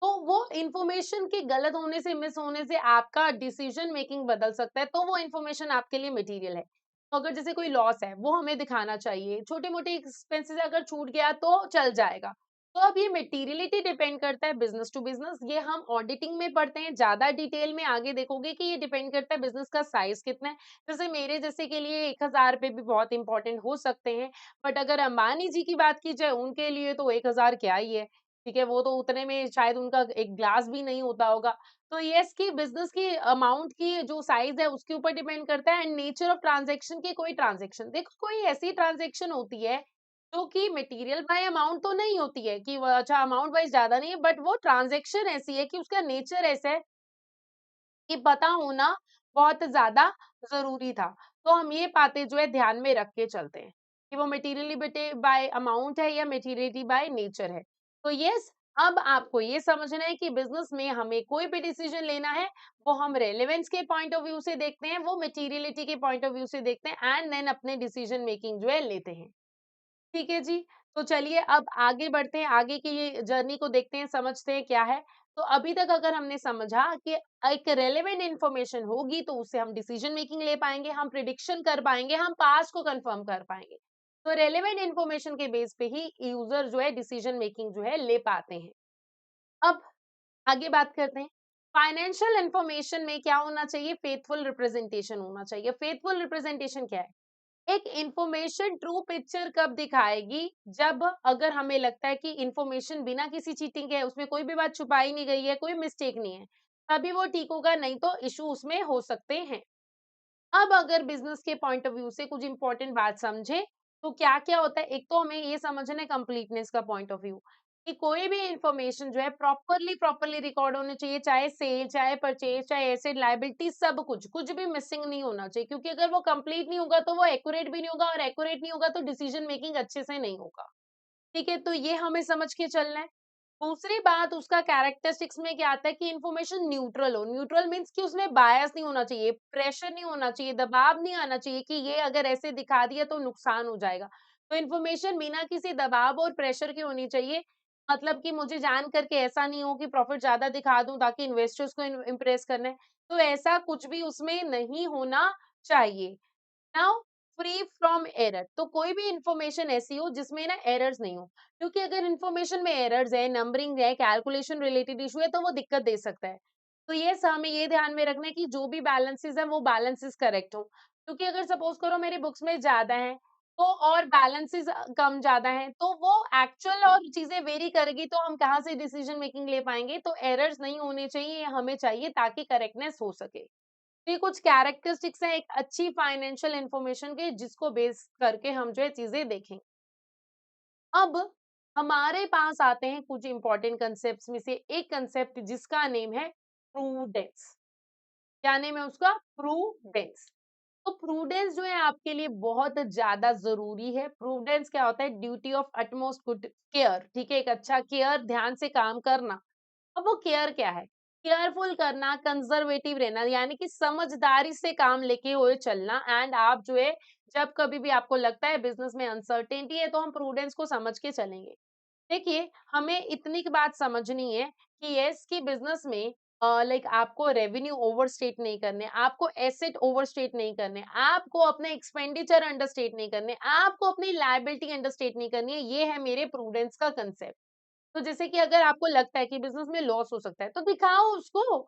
तो वो इन्फॉर्मेशन के गलत होने से, मिस होने से आपका डिसीजन मेकिंग बदल सकता है, तो वो इन्फॉर्मेशन आपके लिए मटेरियल है। तो अगर जैसे कोई लॉस है, वो हमें दिखाना चाहिए, छोटे-मोटे एक्सपेंसेस अगर छूट गया तो चल जाएगा। तो अब ये मटेरियलिटी डिपेंड करता है बिज़नेस टू बिज़नेस, ये हम ऑडिटिंग में पढ़ते हैं, ज़्यादा डिटेल में आगे देखोगे कि ये डिपेंड करता है बिज़नेस का साइज़ कितना है। जैसे मेरे जैसे के लिए ₹1000 भी बहुत इम्पोर्टेंट हो सकते हैं, बट अगर अंबानी जी की बात की जाए, उनके लिए तो 1000 क्या ही है। ठीक है, वो तो उतने में शायद उनका एक ग्लास भी नहीं होता होगा। तो येस, कि बिज़नेस की अमाउंट की जो साइज़ है उसके ऊपर डिपेंड करता है, एंड नेचर ऑफ ट्रांज़ैक्शन की कोई ट्रांज़ैक्शन देखो, कोई ऐसी ट्रांज़ैक्शन होती है जो कि मटेरियल बाय अमाउंट तो नहीं होती है कि वो अच्छा अमाउंट वाइज़ ज़्यादा नहीं है, बट वो ट्रांज़ैक्शन ऐसी है कि उसका नेचर ऐसा है कि पता होना बहुत ज़्यादा ज़रूरी था। तो हम ये बातें जो है ध्यान में रख के चलते हैं, कि वो मटेरियलिटी बाय अमाउंट है या मटेरियलिटी बाय नेचर है। तो येस, अब आपको ये समझना है कि बिज़नेस में हमें कोई भी डिसीज़न लेना है, वो हम रेलेवेंस के पॉइंट ऑफ व्यू से देखते हैं, वो मटेरियलिटी के पॉइंट ऑफ व्यू से देखते हैं, एंड देन अपने डिसीज़न मेकिंग जो है लेते हैं। ठीक है जी। तो चलिए अब आगे बढ़ते हैं, आगे की ये जर्नी को देखते हैं, समझते हैं क्या है। तो अभी तक अगर हमने समझा कि एक रेलेवेंट इन्फॉर्मेशन होगी तो उससे हम डिसीजन मेकिंग ले पाएँगे, हम प्रिडिक्शन कर पाएँगे, हम पास्ट को कन्फर्म कर पाएँगे। तो रेलेवेंट इन्फॉर्मेशन के बेस पे ही यूज़र जो है डिसीजन मेकिंग जो है ले पाते हैं। अब आगे बात करते हैं। फाइनेंशियल इन्फॉर्मेशन में क्या होना चाहिए? फेथफुल रिप्रेजेंटेशन होना चाहिए। फेथफुल रिप्रेजेंटेशन क्या है? एक इंफॉर्मेशन ट्रू पिक्चर कब दिखाएगी, जब अगर हमें लगता है कि इंफॉर्मेशन बिना किसी चीटिंग के है, उसमें कोई भी बात छुपाई नहीं गई है, कोई मिस्टेक नहीं है, तभी वो ठीक होगा, नहीं तो इश्यू उसमें हो सकते हैं। अब अगर बिज़नेस के पॉइंट ऑफ व्यू से कुछ इंपॉर्टेंट बात समझे, तो क्या-क्या होता है? एक तो हमें ये समझना है कंप्लीटनेस का पॉइंट ऑफ व्यू, कि कोई भी इन्फॉर्मेशन जो है प्रॉपर्ली रिकॉर्ड होनी चाहिए, चाहे सेल, चाहे परचेज़, चाहे एसेट, लायबिलिटी सब कुछ, कुछ भी मिसिंग नहीं होना चाहिए क्योंकि अगर वो कंप्लीट नहीं होगा, तो वो एक्यूरेट भी नहीं होगा और एक्यूरेट नहीं होगा तो डिसीजन मेकिंग अच्छे से नहीं होगा। ठीक है? तो ये हमें समझ के चलना है। दूसरी बात उसका कैरेक्टरिस्टिक्स में क्या आता है कि इन्फॉर्मेशन न्यूट्रल हो। न्यूट्रल मीन्स कि उसमें बायस नहीं होना चाहिए, प्रेशर नहीं होना चाहिए, दबाव नहीं आना चाहिए कि ये अगर ऐसे दिखा दिया तो नुकसान हो जाएगा। तो इन्फॉर्मेशन बिना किसी दबाव और प्रेशर की होनी चाहिए। मतलब कि मुझे जान करके ऐसा नहीं हो कि प्रॉफिट ज़्यादा दिखा दूँ ताकि इन्वेस्टर्स को इम्प्रेस करना है। तो ऐसा कुछ भी उसमें नहीं होना चाहिए। नाउ फ्री फ्रॉम एरर तो कोई भी इंफॉर्मेशन ऐसी हो जिसमें ना एरर्स नहीं हो क्योंकि अगर इंफॉर्मेशन में एरर्स है नंबरिंग है कैलकुलेशन रिलेटेड इशू है तो वो दिक्कत दे सकता है तो ये हमें ये ध्यान में रखना है कि जो भी बैलेंसेस है वो बैलेंसेस करेक्ट हो क्योंकि अगर सपोज करो मेरी बुक्स में ज्यादा है तो और बैलेंसेस कम ज्यादा है तो वो एक्चुअल और चीजें वेरी करेगी तो हम कहाँ से डिसीजन मेकिंग ले पाएंगे तो एरर्स नहीं होने चाहिए ये हमें चाहिए ताकि करेक्टनेस हो सके तो ये कुछ कैरेक्टरिस्टिक्स हैं एक अच्छी फाइनेंशियल इंफॉर्मेशन के जिसको बेस करके हम जो है चीजें देखें। अब हमारे पास आते हैं कुछ इंपॉर्टेंट कंसेप्ट्स में से एक कंसेप्ट जिसका नेम है प्रूडेंस। क्या नेम है उसका? प्रूडेंस। तो प्रूडेंस जो है आपके लिए बहुत ज्यादा जरूरी है। प्रूडेंस क्या होता है? Duty of utmost good care. ठीक है, एक अच्छा केयर, ध्यान से काम करना। अब वो केयर क्या है? केयरफुल करना, कंजर्वेटिव रहना, यानी कि समझदारी से काम लेके हुए चलना एंड आप जो है जब कभी भी आपको लगता है बिज़नेस में अनसर्टेनिटी है तो हम प्रूडेंस को समझ के चलेंगे। देखिए, हमें इतनी की बात समझनी है कि यस कि बिज़नेस में लाइक आपको रेवेन्यू ओवरस्टेट नहीं करने, आपको एसेट ओवरस्टेट नहीं करने, आपको अपने एक्सपेंडिचर अंडरस्टेट नहीं करने, आपको अपनी लायबिलिटी अंडरस्टेट नहीं करनी है। ये है मेरे प्रूडेंस का कांसेप्ट। तो जैसे कि अगर आपको लगता है कि बिज़नेस में लॉस हो सकता है, तो दिखाओ उसको।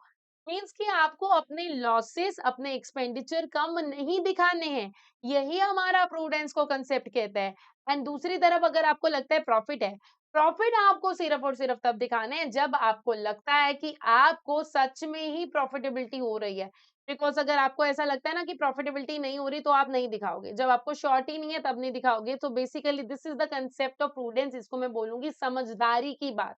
मीन्स कि आपको अपने लॉसेस, अपने एक्सपेंडिचर कम नहीं दिखाने हैं। यही हमारा प्रूडेंस को कांसेप्ट कहता है। एंड दूसरी तरफ अगर आपको लगता है प्रॉफिट है, प्रॉफिट आपको सिर्फ़ और सिर्फ़ तब दिखाने हैं जब आपको लगता है कि आपको सच में ही प्रॉफिटेबिलिटी हो रही है। बिकॉज़ अगर आपको ऐसा लगता है ना कि प्रॉफिटेबिलिटी नहीं हो रही तो आप नहीं दिखाओगे। जब आपको श्योरिटी नहीं है तब नहीं दिखाओगे। तो basically this is the concept of prudence इसको मैं बोलूँगी समझदारी की बात।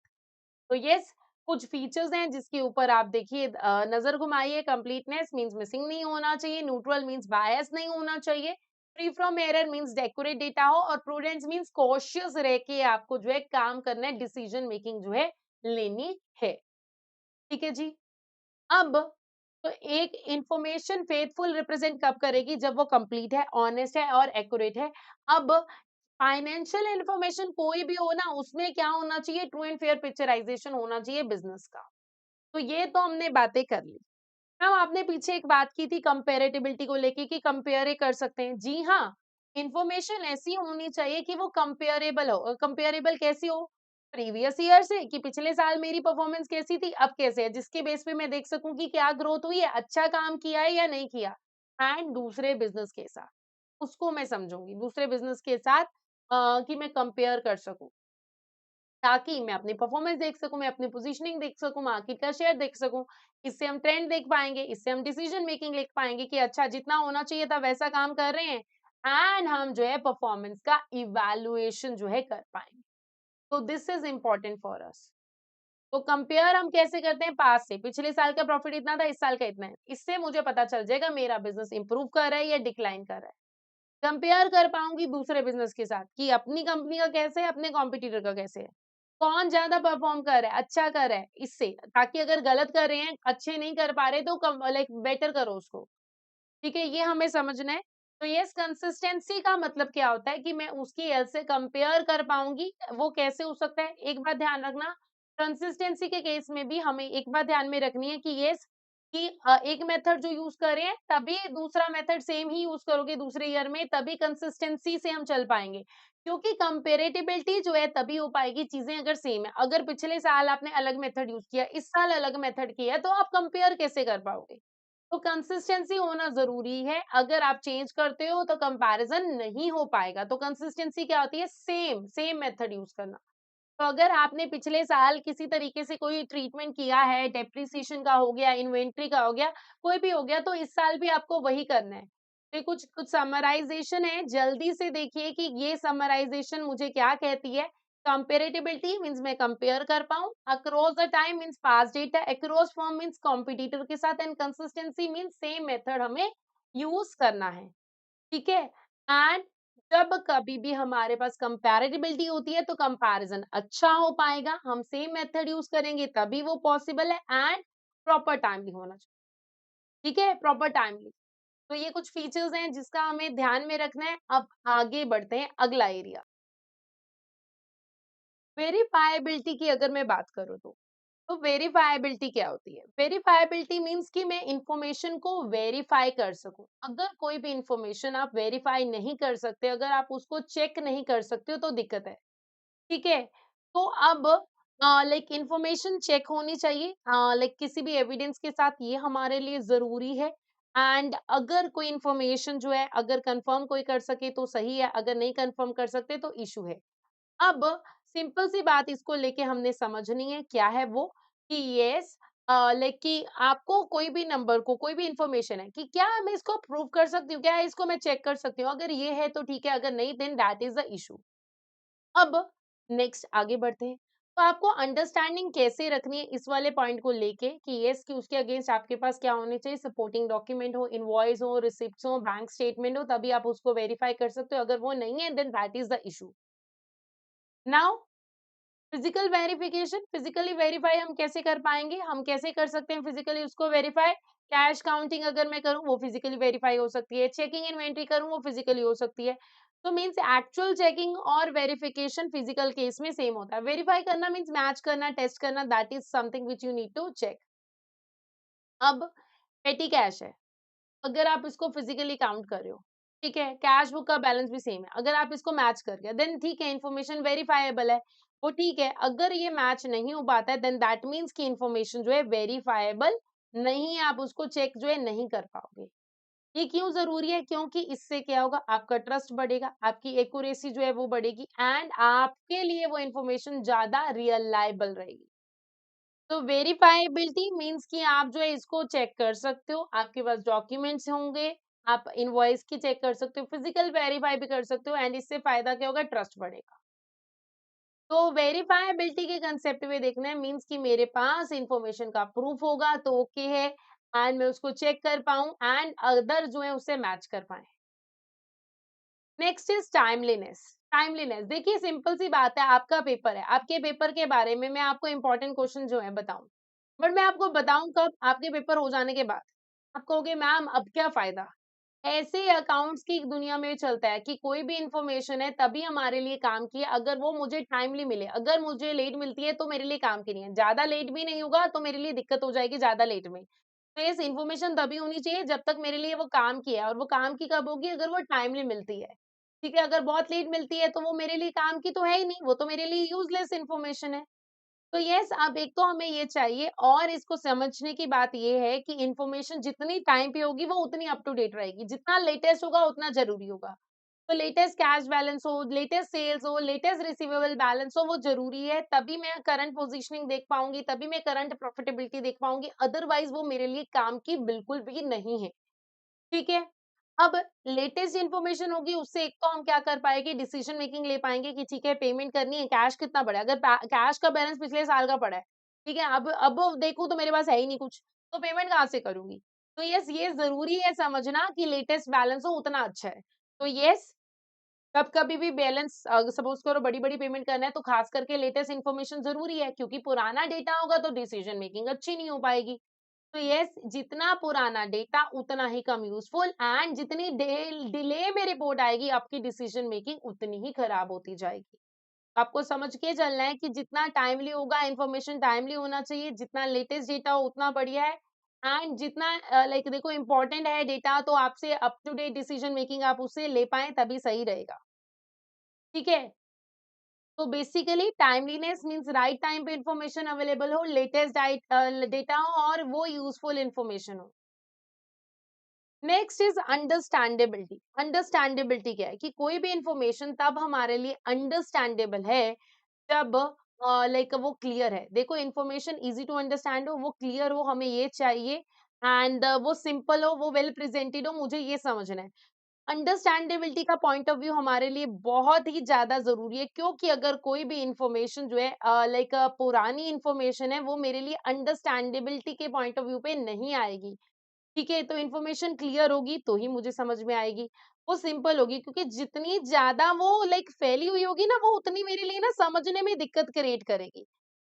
तो यस कुछ फीचर्स हैं जिसके ऊपर आप देखिए नज़र घुमाइए। कंप्लीटनेस मीन्स मिसिंग नहीं होना चाहिए, न्यूट्रल मीन्स बायस नहीं होना चाहिए, free from error means accurate data हो और प्रूडेंस मीन्स कॉशियस रह के आपको जो है काम करना है, डिसीजन मेकिंग जो है लेनी है। ठीक है जी? अब तो एक इंफॉर्मेशन फेथफुल रिप्रेजेंट कब करेगी? जब वो कंप्लीट है, ऑनेस्ट है और एक्यूरेट है। अब फाइनेंशियल इंफॉर्मेशन कोई भी हो ना, उसमें क्या होना चाहिए? ट्रू एंड फेयर पिक्चराइजेशन होना चाहिए बिज़नेस का। तो ये तो हमने बातें कर ली। मैम आपने पीछे एक बात की थी कंपैरेटिबिलिटी को लेके कि कंपेयर कर सकते हैं। जी हाँ, इंफॉर्मेशन ऐसी होनी चाहिए कि वो कंपेरेबल हो। कंपेरेबल कैसी हो? प्रीवियस ईयर से कि पिछले साल मेरी परफॉर्मेंस कैसी थी, अब कैसे है? जिसके बेस पे मैं देख सकूँ कि क्या ग्रोथ हुई है, अच्छा काम किया है या नहीं किया। एंड दूसरे बिज़नेस के साथ, उसको मैं समझूँगी दूसरे बिज़नेस के साथ कि मैं कंपेयर कर सकूँ। ताकि मैं अपनी परफॉर्मेंस देख सकूँ, मैं अपनी पोज़ीशनिंग देख सकूँ, मार्केट का शेयर देख सकूँ। इससे हम ट्रेंड देख पाएँगे, इससे हम डिसीज़न मेकिंग लिख पाएँगे कि अच्छा जितना होना चाहिए था वैसा काम कर रहे हैं एंड हम जो है परफॉर्मेंस का इवैल्यूएशन जो है कर पाएँगे। तो this is important for us. तो कंपेयर हम कैसे करते हैं पास्ट से, पिछले साल का प्रॉफिट इतना था, इस साल का इतना है। इससे मुझे पता चल जाएगा मेरा बिज़नेस इम्प्रूव कर रहा है या डिक्लाइन कर रहा है। कंपेयर कर पाऊँगी दूसरे बिज़नेस के साथ कि अपनी कंपनी का कैसे है, अपने कॉम्पिटिटर का कैसे है। कौन ज़्यादा परफ़ॉर्म कर रहा है, अच्छा कर रहा है, इससे। ताकि अगर गलत कर रहे हैं, अच्छे नहीं कर पा रहे तो कम लाइक बेटर करो उसको। ठीक है? ये हमें समझना है। तो यस कंसिस्टेंसी का मतलब क्या होता है कि मैं उसकी हेल्थ से कंपेयर कर पाऊँगी, वो कैसे हो सकता है? एक बात ध्यान रखना, कंसिस्टेंसी के केस में भी हमें एक बात ध्यान में रखनी है कि यस कि एक मेथड जो यूज़ कर रहे हैं, तभी दूसरा मेथड सेम ही यूज़ करोगे दूसरे ईयर में, तभी कंसिस्टेंसी से हम चल पाएँगे। क्योंकि कंपैरेटिबिलिटी जो है तभी हो पाएगी चीज़ें अगर सेम है। अगर पिछले साल आपने अलग मेथड यूज़ किया, इस साल अलग मेथड किया है, तो आप कंपेयर कैसे कर पाओगे? तो कंसिस्टेंसी होना ज़रूरी है। अगर आप चेंज करते हो तो कंपैरिज़न नहीं हो पाएगा। तो कंसिस्टेंसी क्या होती है? सेम मेथड यूज़ करना। तो अगर आपने पिछले साल किसी तरीके से कोई ट्रीटमेंट किया है, डेप्रिसिएशन का हो गया, इन्वेंटरी का हो गया, कोई भी हो गया, तो इस साल भी आपको वही करना है। ये कुछ कुछ समराइजेशन है, जल्दी से देखिए कि ये समराइजेशन मुझे क्या कहती है। कंपेरेटिबिलिटी मीन्स मैं कंपेयर कर पाऊं, across the time means past data, across form means competitor के साथ, and consistency means same method हमें यूज करना है, ठीक है। एंड जब कभी भी हमारे पास कंपैरेटिबिलिटी होती है तो कंपैरिजन अच्छा हो पाएगा, हम सेम मेथड यूज करेंगे तभी वो पॉसिबल है, एंड प्रॉपर टाइमली होना चाहिए, ठीक है, प्रॉपर टाइमली। तो ये कुछ फीचर्स हैं जिसका हमें ध्यान में रखना है। अब आगे बढ़ते हैं अगला एरिया। वेरिफाएबिलिटी की अगर मैं बात करूँ तो वेरिफाएबिलिटी क्या होती है? वेरिफाएबिलिटी मीन्स कि मैं इंफॉर्मेशन को वेरीफाई कर सकूं। अगर कोई भी इंफॉर्मेशन आप वेरीफाई नहीं कर सकते, अगर आप उसको चेक नहीं कर सकते हो तो दिक्कत है, ठीक है। तो अब लाइक इंफॉर्मेशन चेक होनी चाहिए, लाइक किसी भी एविडेंस के साथ, ये हमारे लिए जरूरी है। एंड अगर कोई इंफॉर्मेशन जो है अगर कंफर्म कोई कर सके तो सही है, अगर नहीं कंफर्म कर सकते तो इशू है। अब सिंपल सी बात इसको लेके हमने समझनी है, क्या है वो, कि यस लाइक कि आपको कोई भी नंबर को, कोई भी इंफॉर्मेशन है कि क्या मैं इसको प्रूव कर सकती हूँ, क्या इसको मैं चेक कर सकती हूँ, अगर ये है तो ठीक है, अगर नहीं then that is the issue. अब नेक्स्ट आगे बढ़ते हैं। तो आपको अंडरस्टैंडिंग कैसे रखनी है इस वाले पॉइंट को लेके, कि यस कि उसके अगेंस्ट आपके पास क्या होने चाहिए, सपोर्टिंग डॉक्यूमेंट हो, इनवॉइस हो, रिसिप्ट्स हो, बैंक स्टेटमेंट हो, तभी आप उसको वेरीफाई कर सकते हो, अगर वो नहीं है then that is the issue. Now physical verification, physically verify हम कैसे कर पाएंगे, हम कैसे कर सकते हैं फिजिकली उसको वेरीफाई। कैश काउंटिंग अगर मैं करूं वो फिजिकली वेरीफाई हो सकती है, चेकिंग इन्वेंट्री करूं वो फिजिकली हो सकती है। तो मींस एक्चुअल चेकिंग और वेरिफिकेशन फिजिकल केस में सेम होता है। वेरीफाई करना मींस मैच करना, टेस्ट करना, that is something which you need to check. अब पेटी कैश है, अगर आप इसको फिजिकली काउंट कर रहे हो, ठीक है, कैश बुक का बैलेंस भी सेम है, अगर आप इसको मैच कर गया देन ठीक है, इन्फॉर्मेशन वेरीफाइबल है, वो ठीक है। अगर ये मैच नहीं हो पाता है देन दैट मीन्स की इन्फॉर्मेशन जो है वेरीफाइबल नहीं है, आप उसको चेक जो है नहीं कर पाओगे। ये क्यों जरूरी है? क्योंकि इससे क्या होगा, आपका ट्रस्ट बढ़ेगा, आपकी एक्यूरेसी जो है वो बढ़ेगी, एंड आपके लिए वो इन्फॉर्मेशन ज्यादा रियलाइबल रहेगी। तो वेरीफाइबिलिटी मीन्स कि आप जो है इसको चेक कर सकते हो, आपके पास डॉक्यूमेंट्स होंगे, आप इनवॉइस की चेक कर सकते हो, फिजिकल वेरीफाई भी कर सकते हो, एंड इससे फायदा क्या होगा, ट्रस्ट बढ़ेगा। तो वेरीफाइबिलिटी के कंसेप्ट में देखना है मीन्स कि मेरे पास इंफॉर्मेशन का प्रूफ होगा तो ओके है, एंड मैं उसको चेक कर पाऊं एंड अदर जो है उससे मैच कर पाए। Next is timeliness. टाइमलीनेस देखिए सिंपल सी बात है, आपका पेपर है, आपके पेपर के बारे में मैं आपको इंपॉर्टेंट क्वेश्चन जो है बताऊं, बट मैं आपको बताऊं कब, आपके पेपर हो जाने के बाद। आप कहोगे मैम अब क्या फायदा। ऐसे अकाउंट्स की दुनिया में चलता है कि कोई भी इंफॉर्मेशन है तभी हमारे लिए काम की है अगर वो मुझे टाइमली मिले, अगर मुझे लेट मिलती है तो मेरे लिए काम की नहीं है, ज्यादा लेट भी नहीं होगा तो मेरे लिए दिक्कत हो जाएगी ज्यादा लेट में। तो ये इन्फॉर्मेशन तभी होनी चाहिए जब तक मेरे लिए वो काम की है, और वो काम की कब होगी, अगर वो टाइमली मिलती है, ठीक है। अगर बहुत लेट मिलती है तो वो मेरे लिए काम की तो है ही नहीं, वो तो मेरे लिए यूजलेस इन्फॉर्मेशन है। तो यस, अब एक तो हमें ये चाहिए, और इसको समझने की बात ये है कि इन्फॉर्मेशन जितनी टाइम पे होगी वो उतनी अप टू डेट रहेगी, जितना लेटेस्ट होगा उतना जरूरी होगा। तो लेटेस्ट कैश बैलेंस हो, लेटेस्ट सेल्स हो, लेटेस्ट रिसीवेबल बैलेंस हो, वो जरूरी है, तभी मैं करंट पोजीशनिंग देख पाऊंगी, तभी मैं करंट प्रॉफिटेबिलिटी देख पाऊंगी, अदरवाइज वो मेरे लिए काम की बिल्कुल भी नहीं है, ठीक है। अब लेटेस्ट इन्फॉर्मेशन होगी उससे एक तो हम क्या कर पाएंगे, डिसीजन मेकिंग ले पाएंगे कि ठीक है पेमेंट करनी है, कैश कितना पड़ा है, अगर कैश का बैलेंस पिछले साल का पड़ा है, ठीक है, अब देखूं तो मेरे पास है ही नहीं कुछ, तो पेमेंट कहाँ से करूंगी। तो यस, ये जरूरी है समझना कि लेटेस्ट बैलेंस हो उतना अच्छा है। तो यस, कब कभी भी बैलेंस सपोज करो बड़ी बड़ी पेमेंट करना है तो खास करके लेटेस्ट इन्फॉर्मेशन जरूरी है, क्योंकि पुराना डेटा होगा तो डिसीजन मेकिंग अच्छी नहीं हो पाएगी। तो यस, जितना पुराना डेटा उतना ही कम यूजफुल, एंड जितनी डिले में रिपोर्ट आएगी आपकी डिसीजन मेकिंग उतनी ही खराब होती जाएगी। आपको समझ के चलना है कि जितना टाइमली होगा, इंफॉर्मेशन टाइमली होना चाहिए, जितना लेटेस्ट डेटा हो उतना बढ़िया है, एंड जितना लाइक देखो इंपॉर्टेंट है डेटा तो आपसे up to date decision making आप उससे ले पाए तभी सही रहेगा, ठीक है। तो basically timeliness means right time पे इंफॉर्मेशन अवेलेबल हो, लेटेस्ट डेटा हो, और वो यूजफुल इंफॉर्मेशन हो। Next is understandability. अंडरस्टैंडेबिलिटी क्या है, कि कोई भी इंफॉर्मेशन तब हमारे लिए अंडरस्टैंडेबल है जब लाइक वो क्लियर है। देखो इंफॉर्मेशन इजी टू अंडरस्टैंड हो, वो क्लियर हो, हमें ये चाहिए एंड वो सिंपल हो, वो वेल प्रेजेंटेड हो, मुझे ये समझना है। अंडरस्टैंडेबिलिटी का पॉइंट ऑफ व्यू हमारे लिए बहुत ही ज़्यादा ज़रूरी है, क्योंकि अगर कोई भी इन्फॉर्मेशन जो है लाइक पुरानी इन्फॉर्मेशन है, वो मेरे लिए अंडरस्टैंडेबिलिटी के पॉइंट ऑफ व्यू पे नहीं आएगी। ठीक है? तो इन्फॉर्मेशन क्लियर होगी तो ही मुझे समझ में आएगी। वो सिंपल होगी, क्योंकि जितनी ज़्यादा वो लाइक फैली हुई होगी ना, वो उतनी मेरे लिए ना समझने में दिक्कत क्रिएट करेगी।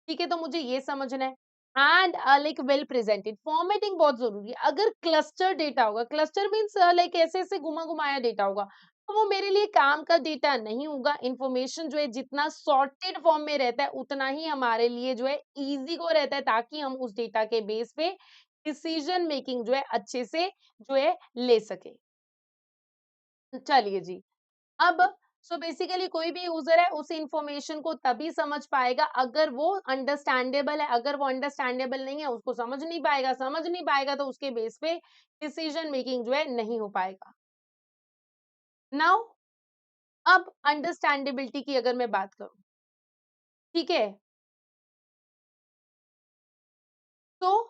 ठीक है? तो मुझे ये समझना है। And like well presented formatting बहुत ज़रूरी है। अगर क्लस्टर डेटा होगा, क्लस्टर मीन्स लाइक ऐसे-ऐसे घुमा-घुमाया डेटा होगा, तो वो मेरे लिए काम का डेटा नहीं होगा। इन्फॉर्मेशन जो है जितना सॉर्टेड फॉर्म में रहता है, उतना ही हमारे लिए जो है ईज़ी गो रहता है, ताकि हम उस डेटा के बेस पे डिसीजन मेकिंग जो है अच्छे से जो है ले सकें। चलिए जी। अब सो बेसिकली कोई भी यूज़र है उस इन्फॉर्मेशन को तभी समझ पाएगा अगर वो अंडरस्टैंडेबल है, अगर वो अंडरस्टैंडेबल नहीं है, उसको समझ नहीं पाएगा तो उसके बेस पे डिसीजन मेकिंग जो है नहीं हो पाएगा। नाउ अब अंडरस्टैंडेबिलिटी की अगर मैं बात करूँ, ठीक है? तो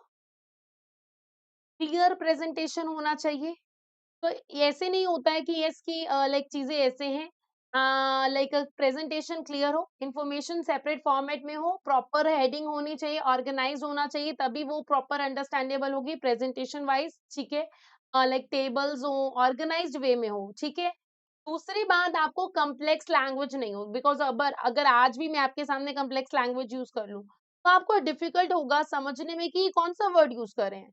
क्लियर प्रेज़ेंटेशन होना चाहिए। तो ऐसे नहीं होता है कि यस कि लाइक चीज़ें ऐसे हैं, लाइक प्रेज़ेंटेशन क्लियर हो, इन्फॉर्मेशन सेपरेट फॉर्मेट में हो, प्रॉपर हेडिंग होनी चाहिए, ऑर्गेनाइज़ होना चाहिए, तभी वो प्रॉपर अंडरस्टैंडेबल होगी प्रेज़ेंटेशन वाइज़, ठीक है? लाइक टेबल्स हों, ऑर्गेनाइज़्ड वे में हो, ठीक है? दूसरी बात, आपको कॉम्प्लेक्स लैंग्वेज नहीं हो, बिकॉज़ अगर अगर आज भी मैं आपके सामने कॉम्प्लेक्स लैंग्वेज यूज़ कर लूँ, तो आपको डिफ़िकल्ट होगा समझने में कि ये कौन-सा वर्ड यूज़ कर रहे हैं।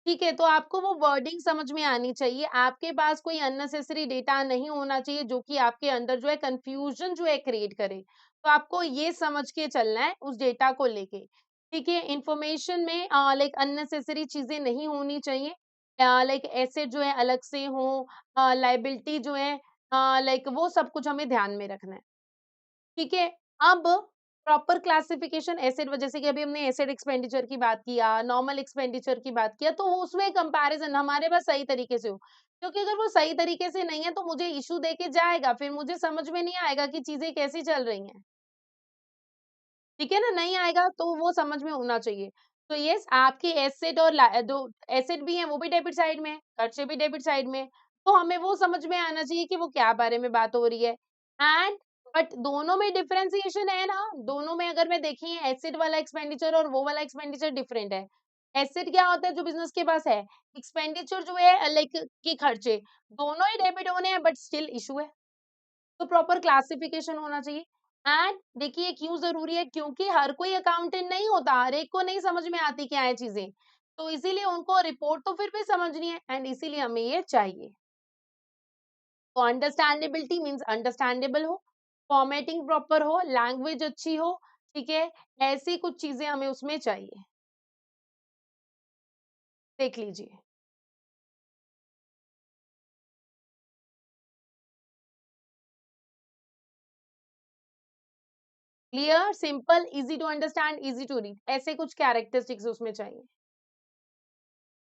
ठीक है, तो आपको वो वर्डिंग समझ में आनी चाहिए। आपके पास कोई अननेसेसरी डेटा नहीं होना चाहिए जो कि आपके अंदर जो है कन्फ्यूज़न जो है क्रिएट करे। तो आपको ये समझ के चलना है उस डेटा को लेके। ठीक है, इन्फॉर्मेशन में लाइक अननेसेसरी चीज़ें नहीं होनी चाहिए। लाइक एसेट जो है अलग से हों, लायबिलिटी जो है लाइक वो सब कुछ हमें ध्यान में रखना है। ठीक है? अब प्रॉपर क्लासिफिकेशन एसेट व जैसे कि अभी हमने एसेट एक्सपेंडिचर की बात किया, नॉर्मल एक्सपेंडिचर की बात किया, तो वो उसमें कंपैरिज़न हमारे पास सही तरीके से हो। क्योंकि अगर वो सही तरीके से नहीं है, तो मुझे इश्यू देके जाएगा, फिर मुझे समझ में नहीं आएगा कि चीज़ें कैसी चल रही हैं। ठीक है ना? नहीं आएगा तो वो समझ में होना चाहिए। तो येस, आपके एसेट और जो एसेट भी हैं वो भी डेबिट साइड में है, खर्चे भी डेबिट साइड में है। तो हमें वो समझ में आना चाहिए कि वो क्या बारे में बात हो रही है। एंड बट दोनों में डिफरेंशिएशन है ना, दोनों में अगर मैं देखिए एसेट वाला एक्सपेंडिचर और वो वाला एक्सपेंडिचर डिफरेंट है। एसेट क्या होता है जो बिज़नेस के पास है, एक्सपेंडिचर जो है लाइक कि खर्चे, दोनों ही डेबिट होने हैं बट स्टिल इश्यू है। तो प्रॉपर क्लासिफिकेशन होना चाहिए। एंड देखिए क्यों ज़रूरी है, क्योंकि हर कोई अकाउंटेंट नहीं होता, हर एक को नहीं समझ में आती क्या है चीज़ें। तो इसीलिए उनको रिपोर्ट तो फिर भी समझनी है एंड इसीलिए हमें ये चाहिए। तो अंडरस्टैंडेबिलिटी मीन्स अंडरस्टैंडेबल हो, फॉर्मेटिंग प्रॉपर हो, लैंग्वेज अच्छी हो, ठीक है? ऐसी कुछ चीज़ें हमें उसमें चाहिए। देख लीजिए। Clear, simple, easy to understand, easy to read, ऐसे कुछ कैरेक्टरिस्टिक्स उसमें चाहिए।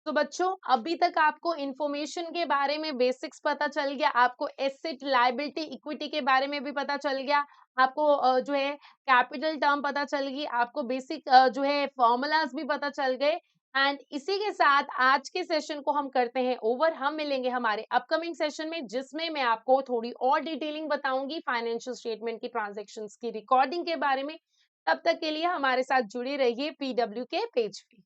तो बच्चों, अभी तक आपको इन्फॉर्मेशन के बारे में बेसिक्स पता चल गया, आपको एसेट, लायबिलिटी, इक्विटी के बारे में भी पता चल गया, आपको जो है कैपिटल टर्म पता चल गई, आपको बेसिक जो है फॉर्मूलाज़ भी पता चल गए। एंड इसी के साथ आज के सेशन को हम करते हैं ओवर। हम मिलेंगे हमारे अपकमिंग सेशन में, जिसमें मैं आपको थोड़ी और डिटेलिंग बताऊँगी फाइनेंशियल स्टेटमेंट की ट्रांज़ैक्शंस की रिकॉर्डिंग के बारे में। तब तक के लिए हमारे साथ जुड़े रहिए पीडब्ल्यू के पेज पे।